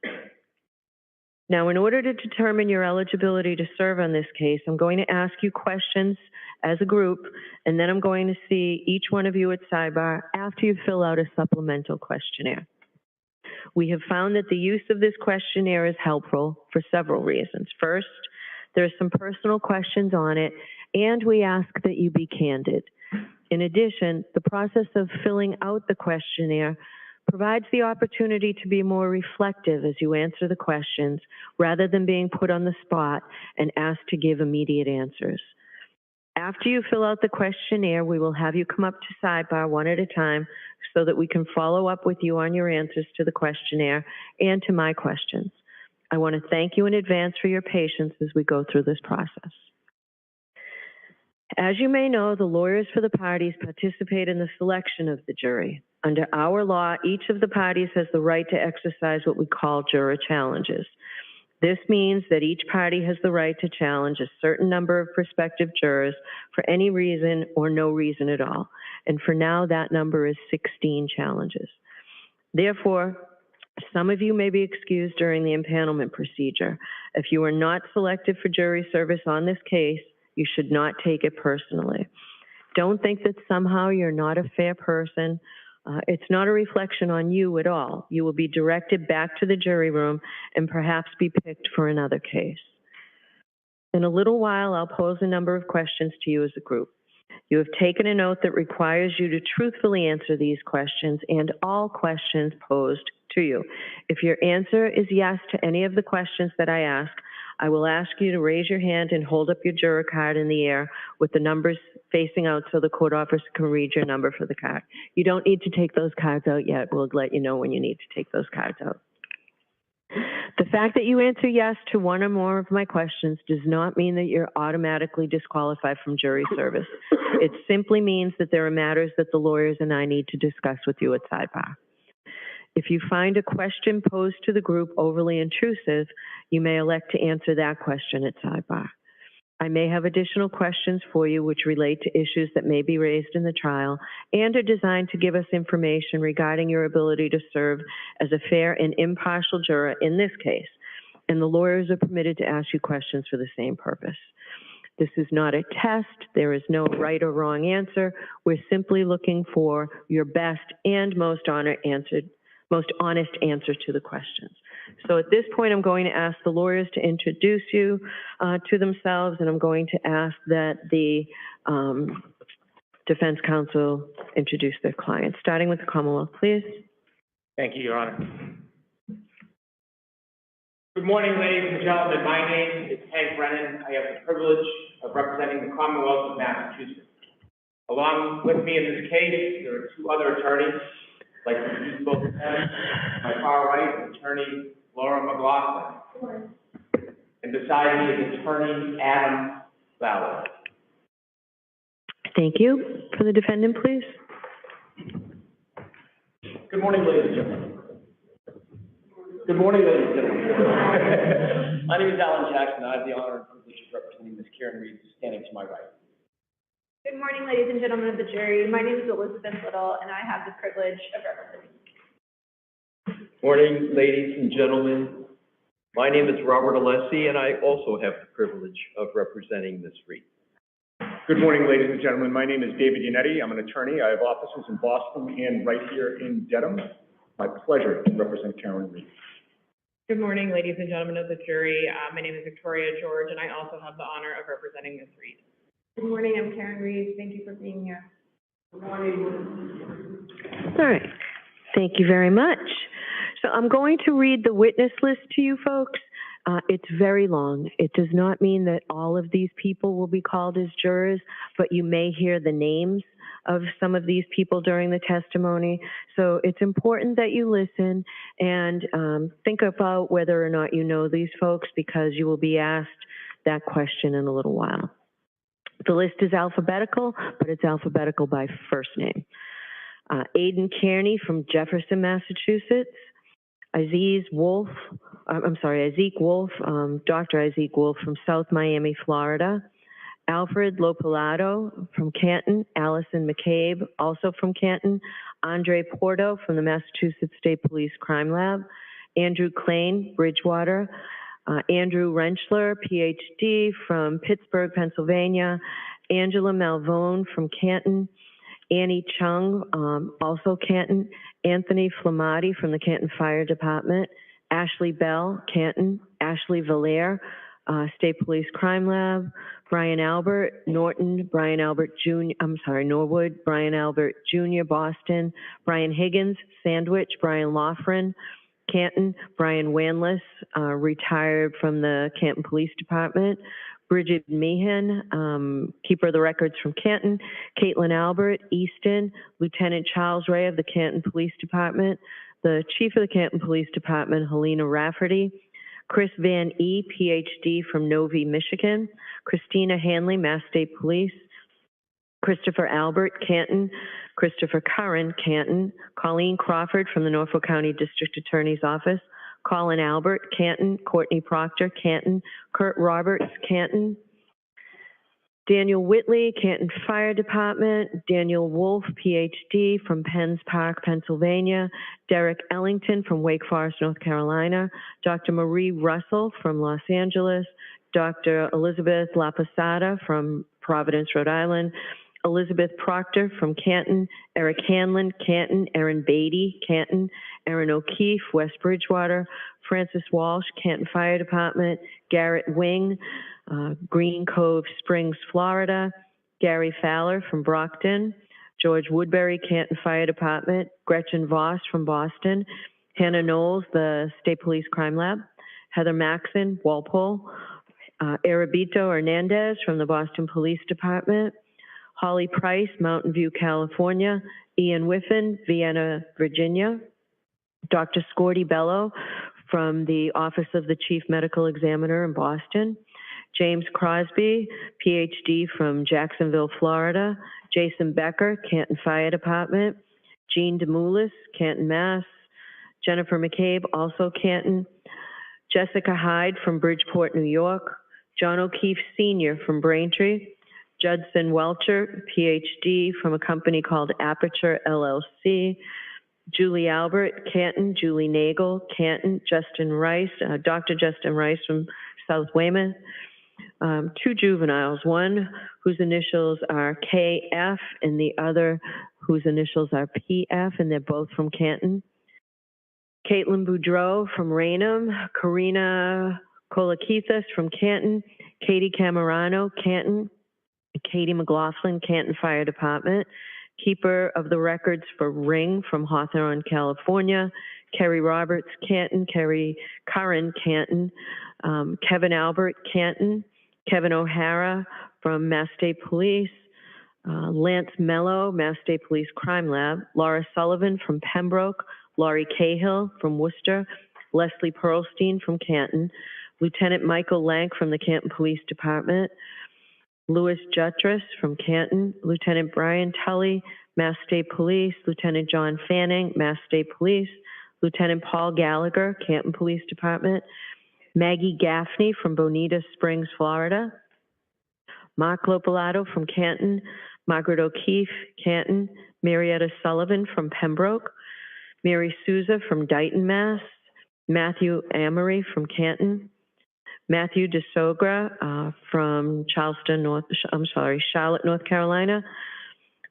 Now, in order to determine your eligibility to serve on this case, I'm going to ask you questions as a group, and then I'm going to see each one of you at sidebar after you fill out a supplemental questionnaire. We have found that the use of this questionnaire is helpful for several reasons. First, there are some personal questions on it, and we ask that you be candid. In addition, the process of filling out the questionnaire provides the opportunity to be more reflective as you answer the questions rather than being put on the spot and asked to give immediate answers. After you fill out the questionnaire, we will have you come up to sidebar one at a time so that we can follow up with you on your answers to the questionnaire and to my questions. I want to thank you in advance for your patience as we go through this process. As you may know, the lawyers for the parties participate in the selection of the jury. Under our law, each of the parties has the right to exercise what we call juror challenges. This means that each party has the right to challenge a certain number of prospective jurors for any reason or no reason at all. And for now, that number is 16 challenges. Therefore, some of you may be excused during the impanelment procedure. If you are not selected for jury service on this case, you should not take it personally. Don't think that somehow you're not a fair person. It's not a reflection on you at all. You will be directed back to the jury room and perhaps be picked for another case. In a little while, I'll pose a number of questions to you as a group. You have taken a note that requires you to truthfully answer these questions and all questions posed to you. If your answer is yes to any of the questions that I ask, I will ask you to raise your hand and hold up your juror card in the air with the numbers facing out so the court officer can read your number for the card. You don't need to take those cards out yet. We'll let you know when you need to take those cards out. The fact that you answer yes to one or more of my questions does not mean that you're automatically disqualified from jury service. It simply means that there are matters that the lawyers and I need to discuss with you at sidebar. If you find a question posed to the group overly intrusive, you may elect to answer that question at sidebar. I may have additional questions for you which relate to issues that may be raised in the trial and are designed to give us information regarding your ability to serve as a fair and impartial juror in this case, and the lawyers are permitted to ask you questions for the same purpose. This is not a test. There is no right or wrong answer. We're simply looking for your best and most honest answer to the questions. So at this point, I'm going to ask the lawyers to introduce you to themselves, and I'm going to ask that the defense counsel introduce their clients, starting with the Commonwealth, please. Thank you, Your Honor. Good morning, ladies and gentlemen. My name is Hank Brennan. I have the privilege of representing the Commonwealth of Massachusetts. Along with me in this case, there are two other attorneys. Like to introduce both of them. My far right is Attorney Laura McLaughlin. And beside me is Attorney Adam Fowler. Thank you. For the defendant, please. Good morning, ladies and gentlemen. Good morning, ladies and gentlemen. My name is Alan Jackson. I have the honor and privilege of representing Ms. Karen Reed, standing to my right. Good morning, ladies and gentlemen of the jury. My name is Elizabeth Little, and I have the privilege of representing. Morning, ladies and gentlemen. My name is Robert Alessi, and I also have the privilege of representing Ms. Reed. Good morning, ladies and gentlemen. My name is David Yannetti. I'm an attorney. I have offices in Boston and right here in Dedham. My pleasure to represent Karen Reed. Good morning, ladies and gentlemen of the jury. My name is Victoria George, and I also have the honor of representing Ms. Reed. Good morning, I'm Karen Reed. Thank you for being here. Good morning. All right. Thank you very much. So I'm going to read the witness list to you folks. It's very long. It does not mean that all of these people will be called as jurors, but you may hear the names of some of these people during the testimony. So it's important that you listen and think about whether or not you know these folks, because you will be asked that question in a little while. The list is alphabetical, but it's alphabetical by first name. Aidan Kearney from Jefferson, Massachusetts. Isaac Wolf, Dr. Isaac Wolf from South Miami, Florida. Alfred Lopalato from Canton. Allison McCabe, also from Canton. Andre Porto from the Massachusetts State Police Crime Lab. Andrew Klain, Bridgewater. Andrew Renschler, PhD, from Pittsburgh, Pennsylvania. Angela Malvone from Canton. Annie Chung, also Canton. Anthony Flamati from the Canton Fire Department. Ashley Bell, Canton. Ashley Valaire, State Police Crime Lab. Brian Albert, Norton. Brian Albert Norwood. Brian Albert Jr., Boston. Brian Higgins, Sandwich. Brian Loughran, Canton. Brian Wanless, retired from the Canton Police Department. Bridget Meehan, keeper of the records from Canton. Caitlin Albert, Easton. Lieutenant Charles Ray of the Canton Police Department. The Chief of the Canton Police Department, Helena Rafferty. Chris Van E., PhD, from Novi, Michigan. Christina Hanley, Mass State Police. Christopher Albert, Canton. Christopher Curran, Canton. Colleen Crawford from the Norfolk County District Attorney's Office. Colin Albert, Canton. Courtney Proctor, Canton. Kurt Roberts, Canton. Daniel Whitley, Canton Fire Department. Daniel Wolf, PhD, from Penns Park, Pennsylvania. Derek Ellington from Wake Forest, North Carolina. Dr. Marie Russell from Los Angeles. Dr. Elizabeth LaPosada from Providence, Rhode Island. Elizabeth Proctor from Canton. Eric Hanlon, Canton. Erin Beatty, Canton. Erin O'Keefe, West Bridgewater. Francis Walsh, Canton Fire Department. Garrett Wing, Green Cove Springs, Florida. Gary Fowler from Brockton. George Woodbury, Canton Fire Department. Gretchen Voss from Boston. Hannah Knowles, the State Police Crime Lab. Heather Maxon, Walpole. Arabito Hernandez from the Boston Police Department. Holly Price, Mountain View, California. Ian Whiffen, Vienna, Virginia. Dr. Scordy Bello from the Office of the Chief Medical Examiner in Boston. James Crosby, PhD, from Jacksonville, Florida. Jason Becker, Canton Fire Department. Jean DeMoulis, Canton, Mass. Jennifer McCabe, also Canton. Jessica Hyde from Bridgeport, New York. John O'Keefe Sr. from Braintree. Judson Welcher, PhD, from a company called Aperture LLC. Julie Albert, Canton. Julie Nagel, Canton. Justin Rice, Dr. Justin Rice from South Weymouth. Two juveniles, one whose initials are KF and the other whose initials are PF, and they're both from Canton. Caitlin Boudreau from Raynham. Karina Kolakithis from Canton. Katie Camerano, Canton. Katie McLaughlin, Canton Fire Department. Keeper of the records for Ring from Hawthorne, California. Kerry Roberts, Canton. Kerry Curran, Canton. Kevin Albert, Canton. Kevin O'Hara from Mass State Police. Lance Mello, Mass State Police Crime Lab. Laura Sullivan from Pembroke. Laurie Cahill from Worcester. Leslie Pearlstein from Canton. Lieutenant Michael Lank from the Canton Police Department. Louis Jutras from Canton. Lieutenant Brian Tully, Mass State Police. Lieutenant John Fanning, Mass State Police. Lieutenant Paul Gallagher, Canton Police Department. Maggie Gaffney from Bonita Springs, Florida. Mark Lopalato from Canton. Margaret O'Keefe, Canton. Marietta Sullivan from Pembroke. Mary Souza from Dighton, Mass. Matthew Amory from Canton. Matthew DeSogra from Charlotte, North Carolina.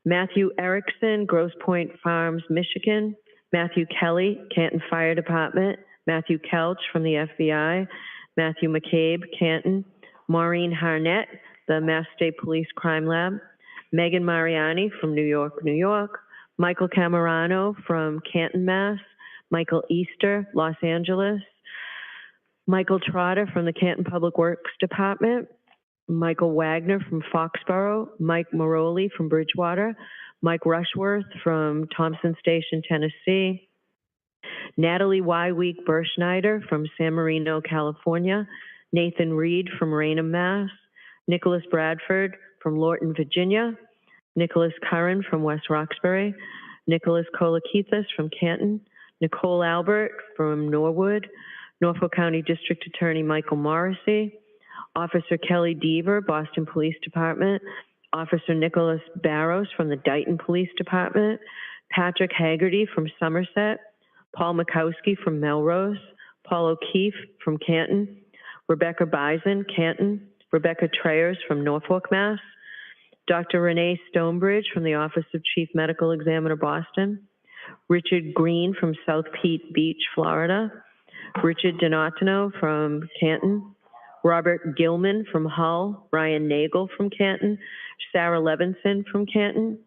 Matthew Erickson, Grosse Pointe Farms, Michigan. Matthew Kelly, Canton Fire Department. Matthew Kelch from the FBI. Matthew McCabe, Canton. Maureen Harnett, the Mass State Police Crime Lab. Megan Mariani from New York, New York. Michael Camerano from Canton, Mass. Michael Easter, Los Angeles. Michael Trotter from the Canton Public Works Department. Michael Wagner from Foxborough. Mike Moroli from Bridgewater. Mike Rushworth from Thompson Station, Tennessee. Natalie Wyweek Berschneider from San Marino, California. Nathan Reed from Raynham, Mass. Nicholas Bradford from Lorton, Virginia. Nicholas Curran from West Roxbury. Nicholas Kolakithis from Canton. Nicole Albert from Norwood, Norfolk County District Attorney Michael Morrissey, Officer Kelly Deaver, Boston Police Department, Officer Nicholas Barrows from the Dighton Police Department, Patrick Haggerty from Somerset, Paul Mikowski from Melrose, Paul O'Keefe from Canton, Rebecca Bison, Canton, Rebecca Trayers from Norfolk, Mass., Dr. Renee Stonebridge from the Office of Chief Medical Examiner, Boston, Richard Green from South Pete Beach, Florida, Richard Donatino from Canton, Robert Gilman from Hull, Brian Nagel from Canton, Sarah Levinson from Canton,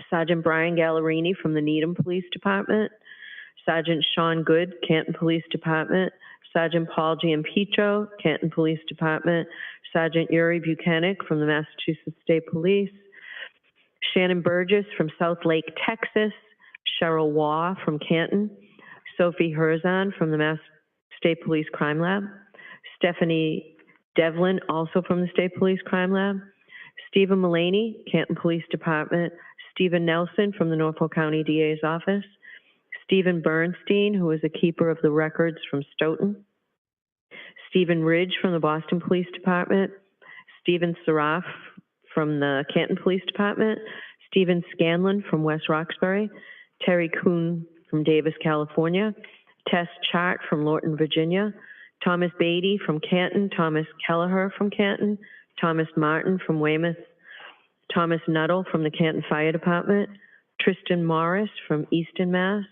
Sergeant Brian Gallerini from the Needham Police Department, Sergeant Sean Good, Canton Police Department, Sergeant Paul Giampetro, Canton Police Department, Sergeant Yuri Buchanan from the Massachusetts State Police, Shannon Burgess from South Lake, Texas, Cheryl Waugh from Canton, Sophie Herzon from the Mass State Police Crime Lab, Stephanie Devlin, also from the State Police Crime Lab, Stephen Mullaney, Canton Police Department, Stephen Nelson from the Norfolk County DA's office, Stephen Bernstein, who is a keeper of the records from Stoughton, Stephen Ridge from the Boston Police Department, Stephen Saraf from the Canton Police Department, Stephen Scanlon from West Roxbury, Terry Kuhn from Davis, California, Tess Chart from Lorton, Virginia, Thomas Beatty from Canton, Thomas Kelleher from Canton, Thomas Martin from Weymouth, Thomas Nuttall from the Canton Fire Department, Tristan Morris from Easton, Mass.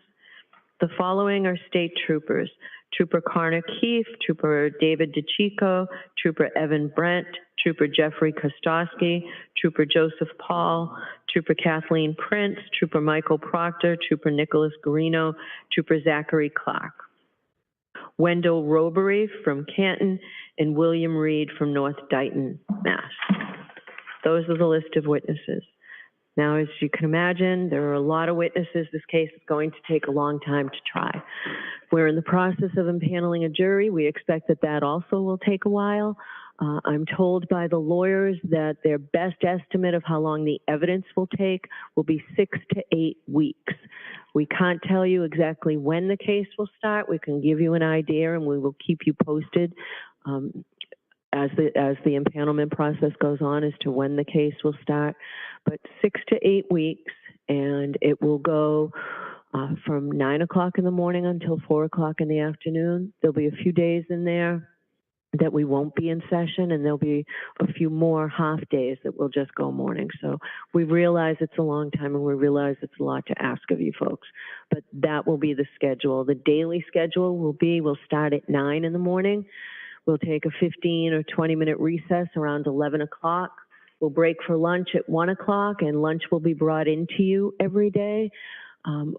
The following are state troopers: Trooper Connor Keefe, Trooper David DeChico, Trooper Evan Brent, Trooper Jeffrey Kostowski, Trooper Joseph Paul, Trooper Kathleen Prince, Trooper Michael Proctor, Trooper Nicholas Garino, Trooper Zachary Clark, Wendell Robery from Canton, and William Reed from North Dighton, Mass. Those are the list of witnesses. Now, as you can imagine, there are a lot of witnesses. This case is going to take a long time to try. We're in the process of impaneling a jury. We expect that that also will take a while. I'm told by the lawyers that their best estimate of how long the evidence will take will be 6 to 8 weeks. We can't tell you exactly when the case will start. We can give you an idea, and we will keep you posted as the impanelment process goes on as to when the case will start. But 6 to 8 weeks, and it will go from 9 o'clock in the morning until 4 o'clock in the afternoon. There'll be a few days in there that we won't be in session, and there'll be a few more half days that will just go morning. So we realize it's a long time, and we realize it's a lot to ask of you folks, but that will be the schedule. The daily schedule will be, we'll start at 9 in the morning. We'll take a 15 or 20-minute recess around 11 o'clock. We'll break for lunch at 1 o'clock, and lunch will be brought into you every day.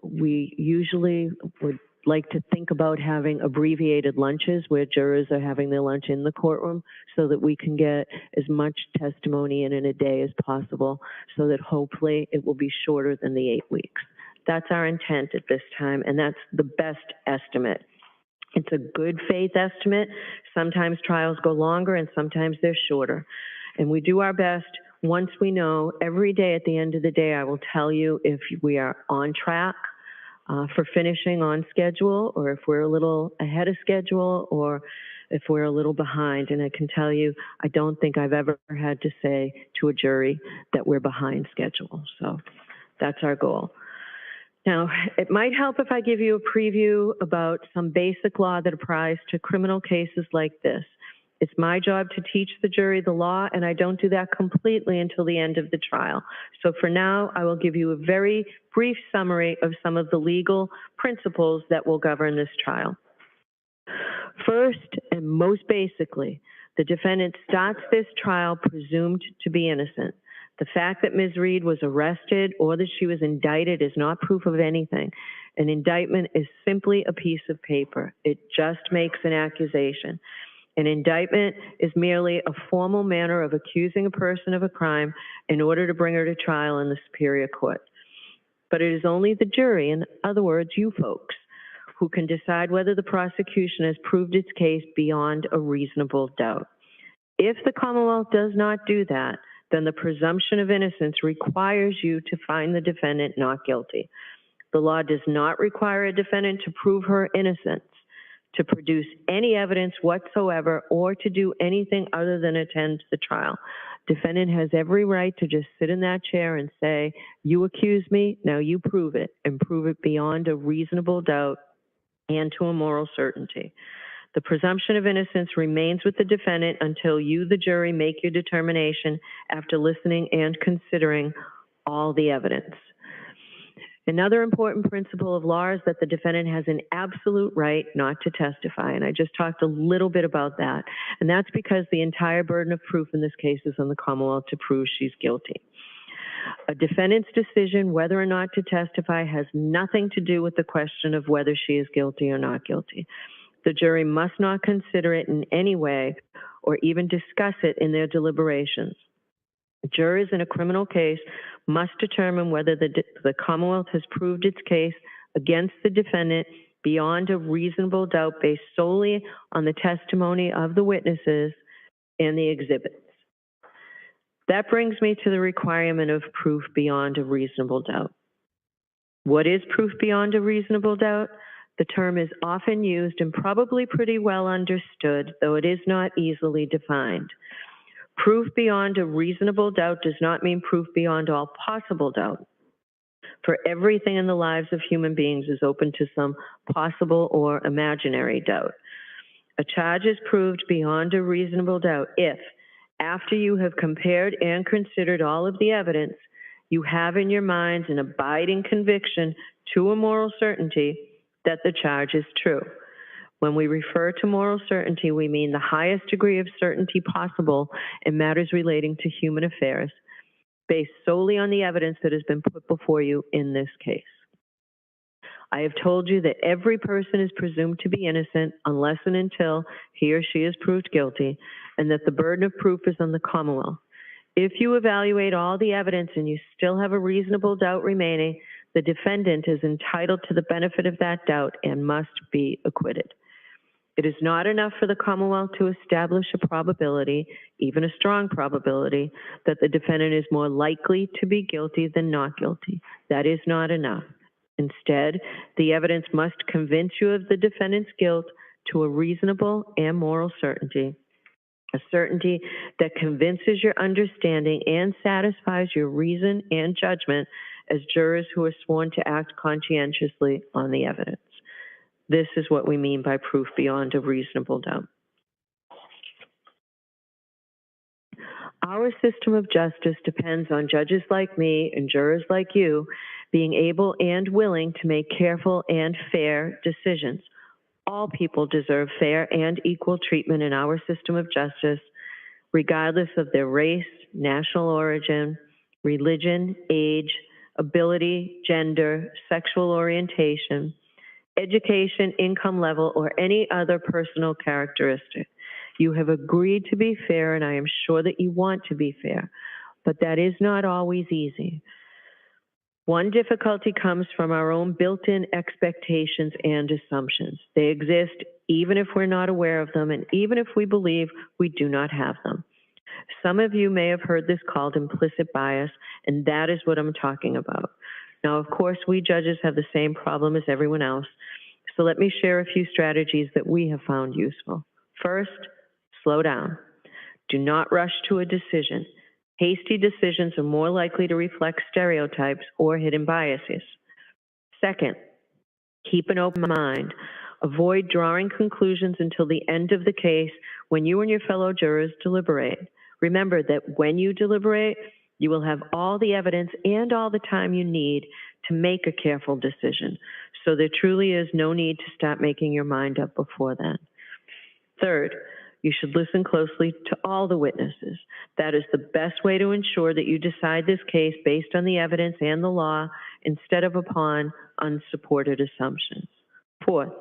We usually would like to think about having abbreviated lunches where jurors are having their lunch in the courtroom so that we can get as much testimony in a day as possible, so that hopefully it will be shorter than the 8 weeks. That's our intent at this time, and that's the best estimate. It's a good faith estimate. Sometimes trials go longer and sometimes they're shorter. And we do our best. Once we know, every day at the end of the day, I will tell you if we are on track for finishing on schedule, or if we're a little ahead of schedule, or if we're a little behind. And I can tell you, I don't think I've ever had to say to a jury that we're behind schedule. So that's our goal. Now, it might help if I give you a preview about some basic law that applies to criminal cases like this. It's my job to teach the jury the law, and I don't do that completely until the end of the trial. So for now, I will give you a very brief summary of some of the legal principles that will govern this trial. First, and most basically, the defendant starts this trial presumed to be innocent. The fact that Ms. Reed was arrested or that she was indicted is not proof of anything. An indictment is simply a piece of paper. It just makes an accusation. An indictment is merely a formal manner of accusing a person of a crime in order to bring her to trial in the Superior Court. But it is only the jury, in other words, you folks, who can decide whether the prosecution has proved its case beyond a reasonable doubt. If the Commonwealth does not do that, then the presumption of innocence requires you to find the defendant not guilty. The law does not require a defendant to prove her innocence, to produce any evidence whatsoever, or to do anything other than attend the trial. Defendant has every right to just sit in that chair and say, you accuse me, now you prove it, and prove it beyond a reasonable doubt and to a moral certainty. The presumption of innocence remains with the defendant until you, the jury, make your determination after listening and considering all the evidence. Another important principle of law is that the defendant has an absolute right not to testify, and I just talked a little bit about that. And that's because the entire burden of proof in this case is on the Commonwealth to prove she's guilty. A defendant's decision whether or not to testify has nothing to do with the question of whether she is guilty or not guilty. The jury must not consider it in any way or even discuss it in their deliberations. Jurors in a criminal case must determine whether the Commonwealth has proved its case against the defendant beyond a reasonable doubt based solely on the testimony of the witnesses and the exhibits. That brings me to the requirement of proof beyond a reasonable doubt. What is proof beyond a reasonable doubt? The term is often used and probably pretty well understood, though it is not easily defined. Proof beyond a reasonable doubt does not mean proof beyond all possible doubt. For everything in the lives of human beings is open to some possible or imaginary doubt. A charge is proved beyond a reasonable doubt if, after you have compared and considered all of the evidence, you have in your minds an abiding conviction to a moral certainty that the charge is true. When we refer to moral certainty, we mean the highest degree of certainty possible in matters relating to human affairs, based solely on the evidence that has been put before you in this case. I have told you that every person is presumed to be innocent unless and until he or she is proved guilty, and that the burden of proof is on the Commonwealth. If you evaluate all the evidence and you still have a reasonable doubt remaining, the defendant is entitled to the benefit of that doubt and must be acquitted. It is not enough for the Commonwealth to establish a probability, even a strong probability, that the defendant is more likely to be guilty than not guilty. That is not enough. Instead, the evidence must convince you of the defendant's guilt to a reasonable and moral certainty, a certainty that convinces your understanding and satisfies your reason and judgment as jurors who are sworn to act conscientiously on the evidence. This is what we mean by proof beyond a reasonable doubt. Our system of justice depends on judges like me and jurors like you being able and willing to make careful and fair decisions. All people deserve fair and equal treatment in our system of justice, regardless of their race, national origin, religion, age, ability, gender, sexual orientation, education, income level, or any other personal characteristic. You have agreed to be fair, and I am sure that you want to be fair, but that is not always easy. One difficulty comes from our own built-in expectations and assumptions. They exist even if we're not aware of them, and even if we believe we do not have them. Some of you may have heard this called implicit bias, and that is what I'm talking about. Now, of course, we judges have the same problem as everyone else, so let me share a few strategies that we have found useful. First, slow down. Do not rush to a decision. Hasty decisions are more likely to reflect stereotypes or hidden biases. Second, keep an open mind. Avoid drawing conclusions until the end of the case when you and your fellow jurors deliberate. Remember that when you deliberate, you will have all the evidence and all the time you need to make a careful decision. So there truly is no need to start making your mind up before then. Third, you should listen closely to all the witnesses. That is the best way to ensure that you decide this case based on the evidence and the law instead of upon unsupported assumptions. Fourth,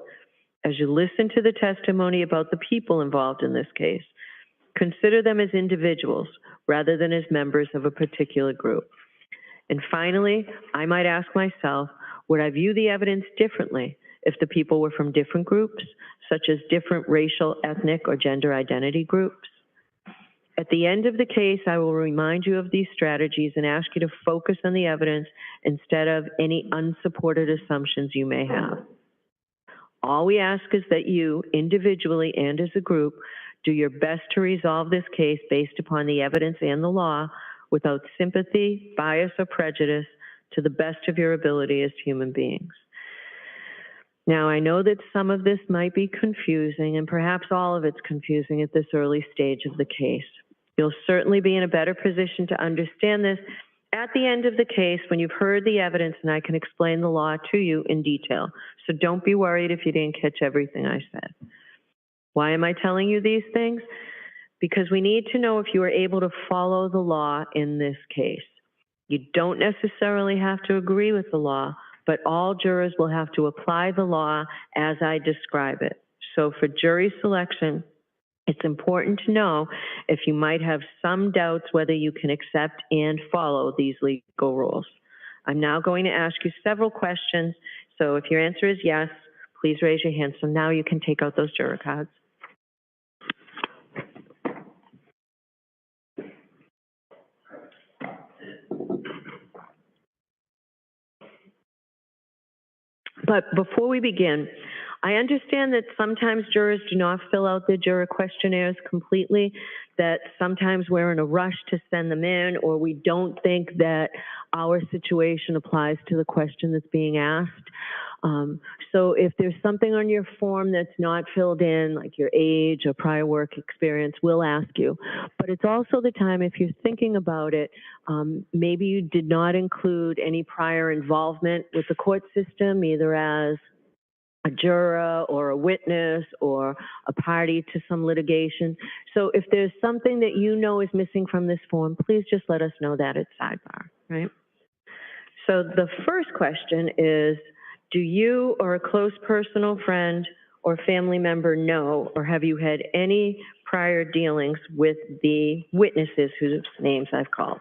as you listen to the testimony about the people involved in this case, consider them as individuals rather than as members of a particular group. And finally, I might ask myself, would I view the evidence differently if the people were from different groups, such as different racial, ethnic, or gender identity groups? At the end of the case, I will remind you of these strategies and ask you to focus on the evidence instead of any unsupported assumptions you may have. All we ask is that you, individually and as a group, do your best to resolve this case based upon the evidence and the law without sympathy, bias, or prejudice, to the best of your ability as human beings. Now, I know that some of this might be confusing, and perhaps all of it's confusing at this early stage of the case. You'll certainly be in a better position to understand this at the end of the case when you've heard the evidence and I can explain the law to you in detail. So don't be worried if you didn't catch everything I said. Why am I telling you these things? Because we need to know if you are able to follow the law in this case. You don't necessarily have to agree with the law, but all jurors will have to apply the law as I describe it. So for jury selection, it's important to know if you might have some doubts whether you can accept and follow these legal rules. I'm now going to ask you several questions. So if your answer is yes, please raise your hand. So now you can take out those juror cards. But before we begin, I understand that sometimes jurors do not fill out their juror questionnaires completely, that sometimes we're in a rush to send them in, or we don't think that our situation applies to the question that's being asked. So if there's something on your form that's not filled in, like your age or prior work experience, we'll ask you. But it's also the time, if you're thinking about it, maybe you did not include any prior involvement with the court system, either as a juror or a witness or a party to some litigation. So if there's something that you know is missing from this form, please just let us know that at sidebar, right? So the first question is, do you or a close personal friend or family member know, or have you had any prior dealings with the witnesses whose names I've called?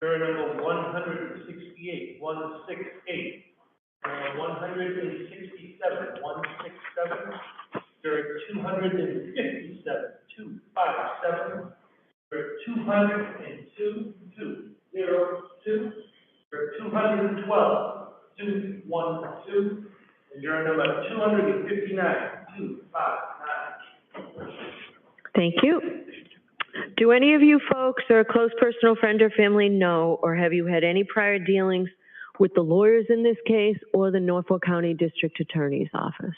Juror number 168, 168. 167, 167. Juror 257, 257. Juror 202, 202. Juror 212, 212. And juror number 259, 259. Thank you. Do any of you folks or a close personal friend or family know, or have you had any prior dealings with the lawyers in this case or the Norfolk County District Attorney's Office?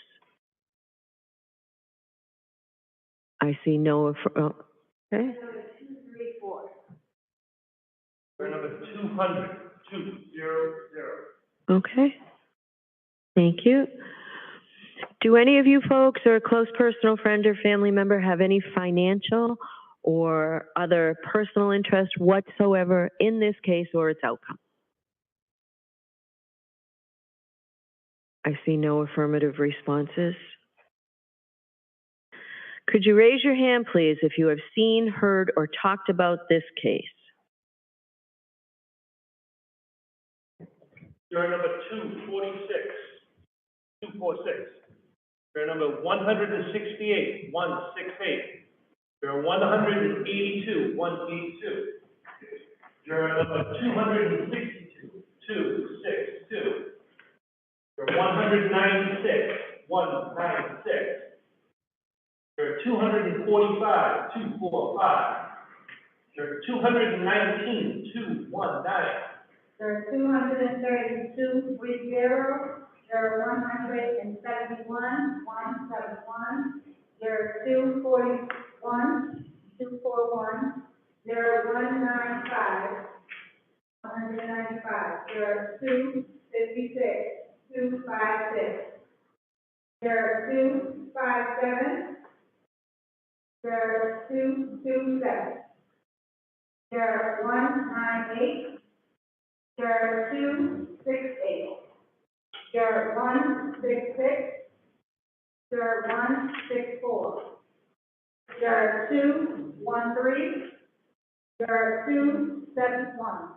I see no. Okay. Juror number 200, 200. Okay. Thank you. Do any of you folks or a close personal friend or family member have any financial or other personal interest whatsoever in this case or its outcome? I see no affirmative responses. Could you raise your hand, please, if you have seen, heard, or talked about this case? Juror number 246, 246. Juror number 168, 168. Juror 182, 182. Juror number 262, 262. Juror 196, 196. Juror 245, 245. Juror 219, 219. Juror 232, 30. Juror 171, 171. Juror 241, 241. Juror 195, 195. Juror 256, 256. Juror 257. Juror 227. Juror 198. Juror 268. Juror 166. Juror 164. Juror 213. Juror 271.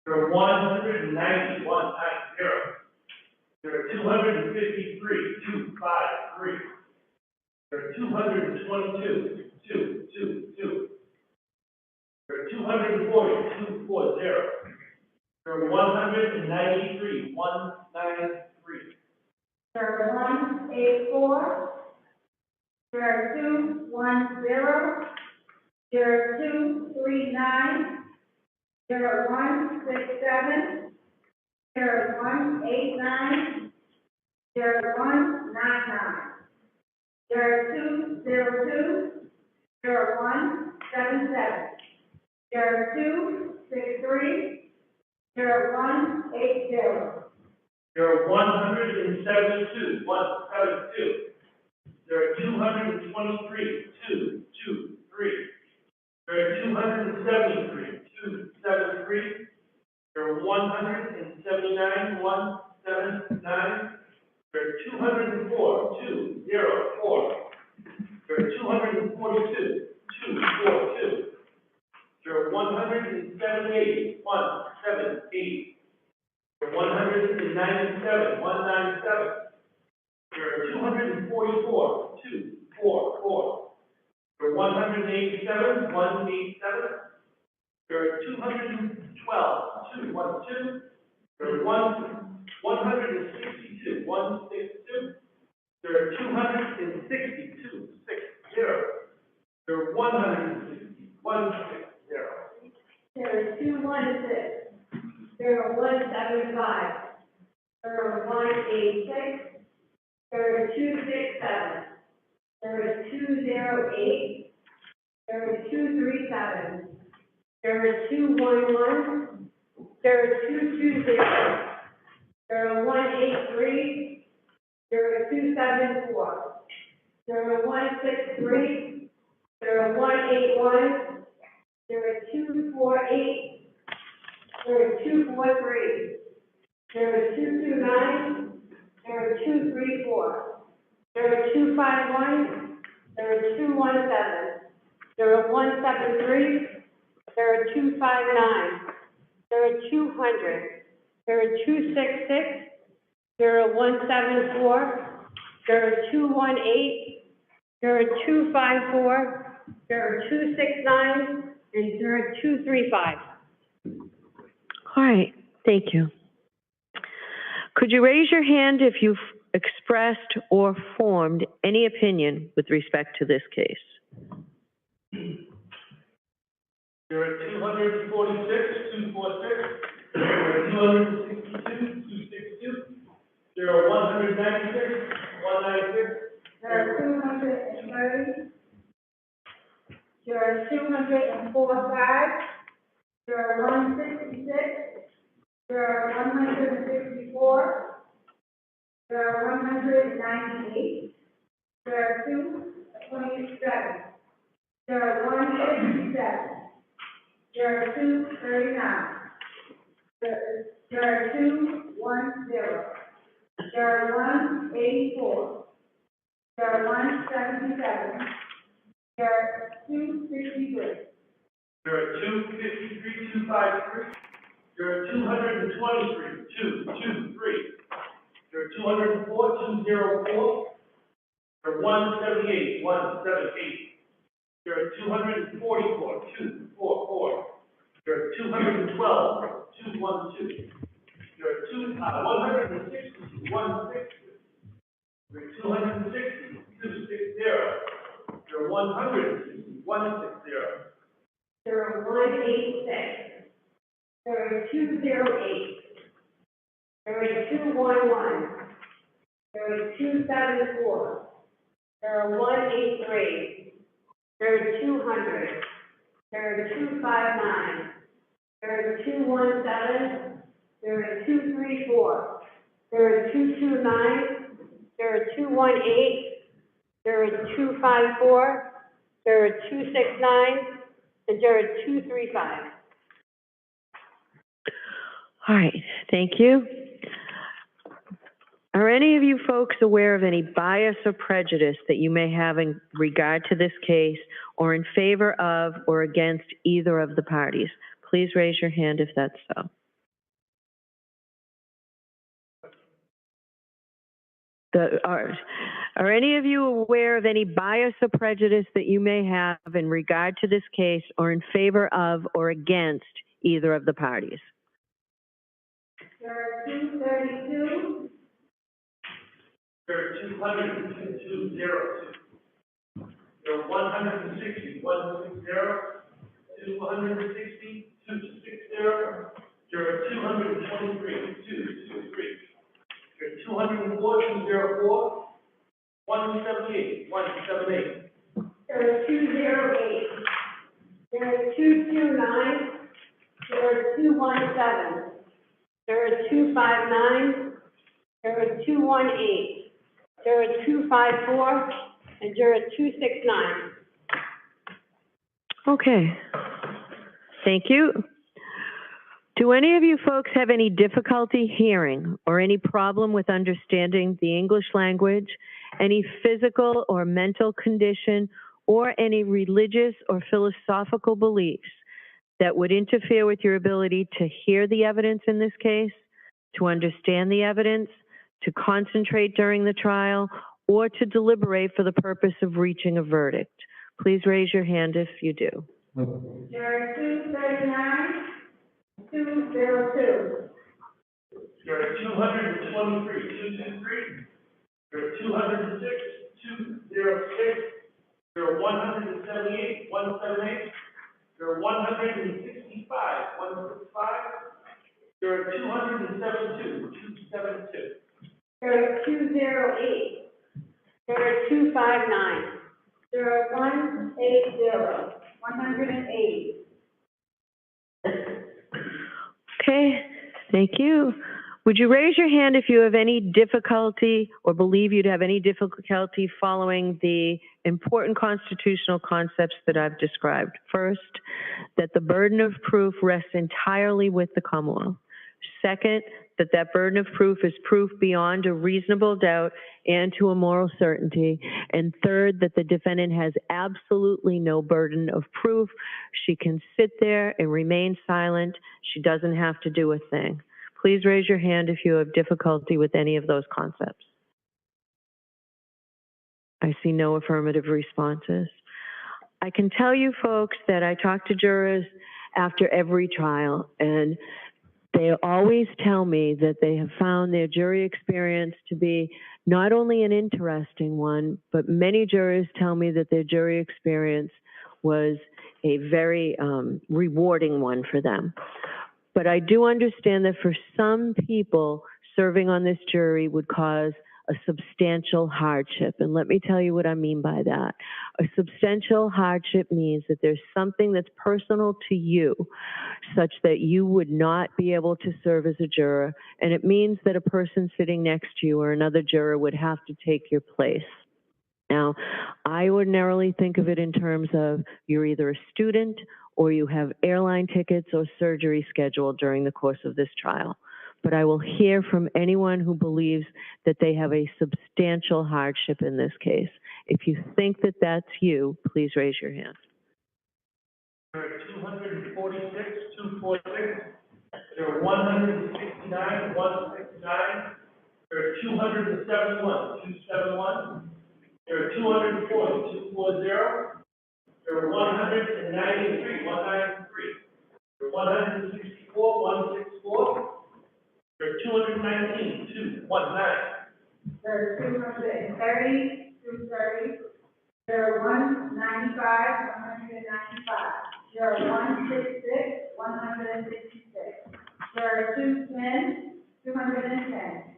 Juror 190, 190. Juror 253, 253. There are 222, 2. There are 240, 240. There are 193, 193. There are 184. There are 210. There are 239. There are 167. There are 189. There are 199. There are 202. There are 177. There are 263. There are 180. There are 172, 172. There are 223, 223. There are 273, 273. There are 179, 179. There are 204, 204. There are 242, 242. There are 178, 178. There are 197, 197. There are 244, 244. There are 187, 187. There are 212, 212. There are 162, 162. There are 262, 60. There are 160, 160. There are 216. There are 175. There are 186. There are 267. There are 208. There are 237. There are 211. There are 220. There are 183. There are 274. There are 163. There are 181. There are 248. There are 243. There are 229. There are 234. There are 251. There are 217. There are 173. There are 259. There are 200. There are 266. There are 174. There are 218. There are 254. There are 269. And there are 235. All right, thank you. Could you raise your hand if you've expressed or formed any opinion with respect to this case? There are 246, 246. There are 262, 262. There are 196, 196. There are 230. There are 245. There are 166. There are 164. There are 198. There are 227. There are 157. There are 239. There are 210. There are 184. There are 177. There are 253. There are 253, 253. There are 223, 223. There are 204, 204. There are 178, 178. There are 244, 244. There are 212, 212. There are 160, 160. There are 260, 260. There are 160, 160. There are 186. There are 208. There are 211. There are 274. There are 183. There are 200. There are 259. There are 217. There are 234. There are 229. There are 218. There are 254. There are 269. And there are 235. All right, thank you. Are any of you folks aware of any bias or prejudice that you may have in regard to this case or in favor of or against either of the parties? Please raise your hand if that's so. Are any of you aware of any bias or prejudice that you may have in regard to this case or in favor of or against either of the parties? There are 232. There are 202. There are 160, 160, 260, 260. There are 223, 223. There are 204, 204, 178, 178. There are 208. There are 229. There are 217. There are 259. There are 218. There are 254. And there are 269. Okay. Thank you. Do any of you folks have any difficulty hearing or any problem with understanding the English language, any physical or mental condition, or any religious or philosophical beliefs that would interfere with your ability to hear the evidence in this case, to understand the evidence, to concentrate during the trial, or to deliberate for the purpose of reaching a verdict? Please raise your hand if you do. There are 239, 202. There are 223, 223. There are 206, 206. There are 178, 178. There are 165, 165. There are 272, 272. There are 208. There are 259. There are 180, 180. Okay, thank you. Would you raise your hand if you have any difficulty or believe you'd have any difficulty following the important constitutional concepts that I've described? First, that the burden of proof rests entirely with the Commonwealth. Second, that burden of proof is proof beyond a reasonable doubt and to a moral certainty. And third, that the defendant has absolutely no burden of proof. She can sit there and remain silent. She doesn't have to do a thing. Please raise your hand if you have difficulty with any of those concepts. I see no affirmative responses. I can tell you folks that I talk to jurors after every trial, and they always tell me that they have found their jury experience to be not only an interesting one, but many jurors tell me that their jury experience was a very rewarding one for them. But I do understand that for some people, serving on this jury would cause a substantial hardship. And let me tell you what I mean by that. A substantial hardship means that there's something that's personal to you, such that you would not be able to serve as a juror. And it means that a person sitting next to you or another juror would have to take your place. Now, I ordinarily think of it in terms of you're either a student or you have airline tickets or surgery scheduled during the course of this trial. But I will hear from anyone who believes that they have a substantial hardship in this case. If you think that that's you, please raise your hand. There are 246, 246. There are 169, 169. There are 271, 271. There are 240, 240. There are 193, 193. There are 164, 164. There are 219, 219. There are 230, 230. There are 195, 195. There are 166, 166. There are 210, 210.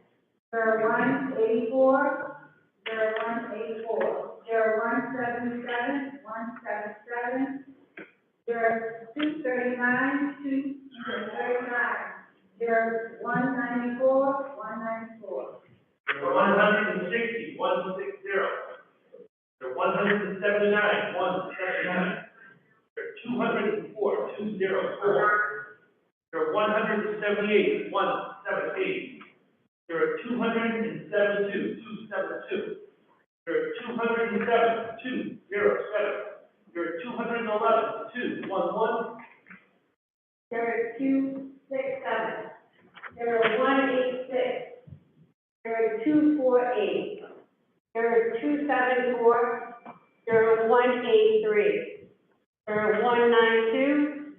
There are 184. There are 184. There are 177, 177. There are 239, 239. There are 194, 194. There are 160, 160. There are 179, 179. There are 204, 204. There are 178, 178. There are 272, 272. There are 207, 207. There are 211, 211. There are 267. There are 186. There are 288, 248, Juror 274, Juror 183, Juror 192,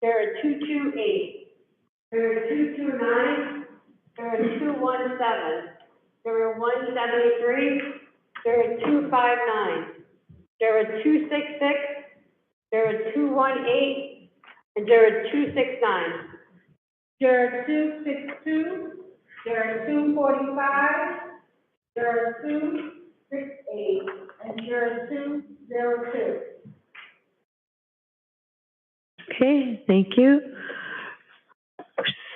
Juror 228, Juror 229, Juror 217, Juror 173, Juror 259, Juror 266, Juror 218, and Juror 269. Juror 262, Juror 245, Juror 268, and Juror 202. Okay, thank you.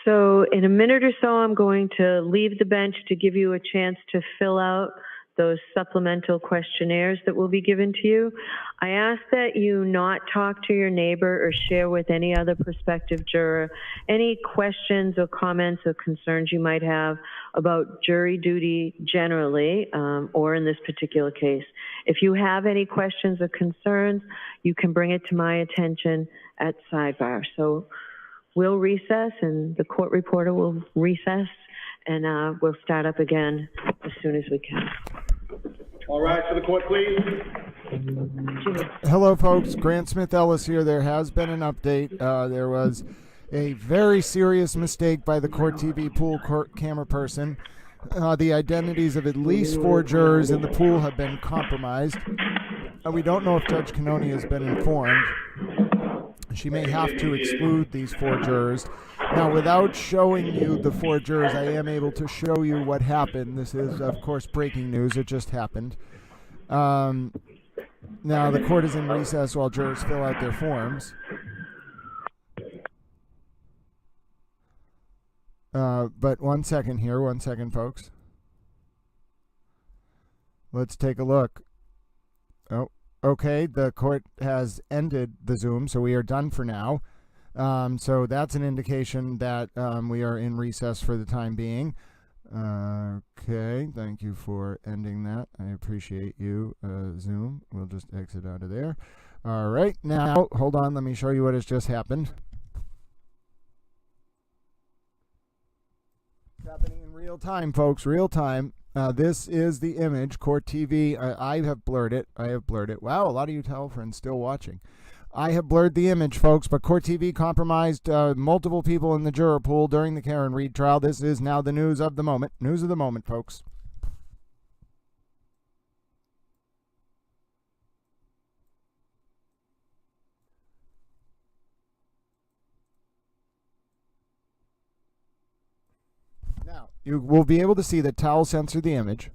So in a minute or so, I'm going to leave the bench to give you a chance to fill out those supplemental questionnaires that will be given to you. I ask that you not talk to your neighbor or share with any other prospective juror any questions or comments or concerns you might have about jury duty generally, or in this particular case. If you have any questions or concerns, you can bring it to my attention at sidebar. So we'll recess, and the court reporter will recess, and we'll start up again as soon as we can. All right, to the court, please. Hello, folks. GrantSmithEllis here. There has been an update. There was a very serious mistake by the Court TV pool camera person. The identities of at least 4 jurors in the pool have been compromised. We don't know if Judge Cannoni has been informed. She may have to exclude these 4 jurors. Now, without showing you the 4 jurors, I am able to show you what happened. This is, of course, breaking news. It just happened. Now, the court is in recess while jurors fill out their forms. But one second, folks. Let's take a look. Oh, okay, the court has ended the Zoom, so we are done for now. So that's an indication that we are in recess for the time being. Okay, thank you for ending that. I appreciate you, Zoom. We'll just exit out of there. All right, now, hold on, let me show you what has just happened. It's happening in real time, folks, real time. This is the image, Court TV. I have blurred it. Wow, a lot of you Towel friends still watching. I have blurred the image, folks, but Court TV compromised multiple people in the juror pool during the Karen Reed trial. This is now the news of the moment. News of the moment, folks. Now, you will be able to see that Towel censored the image.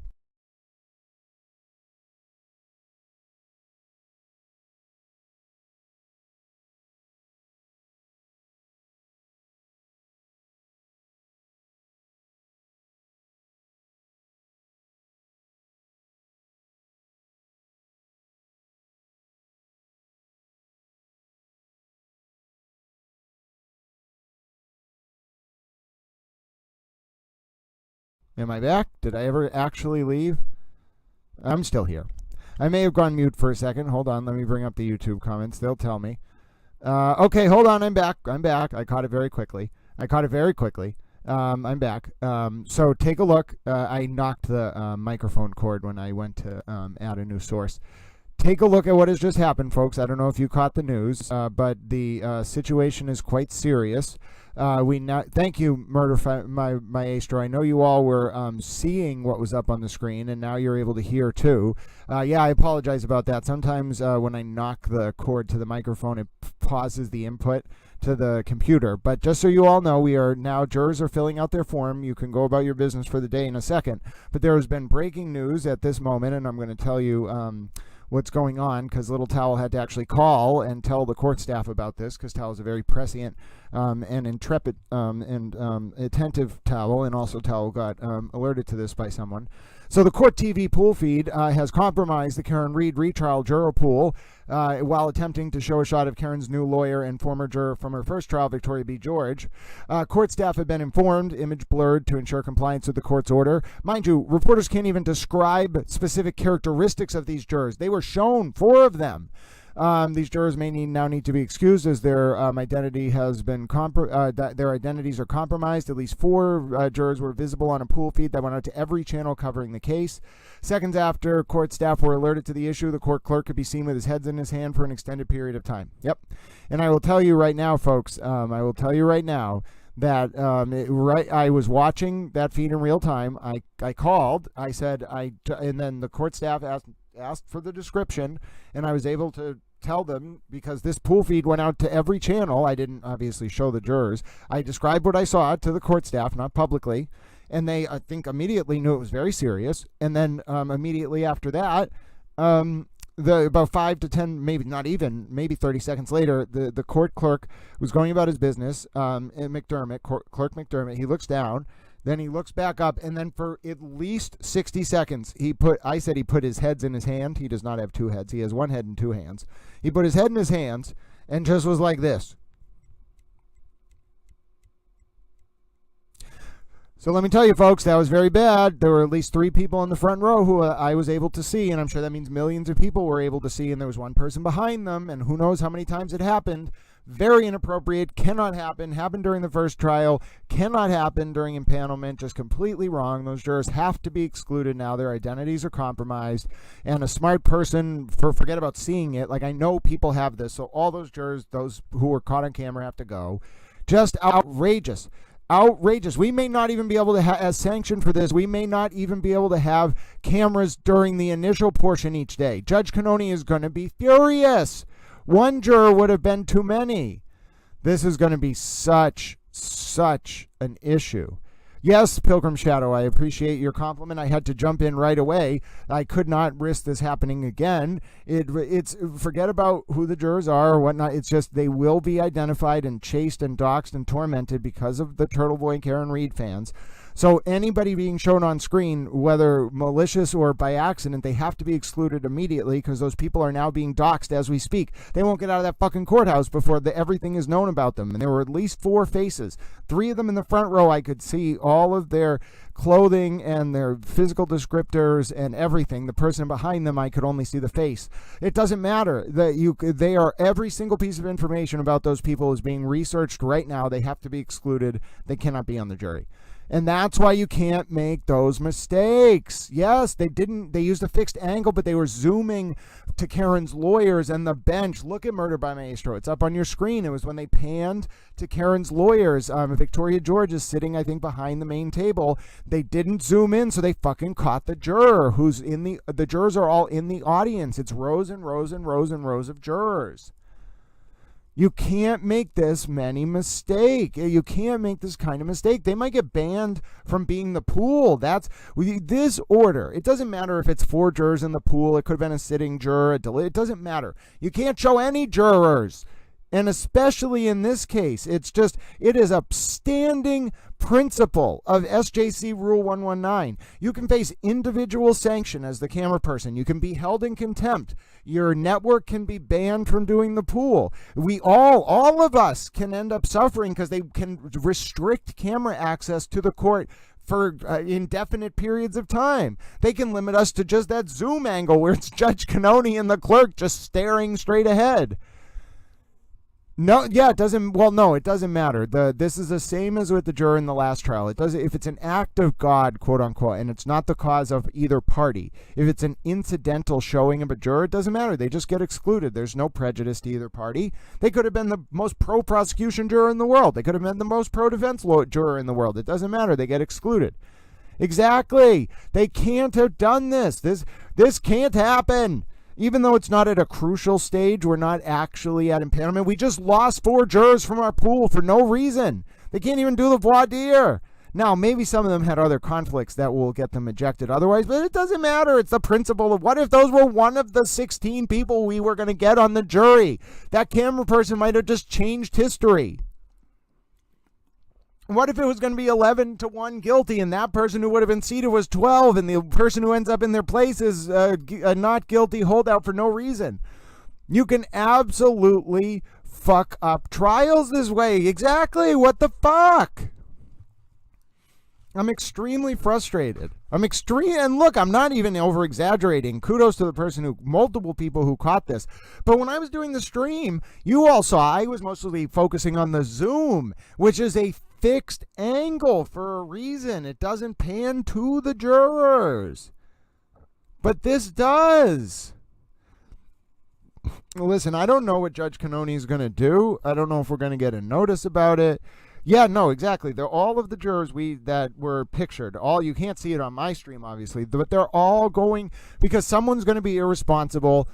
Am I back? Did I ever actually leave? I'm still here. I may have gone mute for a second. Hold on. Let me bring up the YouTube comments. They'll tell me. Okay, hold on. I'm back. I caught it very quickly. I'm back. So take a look. I knocked the microphone cord when I went to add a new source. Take a look at what has just happened, folks. I don't know if you caught the news, but the situation is quite serious. Thank you, Maestro. I know you all were seeing what was up on the screen, and now you're able to hear too. Yeah, I apologize about that. Sometimes when I knock the cord to the microphone, it pauses the input to the computer. But just so you all know, jurors are filling out their form. You can go about your business for the day in a second. But there has been breaking news at this moment, and I'm going to tell you what's going on, because Little Towel had to actually call and tell the court staff about this, because Towel is a very prescient and intrepid and attentive Towel, and also Towel got alerted to this by someone. So the Court TV pool feed has compromised the Karen Reed retrial juror pool while attempting to show a shot of Karen's new lawyer and former juror from her first trial, Victoria B. George. Court staff have been informed, image blurred to ensure compliance with the court's order. Mind you, reporters can't even describe specific characteristics of these jurors. They were shown 4 of them. These jurors may now need to be excused as their identity has been their identities are compromised. At least 4 jurors were visible on a pool feed that went out to every channel covering the case. Seconds after court staff were alerted to the issue, the court clerk could be seen with his head in his hand for an extended period of time. Yep. And I will tell you right now, folks, that I was watching that feed in real time. I called. I said and then the court staff asked for the description, and I was able to tell them, because this pool feed went out to every channel. I didn't obviously show the jurors. I described what I saw to the court staff, not publicly, and they, I think, immediately knew it was very serious. And then immediately after that, about 5 to 10, maybe 30 seconds later, the court clerk was going about his business. Clerk McDermott, he looks down, then he looks back up, and then for at least 60 seconds, I said he put his heads in his hand. He does not have 2 heads. He has 1 head and 2 hands. He put his head in his hands and just was like this. So let me tell you, folks, that was very bad. There were at least 3 people in the front row who I was able to see, and I'm sure that means millions of people were able to see, and there was 1 person behind them, and who knows how many times it happened. Very inappropriate, cannot happen, happened during the first trial, cannot happen during impanelment, just completely wrong. Those jurors have to be excluded now. Their identities are compromised, and a smart person, forget about seeing it, like I know people have this, so all those jurors, those who were caught on camera, have to go. Just outrageous. Outrageous. We may not even be able to as sanction for this, we may not even be able to have cameras during the initial portion each day. Judge Cannoni is going to be furious. 1 juror would have been too many. This is going to be such an issue. Yes, Pilgrim Shadow, I appreciate your compliment. I had to jump in right away. I could not risk this happening again. It's forget about who the jurors are or whatnot. It's just they will be identified and chased and doxxed and tormented because of the Turtle Boy and Karen Reed fans. So anybody being shown on screen, whether malicious or by accident, they have to be excluded immediately, because those people are now being doxxed as we speak. They won't get out of that fucking courthouse before everything is known about them. And there were at least 4 faces. 3 of them in the front row. I could see all of their clothing and their physical descriptors and everything. The person behind them, I could only see the face. It doesn't matter. They are, every single piece of information about those people is being researched right now. They have to be excluded. They cannot be on the jury. And that's why you can't make those mistakes. Yes, they used a fixed angle, but they were zooming to Karen's lawyers and the bench. Look at Murder by Maestro. It's up on your screen. It was when they panned to Karen's lawyers. Victoria George is sitting, I think, behind the main table. They didn't zoom in, so they fucking caught the juror who's in the jurors are all in the audience. It's rows and rows and rows and rows of jurors. You can't make this mistake. You can't make this kind of mistake. They might get banned from being the pool. This order. It doesn't matter if it's 4 jurors in the pool. It could have been a sitting juror. It doesn't matter. You can't show any jurors. And especially in this case, it is a standing principle of SJC Rule 119. You can face individual sanction as the camera person. You can be held in contempt. Your network can be banned from doing the pool. All of us can end up suffering because they can restrict camera access to the court for indefinite periods of time. They can limit us to just that zoom angle where it's Judge Cannoni and the clerk just staring straight ahead. No, yeah, it doesn't. Well, no, it doesn't matter. This is the same as with the juror in the last trial. It does if it's an act of God, quote unquote, and it's not the cause of either party. If it's an incidental showing of a juror, it doesn't matter. They just get excluded. There's no prejudice to either party. They could have been the most pro-prosecution juror in the world. They could have been the most pro-defense juror in the world. It doesn't matter. They get excluded. Exactly. They can't have done this. This can't happen. Even though it's not at a crucial stage, we're not actually at impanelment. We just lost 4 jurors from our pool for no reason. They can't even do the voir dire. Now, maybe some of them had other conflicts that will get them ejected otherwise, but it doesn't matter. It's the principle of what if those were one of the 16 people we were going to get on the jury? That camera person might have just changed history. What if it was going to be 11-1 guilty and that person who would have been seated was 12 and the person who ends up in their place is a not guilty holdout for no reason? You can absolutely fuck up trials this way. Exactly. What the fuck? I'm extremely frustrated. And look, I'm not even over exaggerating. Kudos to the person multiple people who caught this. But when I was doing the stream, you all saw I was mostly focusing on the zoom, which is a fixed angle for a reason. It doesn't pan to the jurors. But this does. Listen, I don't know what Judge Cannoni is going to do. I don't know if we're going to get a notice about it. Yeah, no, exactly. They're all of the jurors that were pictured. You can't see it on my stream, obviously, but they're all going because someone's going to be irresponsible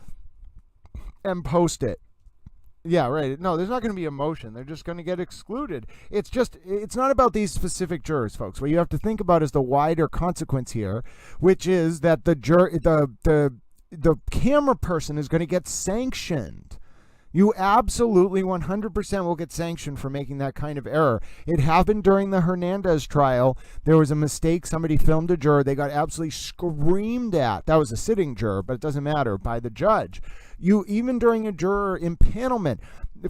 and post it. Yeah, right. No, there's not going to be a motion. They're just going to get excluded. It's not about these specific jurors, folks. What you have to think about is the wider consequence here, which is that the camera person is going to get sanctioned. You absolutely 100% will get sanctioned for making that kind of error. It happened during the Hernandez trial. There was a mistake. Somebody filmed a juror. They got absolutely screamed at. That was a sitting juror, but it doesn't matter, by the judge. Even during a juror impanelment,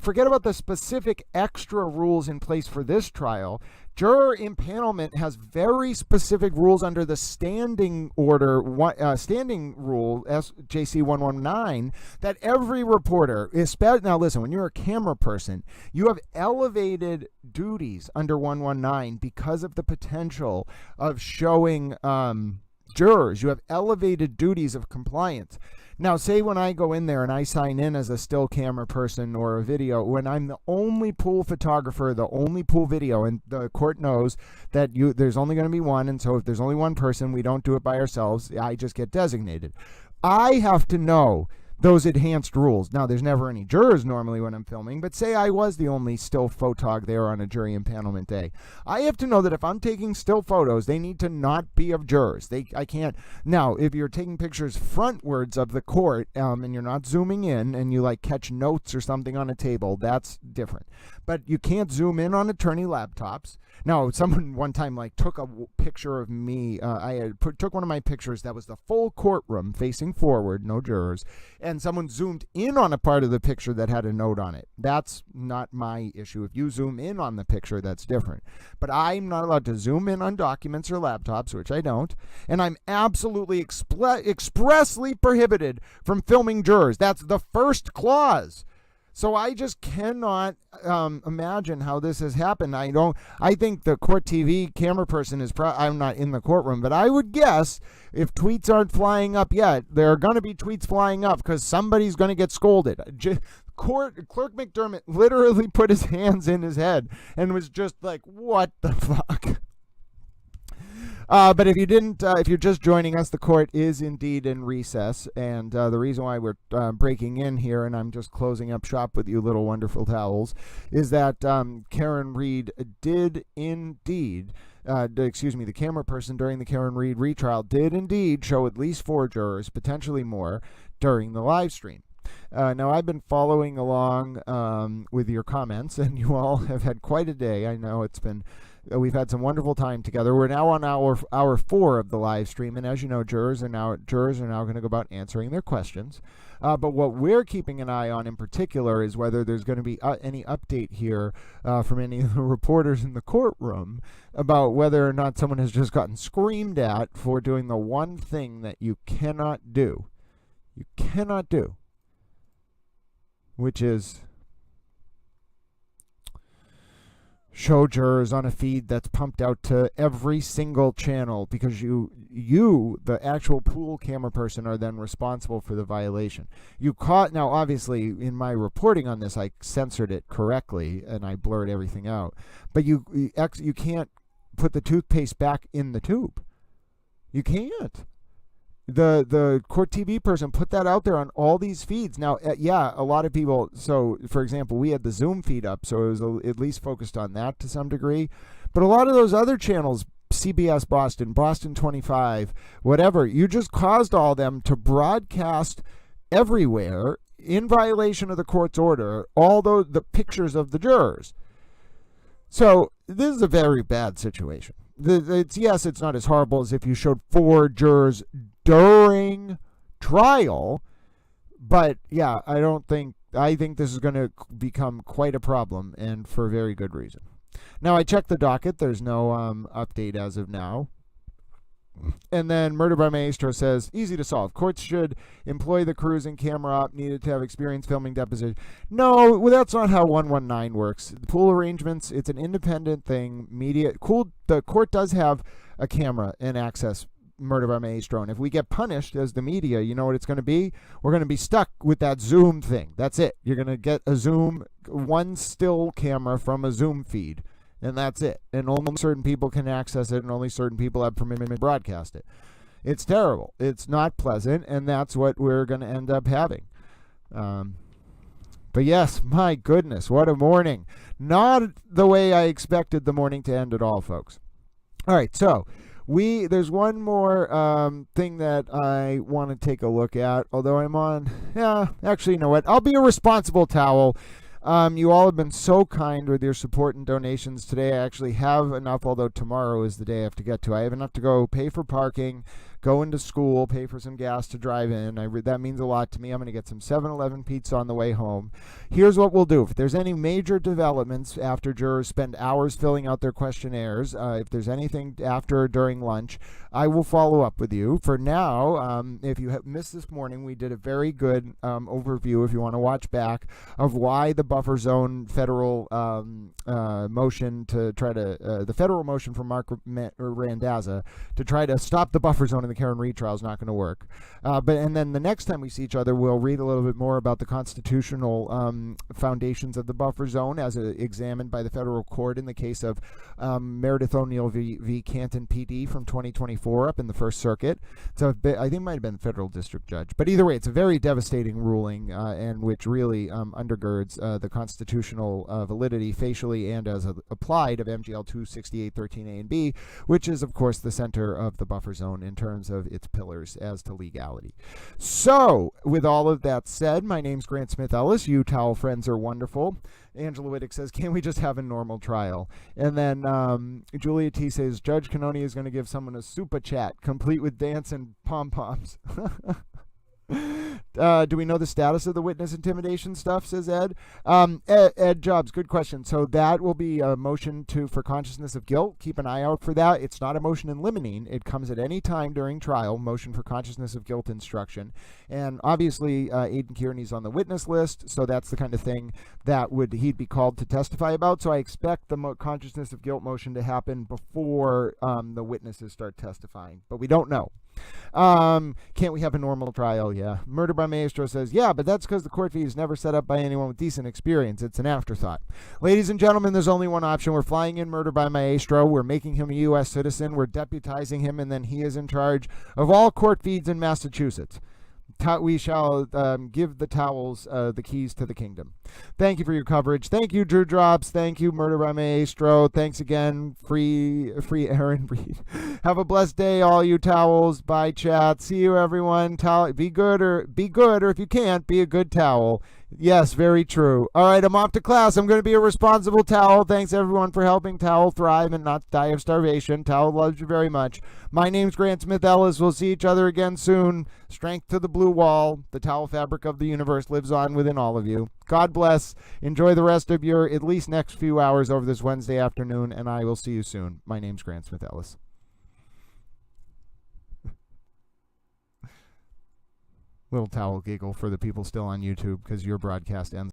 forget about the specific extra rules in place for this trial. Juror impanelment has very specific rules under the standing order, standing rule, SJC 119, that every reporter, now listen, when you're a camera person, you have elevated duties under 119 because of the potential of showing jurors. You have elevated duties of compliance. Now, say when I go in there and I sign in as a still camera person or a video, when I'm the only pool photographer, the only pool video, and the court knows that there's only going to be one, and so if there's only one person, we don't do it by ourselves. I just get designated. I have to know those enhanced rules. Now, there's never any jurors normally when I'm filming, but say I was the only still photog there on a jury impanelment day. I have to know that if I'm taking still photos, they need to not be of jurors. I can't. Now, if you're taking pictures frontwards of the court and you're not zooming in and you like catch notes or something on a table, that's different. But you can't zoom in on attorney laptops. Now, someone one time took a picture of me. Took one of my pictures that was the full courtroom facing forward, no jurors, and someone zoomed in on a part of the picture that had a note on it. That's not my issue. If you zoom in on the picture, that's different. But I'm not allowed to zoom in on documents or laptops, which I don't, and I'm absolutely expressly prohibited from filming jurors. That's the first clause. So I just cannot imagine how this has happened. I think the court TV camera person is I'm not in the courtroom, but I would guess if tweets aren't flying up yet, there are going to be tweets flying up because somebody's going to get scolded. Clerk McDermott literally put his hands in his head and was just like, what the fuck? But if you're just joining us, the court is indeed in recess, and the reason why we're breaking in here, and I'm just closing up shop with you little wonderful towels, is that Karen Reed did indeed, the camera person during the Karen Reed retrial did indeed show at least 4 jurors, potentially more, during the live stream. Now, I've been following along with your comments, and you all have had quite a day. I know we've had some wonderful time together. We're now on hour 4 of the live stream, and as you know, jurors are now going to go about answering their questions. But what we're keeping an eye on in particular is whether there's going to be any update here from any of the reporters in the courtroom about whether or not someone has just gotten screamed at for doing the one thing that you cannot do. You cannot do, which is show jurors on a feed that's pumped out to every single channel, because you, the actual pool camera person, are then responsible for the violation. Now, obviously, in my reporting on this, I censored it correctly and I blurred everything out. But you can't put the toothpaste back in the tube. You can't. The court TV person put that out there on all these feeds. Now, a lot of people, so for example, we had the Zoom feed up, so it was at least focused on that to some degree. But a lot of those other channels, CBS Boston, Boston 25, whatever, you just caused all them to broadcast everywhere in violation of the court's order, all the pictures of the jurors. So this is a very bad situation. It's not as horrible as if you showed 4 jurors during trial, but I think this is going to become quite a problem, and for very good reason. Now, I checked the docket. There's no update as of now. And then Murder by Maestro says, easy to solve. Courts should employ the crews and camera op needed to have experience filming deposition. No, well, that's not how 119 works. The pool arrangements, it's an independent thing. The court does have a camera and access Murder by Maestro. And if we get punished as the media, you know what it's going to be? We're going to be stuck with that Zoom thing. That's it. You're going to get a Zoom, one still camera from a Zoom feed. And that's it. And only certain people can access it, and only certain people have permission to broadcast it. It's terrible. It's not pleasant, and that's what we're going to end up having. But yes, my goodness, what a morning. Not the way I expected the morning to end at all, folks. All right, so there's one more thing that I want to take a look at, although actually, you know what? I'll be a responsible towel. You all have been so kind with your support and donations today. I actually have enough, although tomorrow is the day I have to get to. I have enough to go pay for parking, go into school, pay for some gas to drive in. That means a lot to me. I'm going to get some 7-Eleven pizza on the way home. Here's what we'll do. If there's any major developments after jurors spend hours filling out their questionnaires, if there's anything after or during lunch, I will follow up with you. For now, if you have missed this morning, we did a very good overview, if you want to watch back, of why the buffer zone federal motion to try to, the federal motion from Mark Randazza to try to stop the buffer zone in the Karen Reed trial is not going to work. And then the next time we see each other, we'll read a little bit more about the constitutional foundations of the buffer zone as examined by the federal court in the case of Meredith O'Neill v. Canton PD from 2024 up in the First Circuit. So I think it might have been the federal district judge. But either way, it's a very devastating ruling and which really undergirds the constitutional validity facially and as applied of MGL 268.13a and b, which is, of course, the center of the buffer zone in terms of its pillars as to legality. So, with all of that said, my name's GrantSmithEllis. You towel friends are wonderful. Angela Wittick says, can we just have a normal trial? And then Julia T says, Judge Cannoni is going to give someone a super chat, complete with dance and pom-poms. Do we know the status of the witness intimidation stuff, says Ed? Ed Jobs, good question. So that will be a motion for consciousness of guilt. Keep an eye out for that. It's not a motion in limine. It comes at any time during trial, motion for consciousness of guilt instruction. And obviously, Aidan Kearney's on the witness list, so that's the kind of thing that he'd be called to testify about. So I expect the consciousness of guilt motion to happen before the witnesses start testifying, but we don't know. Can't we have a normal trial? Yeah. Murder by Maestro says, yeah, but that's because the court fee is never set up by anyone with decent experience. It's an afterthought. Ladies and gentlemen, there's only one option. We're flying in Murder by Maestro. We're making him a U.S. citizen. We're deputizing him, and then he is in charge of all court feeds in Massachusetts. We shall give the towels the keys to the kingdom. Thank you for your coverage. Thank you, Drew Drops. Thank you, Murder by Maestro. Thanks again, free Aaron Reed. Have a blessed day, all you towels. Bye, chat. See you, everyone. Be good, or if you can't, be a good towel. Yes, very true. All right, I'm off to class. I'm going to be a responsible towel. Thanks, everyone, for helping Towel thrive and not die of starvation. Towel loves you very much. My name's GrantSmithEllis. We'll see each other again soon. Strength to the blue wall. The towel fabric of the universe lives on within all of you. God bless. Enjoy the rest of your at least next few hours over this Wednesday afternoon, and I will see you soon. My name's GrantSmithEllis. Little towel giggle for the people still on YouTube because your broadcast ends